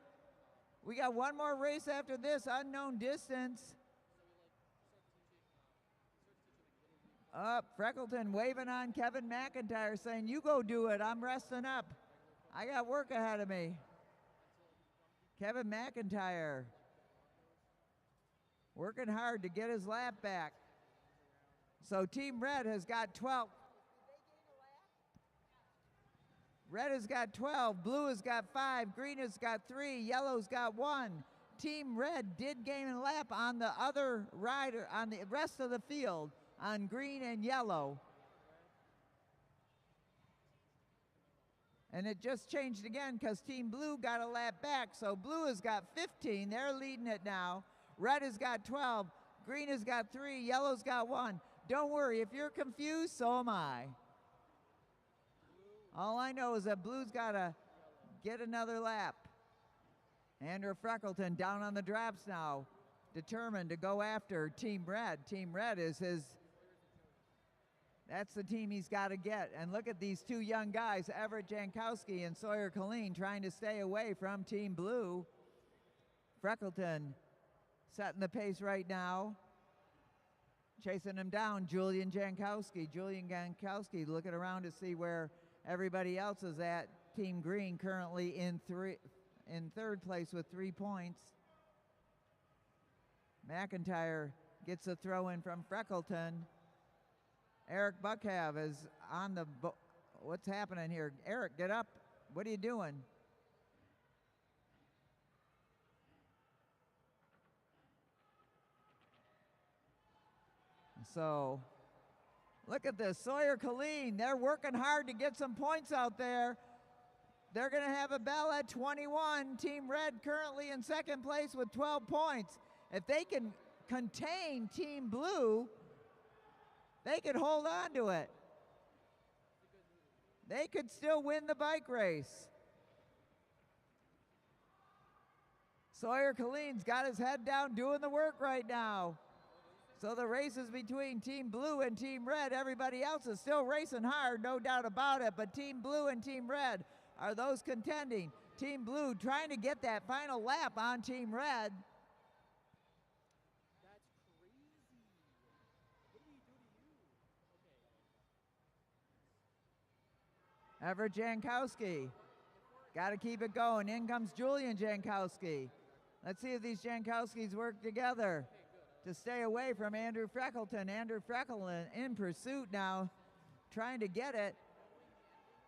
We got one more race after this, unknown distance. Up, Freckleton waving on Kevin McIntyre saying, you go do it, I'm resting up. I got work ahead of me. Kevin McIntyre working hard to get his lap back. So Team Red has got 12. Red has got 12, blue has got 5, green has got 3, yellow's got 1. Team Red did gain a lap on the other rider, on the rest of the field, on green and yellow. And it just changed again because Team Blue got a lap back. So blue has got 15, they're leading it now. Red has got 12, green has got 3, yellow's got 1. Don't worry, if you're confused, so am I. All I know is that blue's got to get another lap. Andrew Freckleton down on the drops now, determined to go after Team Red. Team Red is that's the team he's got to get. And look at these two young guys, Everett Jankowski and Sawyer Colleen, trying to stay away from Team Blue. Freckleton setting the pace right now. Chasing him down, Julian Jankowski. Julian Jankowski looking around to see where everybody else is at. Team Green currently in third place with 3 points. McIntyre gets a throw in from Freckleton. Eric Buckhav is on the what's happening here? Eric, get up. What are you doing? So look at this, Sawyer Colleen, they're working hard to get some points out there. They're going to have a bell at 21. Team Red currently in second place with 12 points. If they can contain Team Blue, they could hold on to it. They could still win the bike race. Sawyer Colleen's got his head down doing the work right now. So the race is between Team Blue and Team Red. Everybody else is still racing hard, no doubt about it, but Team Blue and Team Red are those contending. Team Blue trying to get that final lap on Team Red. Everett Jankowski, got to keep it going. In comes Julian Jankowski. Let's see if these Jankowskis work together to stay away from Andrew Freckleton. Andrew Freckleton in pursuit now, trying to get it.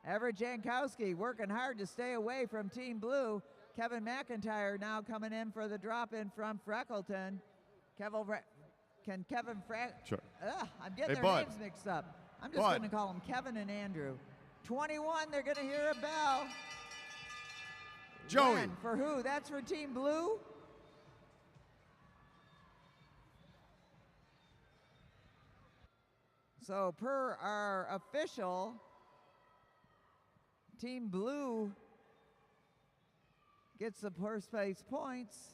Everett Jankowski working hard to stay away from Team Blue. Kevin McIntyre now coming in for the drop in from Freckleton. Sure. I'm getting their names mixed up. I'm just going to call them Kevin and Andrew. 21, they're going to hear a bell. Joey. When? For who? That's for Team Blue? So per our official, Team Blue gets the first place points.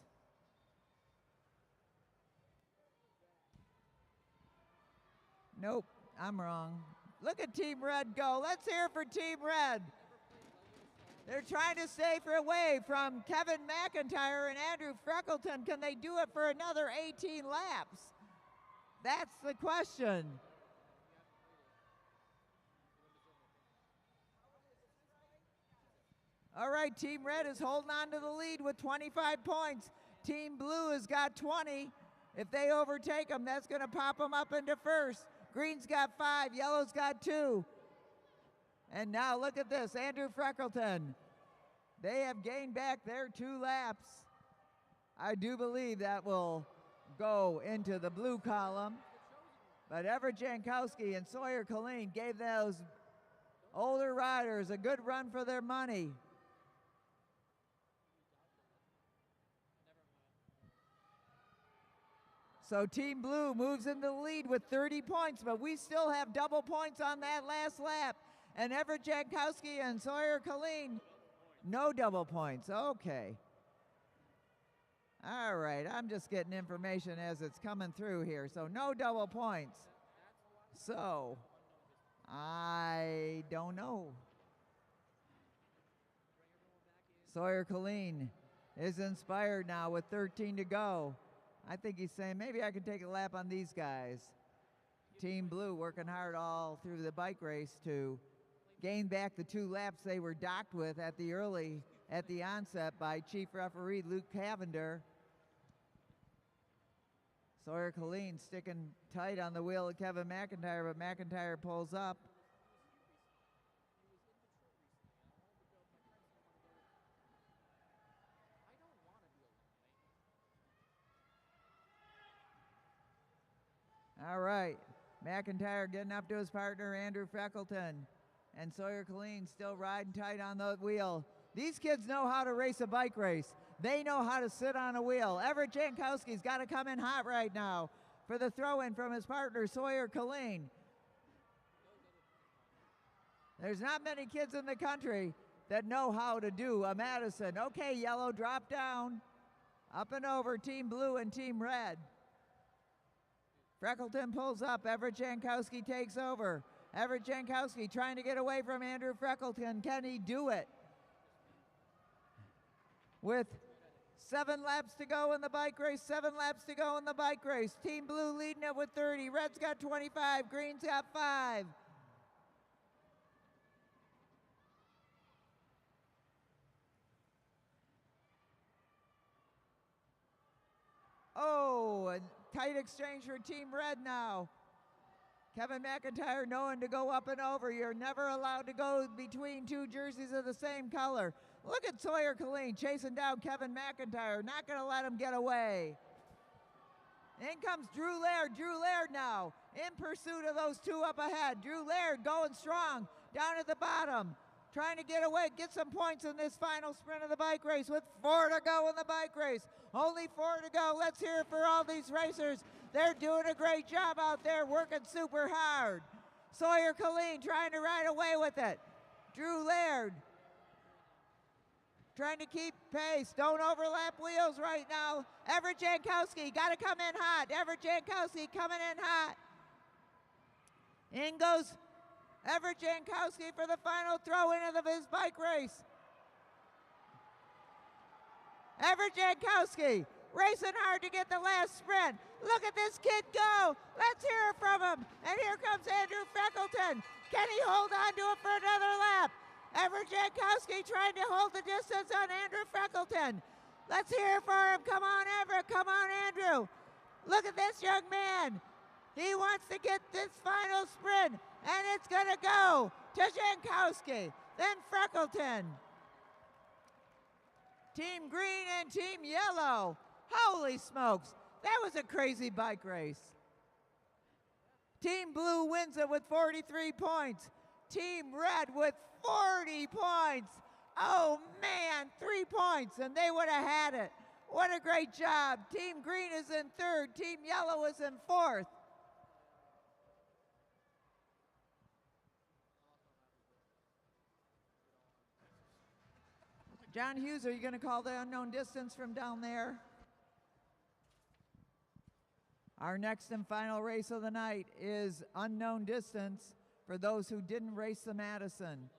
Nope, I'm wrong. Look at Team Red go. Let's hear it for Team Red. They're trying to stay away from Kevin McIntyre and Andrew Freckleton. Can they do it for another 18 laps? That's the question. All right, Team Red is holding on to the lead with 25 points. Team Blue has got 20. If they overtake them, that's going to pop them up into first. Green's got 5, yellow's got 2. And now look at this, Andrew Freckleton. They have gained back their 2 laps. I do believe that will go into the blue column. But Everett Jankowski and Sawyer Colleen gave those older riders a good run for their money. So Team Blue moves into the lead with 30 points, but we still have double points on that last lap. And Everett Jankowski and Sawyer Colleen, no double points. Okay. All right, I'm just getting information as it's coming through here. So no double points. So I don't know. Sawyer Killeen is inspired now with 13 to go. I think he's saying, maybe I can take a lap on these guys. Team Blue working hard all through the bike race to gain back the 2 laps they were docked with at the onset by Chief Referee Luke Cavender. Sawyer Killeen sticking tight on the wheel of Kevin McIntyre, but McIntyre pulls up. All right, McIntyre getting up to his partner, Andrew Freckleton. And Sawyer Killeen still riding tight on the wheel. These kids know how to race a bike race. They know how to sit on a wheel. Everett Jankowski's got to come in hot right now for the throw-in from his partner, Sawyer Killeen. There's not many kids in the country that know how to do a Madison. Okay, yellow, drop down. Up and over, Team Blue and Team Red. Freckleton pulls up. Everett Jankowski takes over. Everett Jankowski trying to get away from Andrew Freckleton. Can he do it? With 7 laps to go in the bike race, 7 laps to go in the bike race. Team Blue leading it with 30. Red's got 25. Green's got 5. Oh, a tight exchange for Team Red now. Kevin McIntyre knowing to go up and over. You're never allowed to go between 2 jerseys of the same color. Look at Sawyer Killeen chasing down Kevin McIntyre. Not going to let him get away. In comes Drew Laird. Drew Laird now in pursuit of those 2 up ahead. Drew Laird going strong down at the bottom. Trying to get away, get some points in this final sprint of the bike race with 4 to go in the bike race. Only 4 to go. Let's hear it for all these racers. They're doing a great job out there, working super hard. Sawyer Killeen trying to ride away with it. Drew Laird trying to keep pace. Don't overlap wheels right now. Everett Jankowski got to come in hot. Everett Jankowski coming in hot. In goes Everett Jankowski for the final throw-in of his bike race. Everett Jankowski racing hard to get the last sprint. Look at this kid go. Let's hear it from him. And here comes Andrew Freckleton. Can he hold on to it for another lap? Everett Jankowski trying to hold the distance on Andrew Freckleton. Let's hear it for him. Come on, Everett. Come on, Andrew. Look at this young man. He wants to get this final sprint. And it's going to go to Jankowski, then Freckleton. Team Green and Team Yellow. Holy smokes, that was a crazy bike race. Team Blue wins it with 43 points. Team Red with 40 points. Oh man, 3 points and they would have had it. What a great job. Team Green is in 3rd, Team Yellow is in 4th. John Hughes, are you going to call the unknown distance from down there? Our next and final race of the night is unknown distance for those who didn't race the Madison.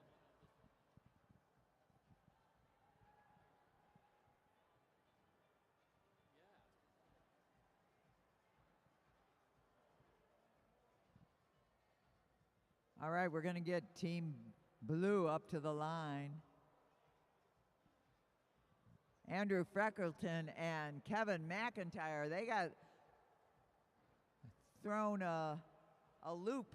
All right, we're going to get Team Blue up to the line. Andrew Freckleton and Kevin McIntyre, they got thrown a loop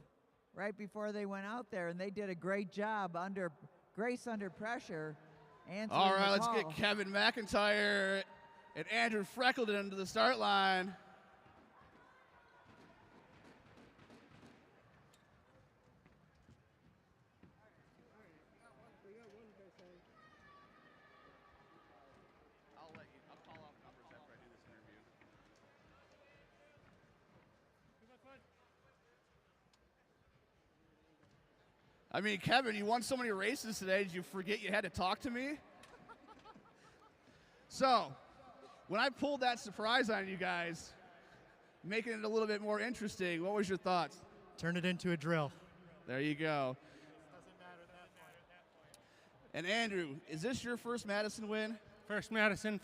right before they went out there, and they did a great job under pressure. All right, let's get Kevin McIntyre and Andrew Freckleton to the start line. I mean, Kevin, you won so many races today, did you forget you had to talk to me? So, when I pulled that surprise on you guys, making it a little bit more interesting, what was your thoughts? Turn it into a drill. There you go. And Andrew, is this your first Madison win? First Madison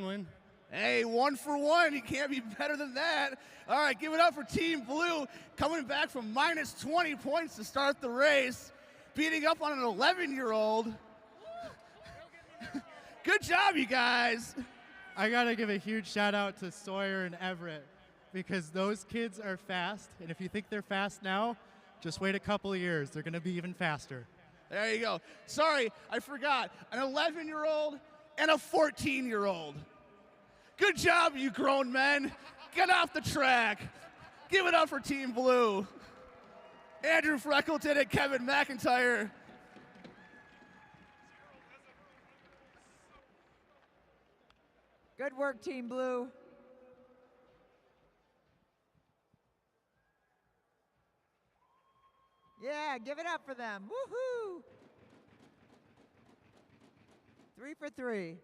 win. Hey, 1 for 1. You can't be better than that. All right, give it up for Team Blue, coming back from minus 20 points to start the race, beating up on an 11-year-old. Good job, you guys. I got to give a huge shout out to Sawyer and Everett because those kids are fast. And if you think they're fast now, just wait a couple of years. They're going to be even faster. There you go. Sorry, I forgot. An 11-year-old and a 14-year-old. Good job, you grown men. Get off the track. Give it up for Team Blue. Andrew Freckleton and Kevin McIntyre. Good work, Team Blue. Yeah, give it up for them. Woohoo! 3 for 3.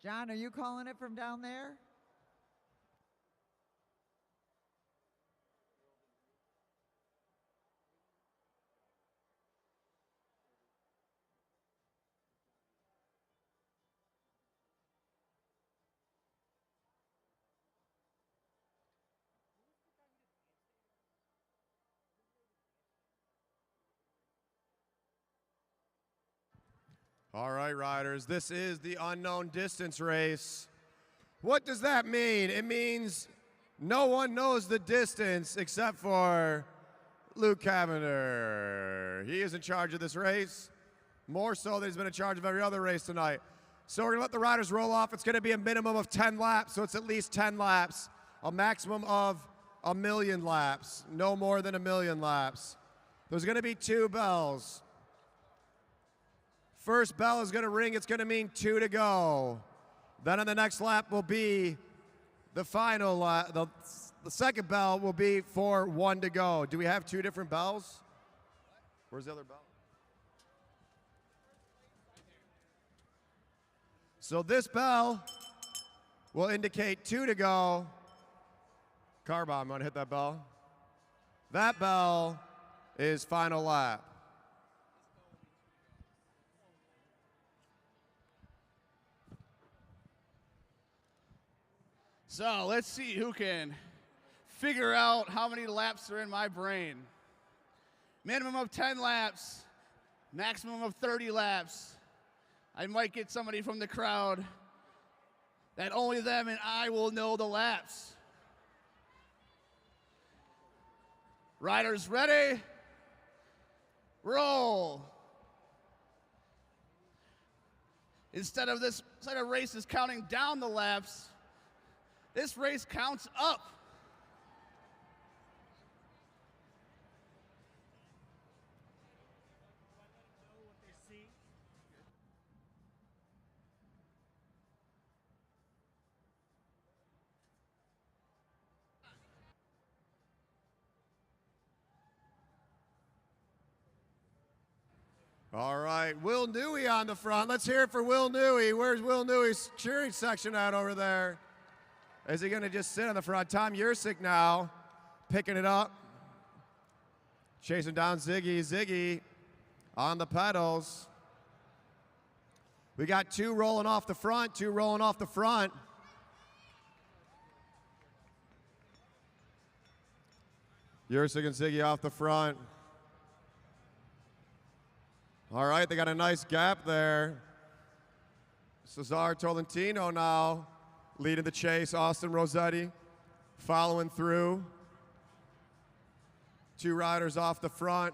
John, are you calling it from down there? All right, riders, this is the unknown distance race. What does that mean? It means no one knows the distance except for Luke Cavender. He is in charge of this race, more so than he's been in charge of every other race tonight. So we're gonna let the riders roll off. It's gonna be a minimum of 10 laps, so it's at least 10 laps, a maximum of 1,000,000 laps, no more than 1,000,000 laps. There's gonna be 2 bells. First bell is going to ring. It's going to mean 2 to go. Then on the next lap will be the final lap. The second bell will be for 1 to go. Do we have 2 different bells? Where's the other bell? So this bell will indicate 2 to go. Car bomb, want to hit that bell? That bell is final lap. So let's see who can figure out how many laps are in my brain. Minimum of 10 laps, maximum of 30 laps. I might get somebody from the crowd that only them and I will know the laps. Riders ready? Roll. Instead of races counting down the laps, this race counts up. All right, Will Newey on the front. Let's hear it for Will Newey. Where's Will Newey's cheering section at over there? Is he going to just sit on the front? Tom Yursick now picking it up. Chasing down Ziggy. Ziggy on the pedals. We got 2 rolling off the front, 2 rolling off the front. Yursick and Ziggy off the front. All right, they got a nice gap there. Cesar Tolentino now leading the chase. Austin Rossetti following through. 2 riders off the front.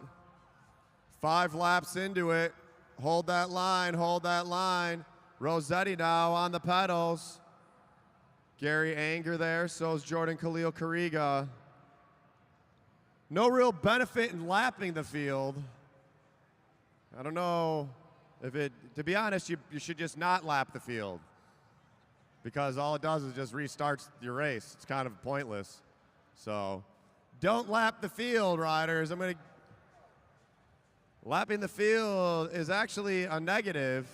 5 laps into it. Hold that line, hold that line. Rossetti now on the pedals. Gary Anger there, so is Jordan Khalil Kariga. No real benefit in lapping the field. I don't know if to be honest, you should just not lap the field because all it does is just restarts your race. It's kind of pointless. So don't lap the field, riders. Lapping the field is actually a negative.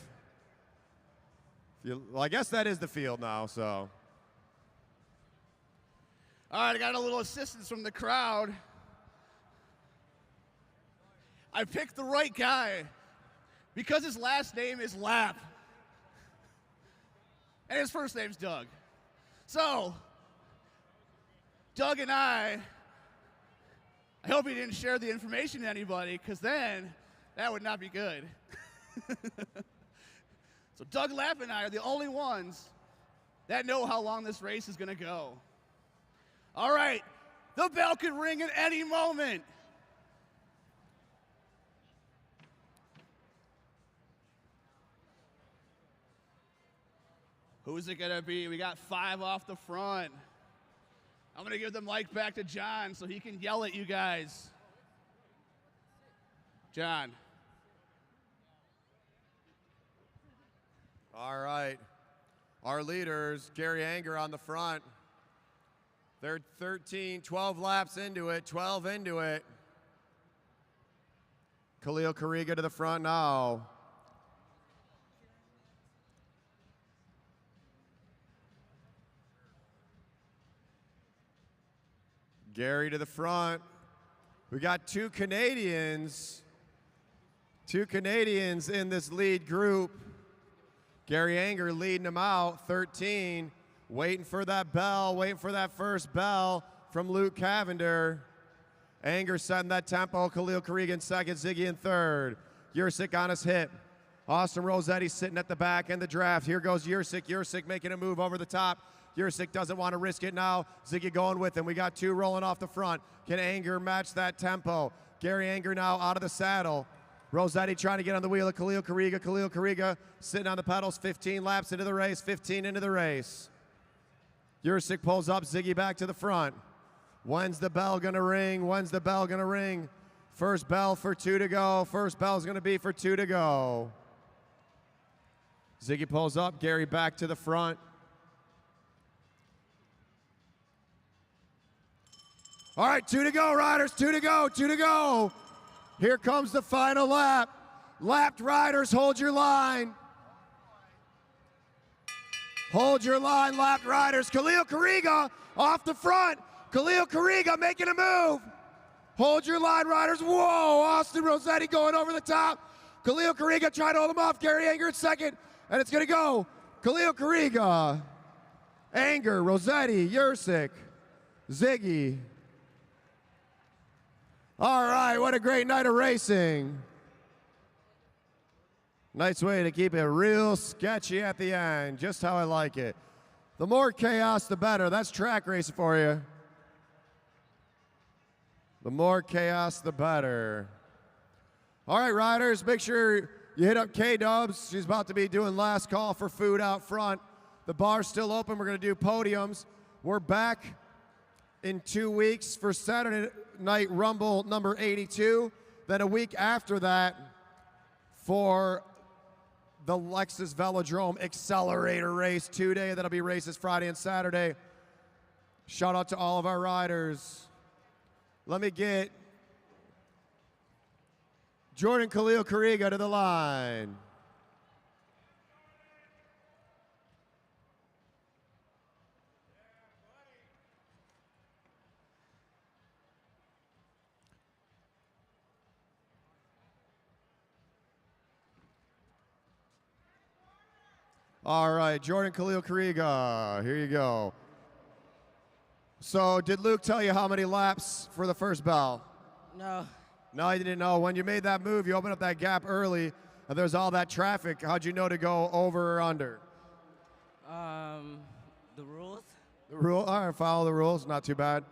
Well, I guess that is the field now, so. All right, I got a little assistance from the crowd. I picked the right guy because his last name is Lapp. And his first name's Doug. So, Doug and I hope he didn't share the information to anybody, because then that would not be good. So Doug Lapp and I are the only ones that know how long this race is going to go. All right, the bell could ring at any moment. Who's it going to be? We got 5 off the front. I'm going to give the mic back to John so he can yell at you guys. John. All right. Our leaders, Gary Anger on the front. They're 12 laps into it, 12 into it. Khalil Kariga to the front now. Gary to the front. We got two Canadians in this lead group. Gary Anger leading them out, 13, waiting for that bell, waiting for that first bell from Luke Cavender. Anger setting that tempo, Khalil Kariga in second, Ziggy in third. Yursik on his hip. Austin Rossetti sitting at the back in the draft. Here goes Yursik making a move over the top. Yursik doesn't want to risk it now. Ziggy going with him. We got 2 rolling off the front. Can Anger match that tempo? Gary Anger now out of the saddle. Rossetti trying to get on the wheel of Khalil Kariga. Khalil Kariga sitting on the pedals, 15 laps into the race, 15 into the race. Yursik pulls up, Ziggy back to the front. When's the bell gonna ring? When's the bell gonna ring? First bell for 2 to go. First bell's gonna be for 2 to go. Ziggy pulls up, Gary back to the front. All right, 2 to go, riders, 2 to go, 2 to go. Here comes the final lap. Lapped riders, hold your line. Hold your line, lapped riders. Khalil Kariga off the front. Khalil Kariga making a move. Hold your line, riders. Whoa, Austin Rossetti going over the top. Khalil Kariga trying to hold him off. Gary Anger in second, and it's gonna go. Khalil Kariga, Anger, Rossetti, Yursik, Ziggy. All right, what a great night of racing. Nice way to keep it real sketchy at the end, just how I like it. The more chaos, the better. That's track racing for you. The more chaos, the better. All right, riders, make sure you hit up K-Dubs. She's about to be doing last call for food out front. The bar's still open. We're going to do podiums. We're back in 2 weeks for Saturday Night Rumble number 82. Then a week after that for the Lexus Velodrome Accelerator Race 2-day. That'll be races Friday and Saturday. Shout out to all of our riders. Let me get Jordan Khalil Kariga to the line. All right, Jordan Khalil Kariga, here you go. So, did Luke tell you how many laps for the first bell? No. No, you didn't know. When you made that move, you opened up that gap early, and there's all that traffic. How'd you know to go over or under? The rules. The rule? All right, follow the rules. Not too bad.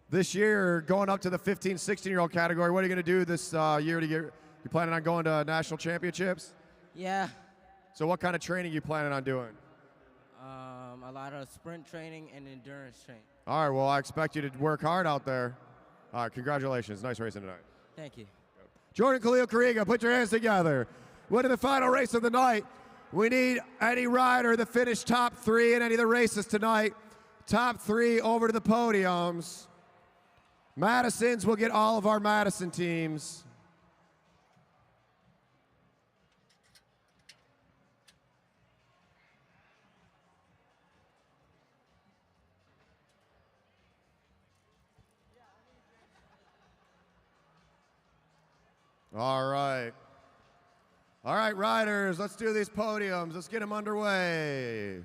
This year, going up to the 15, 16-year-old category, what are you going to do this year to get? You planning on going to national championships? Yeah. So what kind of training you planning on doing? A lot of sprint training and endurance training. All right, well, I expect you to work hard out there. All right, congratulations. Nice racing tonight. Thank you. Jordan Khalil Kariga, put your hands together. Winning the final race of the night. We need any rider that finished top 3 in any of the races tonight. Top 3 over to the podiums. Madisons will get all of our Madison teams. All right. All right, riders, let's do these podiums. Let's get them underway.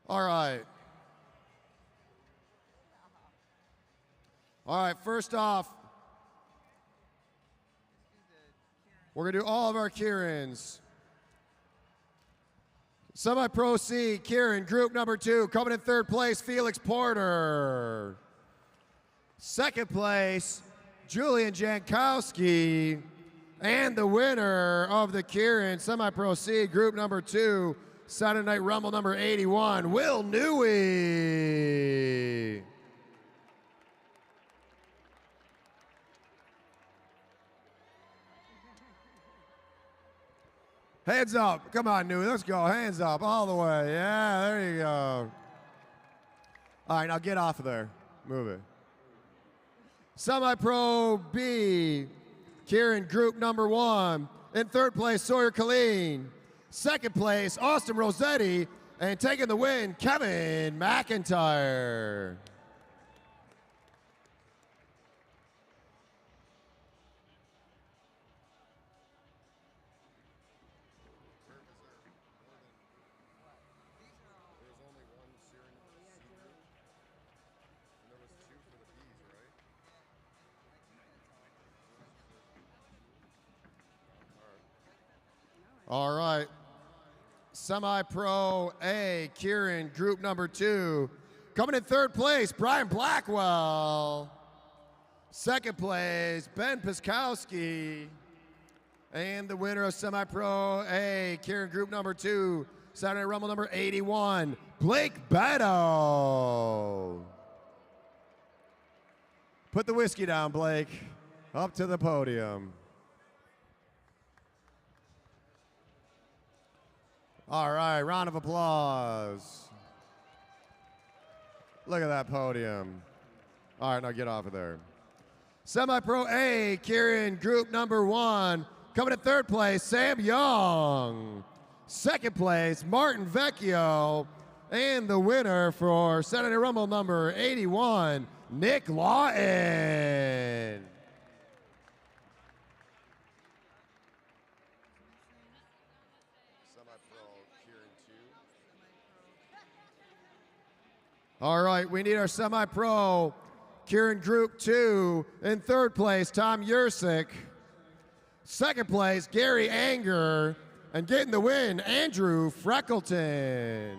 All right. All right, first off, we're going to do all of our Keirins. Semi-Pro C, Keirin, group number 2, coming in third place, Felix Porter. Second place, Julian Jankowski. And the winner of the Keirin Semi-Pro C, group number 2, Saturday Night Rumble number 81, Will Newey. Hands up. Come on, Newey. Let's go. Hands up all the way. Yeah, there you go. All right, now get off of there. Move it. Semi-Pro B, Keirin, group number 1. In third place, Sawyer Colleen. Second place, Austin Rossetti. And taking the win, Kevin McIntyre. All right. Semi-Pro A, Keirin, group number 2. Coming in third place, Brian Blackwell. Second place, Ben Piskowski. And the winner of Semi-Pro A, Keirin, group number 2, Saturday Night Rumble number 81, Blake Beto. Put the whiskey down, Blake. Up to the podium. All right, round of applause. Look at that podium. All right, now get off of there. Semi-Pro A, Keirin, group number 1. Coming in third place, Sam Young. Second place, Martin Vecchio. And the winner for Saturday Rumble number 81, Nick Lawton. All right, we need our semi-pro Keirin Group 2. In third place, Tom Yursick. Second place, Gary Anger. And getting the win, Andrew Freckleton.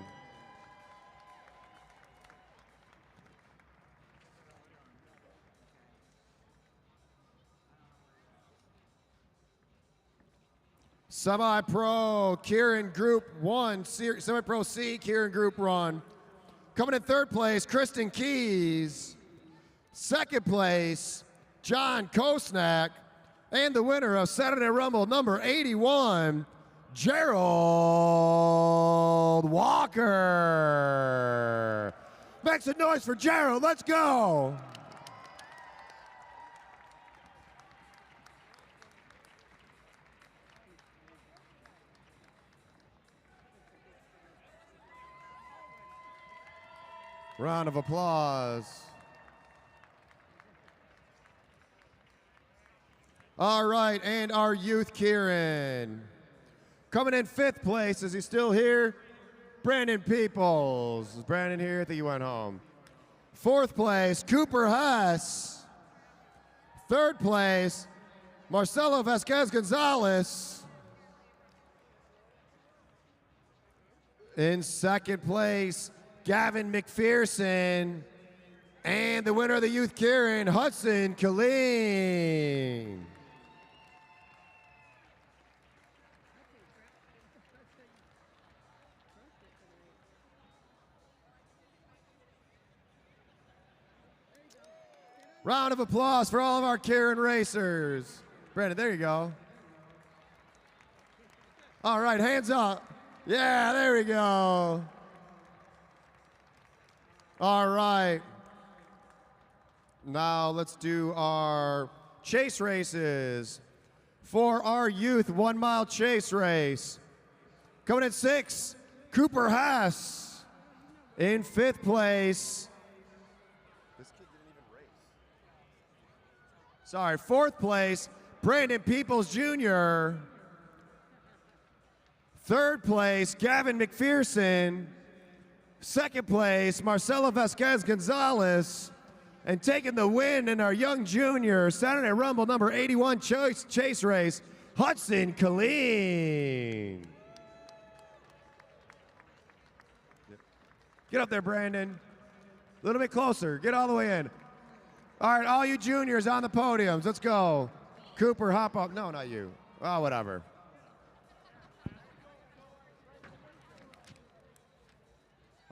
Semi-Pro Keirin Group 1, Semi-Pro C Keirin Group 1. Coming in third place, Kristen Keys. Second place, John Kosnak. And the winner of Saturday Rumble number 81, Gerald Walker. Make some noise for Gerald. Let's go. Round of applause. All right, and our youth Keirin. Coming in fifth place, is he still here? Brandon Peoples. Is Brandon here? I think he went home. Fourth place, Cooper Hess. Third place, Marcelo Vasquez Gonzalez. In second place, Gavin McPherson. And the winner of the youth Keirin, Hudson Killeen. Round of applause for all of our Keirin racers. Brandon, there you go. All right, hands up. Yeah, there we go. All right. Now let's do our chase races. For our youth 1 mile chase race. Coming in 6th, Cooper Hess. In 5th place. This kid didn't even race. Sorry, 4th place, Brandon Peoples Jr. 3rd place, Gavin McPherson. 2nd place, Marcelo Vasquez Gonzalez. And taking the win in our young junior Saturday Rumble number 81 chase race, Hudson Killeen. Get up there, Brandon. A little bit closer. Get all the way in. All right, all you juniors on the podiums. Let's go. Cooper, hop up. No, not you. Oh, whatever.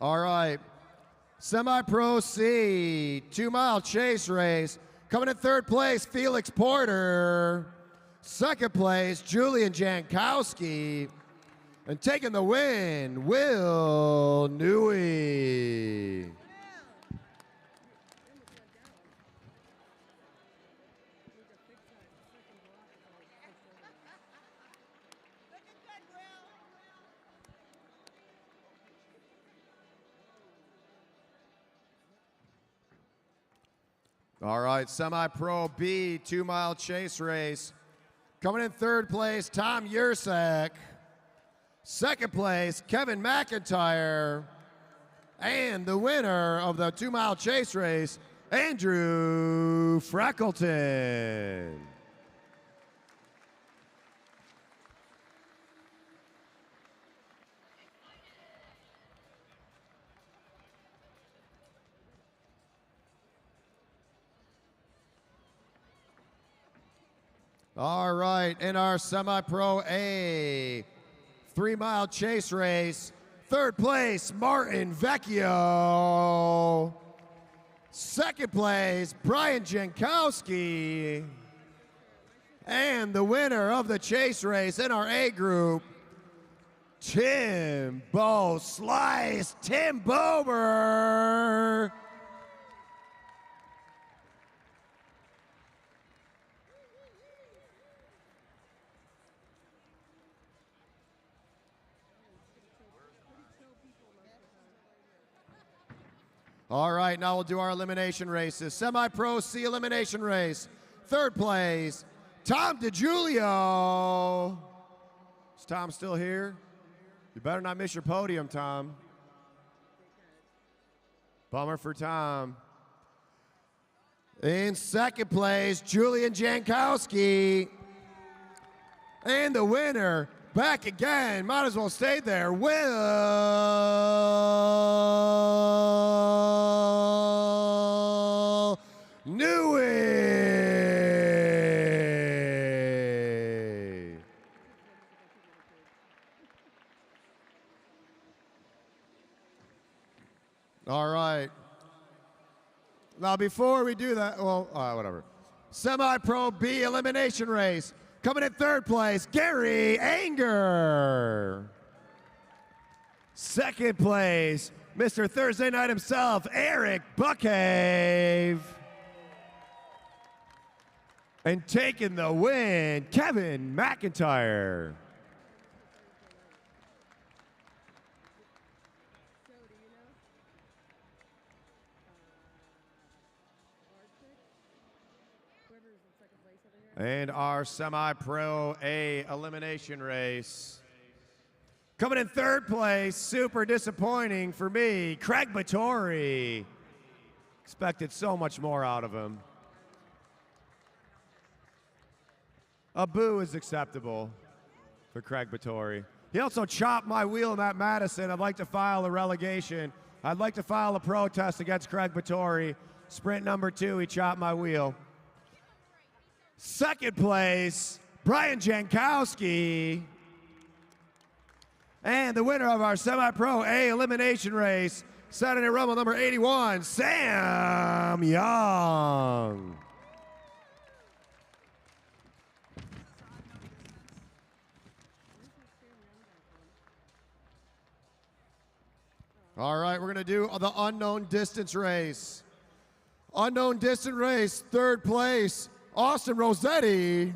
All right. Semi-Pro C, 2 mile chase race. Coming in 3rd place, Felix Porter. 2nd place, Julian Jankowski. And taking the win, Will Newey. All right, Semi-Pro B, 2 mile chase race. Coming in 3rd place, Tom Yursek. 2nd place, Kevin McIntyre. And the winner of the 2 mile chase race, Andrew Freckleton. All right, in our Semi-Pro A 3 mile chase race, 3rd place, Martin Vecchio. 2nd place, Brian Jankowski. And the winner of the chase race in our A group, Tim Slice, Tim Bober. All right, now we'll do our elimination races. Semi-Pro C elimination race. 3rd place, Tom DiGiulio. Is Tom still here? You better not miss your podium, Tom. Bummer for Tom. In 2nd place, Julian Jankowski. And the winner, back again, might as well stay there, Will Newey. All right. Now, before we do that, well, whatever. Semi-Pro B elimination race. Coming in 3rd place, Gary Anger. 2nd place, Mr. Thursday Night himself, Eric Buckhave. And taking the win, Kevin McIntyre. And our Semi-Pro A elimination race. Coming in 3rd place, super disappointing for me, Craig Battori. Expected so much more out of him. A boo is acceptable for Craig Battori. He also chopped my wheel in that Madison. I'd like to file a relegation. I'd like to file a protest against Craig Battori. Sprint number 2, he chopped my wheel. 2nd place, Brian Jankowski. And the winner of our Semi-Pro A elimination race, Saturday Rumble number 81, Sam Young. All right, we're going to do the unknown distance race. Unknown distance race, third place, Austin Rossetti.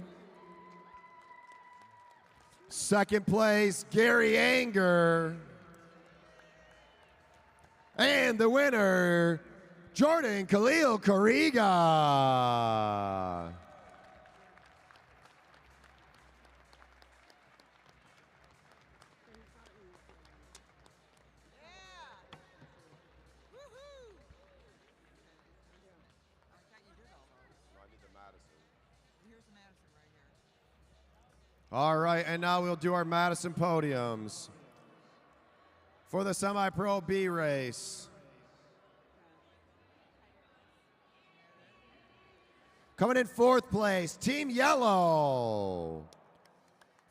Second place, Gary Anger. And the winner, Jordan Khalil Kariga. All right, and now we'll do our Madison podiums for the semi-pro B race. Coming in fourth place, Team Yellow.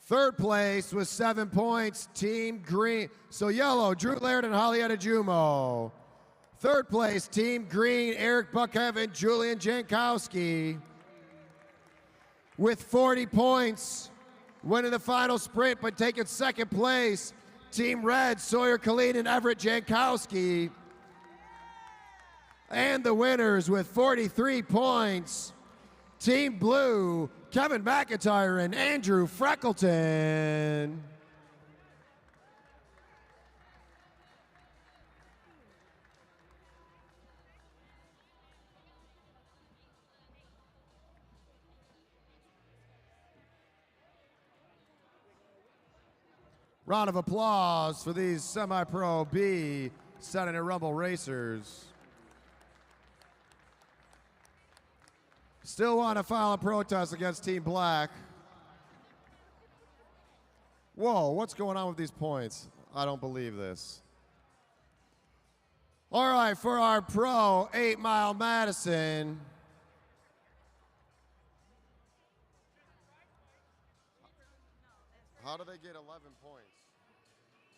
Third place with 7 points, Team Green. So Yellow, Drew Laird and Hollyetta Jumo. Third place, Team Green, Eric Buckheaven, Julian Jankowski. With 40 points, winning the final sprint, but taking second place, Team Red, Sawyer Colleen and Everett Jankowski. And the winners with 43 points, Team Blue, Kevin McIntyre and Andrew Freckleton. Round of applause for these semi-pro B Saturday Night Rumble racers. Still want to file a protest against Team Black. Whoa, what's going on with these points? I don't believe this. All right, for our pro 8 Mile Madison. How do they get 11 points?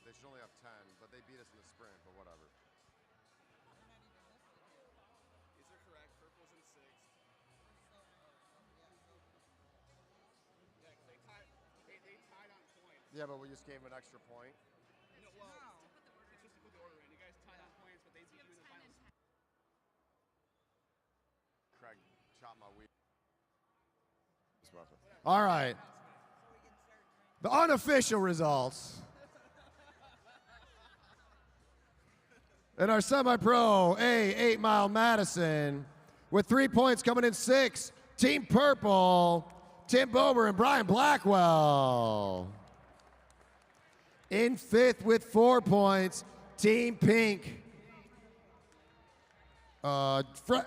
They should only have 10, but they beat us in the sprint, but whatever. These are correct. Purple's in 6th. Yeah, they tied on points. Yeah, but we just gave them an extra point. No, well, it's just to put the order in. You guys tied on points, but they beat you in the final. Craig, chop my weed. All right. The unofficial results. In our semi-pro A 8 Mile Madison, with 3 points coming in 6th, Team Purple, Tim Bober and Brian Blackwell. In 5th with 4 points, Team Pink,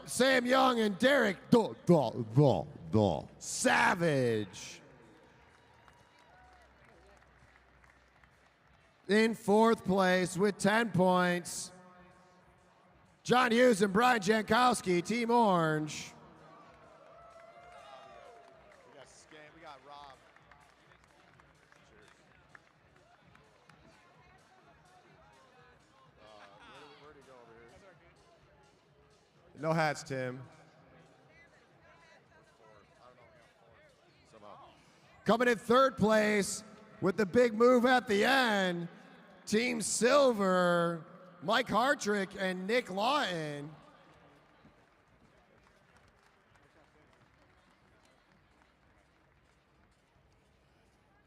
Sam Young and Derek Savage. In 4th place with 10 points, John Hughes and Brian Jankowski, Team Orange. We got Rob. Where'd he go over here? No hats, Tim. Coming in 3rd place with the big move at the end, Team Silver, Mike Hartrick and Nick Lawton.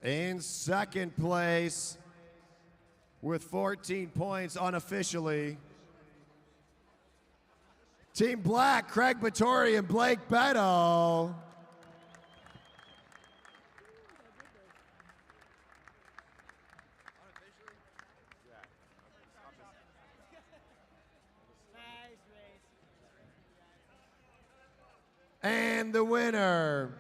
In 2nd place with 14 points unofficially, Team Black, Craig Battori and Blake Beto. And the winner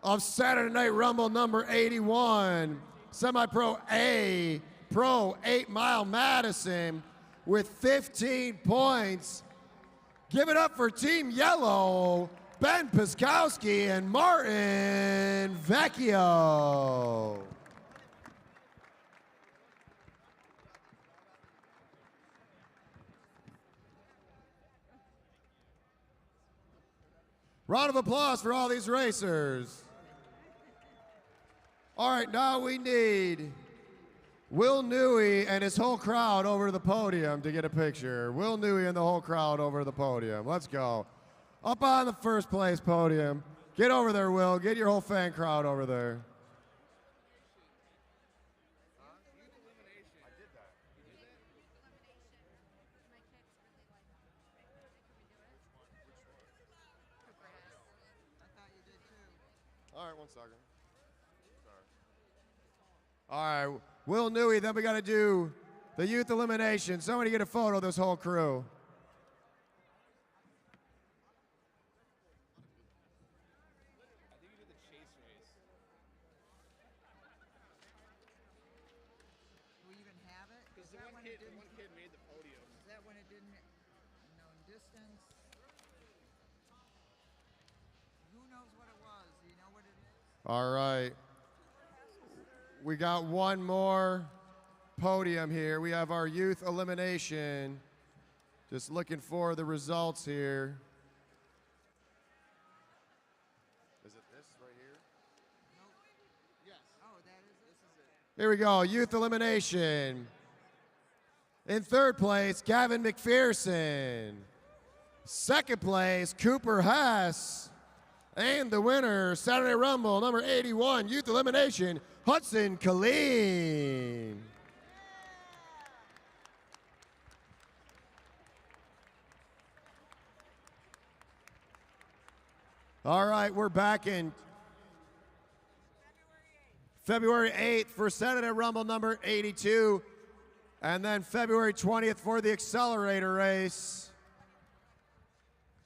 of Saturday Night Rumble number 81, Semi-Pro A, Pro 8 Mile Madison with 15 points. Give it up for Team Yellow, Ben Piskowski and Martin Vecchio. Round of applause for all these racers. All right, now we need Will Newey and his whole crowd over to the podium to get a picture. Will Newey and the whole crowd over to the podium. Let's go. Up on the first place podium. Get over there, Will. Get your whole fan crowd over there. All right, one second. Sorry. All right, Will Newey, then we got to do the youth elimination. Somebody get a photo of this whole crew. Do we even have it? Is that when it didn't? One kid made the podium. Is that when it didn't? Known distance. Who knows what it was? Do you know what it is? All right. We got one more podium here. We have our youth elimination. Just looking for the results here. Is it this right here? Yes. Oh, that is it. This is it. Here we go, youth elimination. In third place, Gavin McPherson. Second place, Cooper Hess. And the winner, Saturday Rumble, number 81, youth elimination, Hudson Killeen. All right, we're back in February 8th for Saturday Rumble number 82, and then February 20th for the Accelerator race.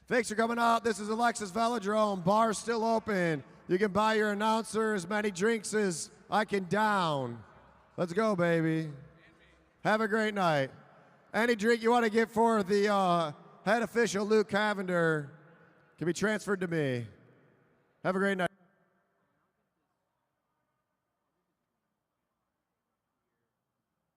Thanks for coming out. This is Alexis Velodrome. Bar's still open. You can buy your announcer as many drinks as I can down. Let's go, baby. Have a great night. Any drink you want to get for the head official, Luke Cavender, can be transferred to me. Have a great night.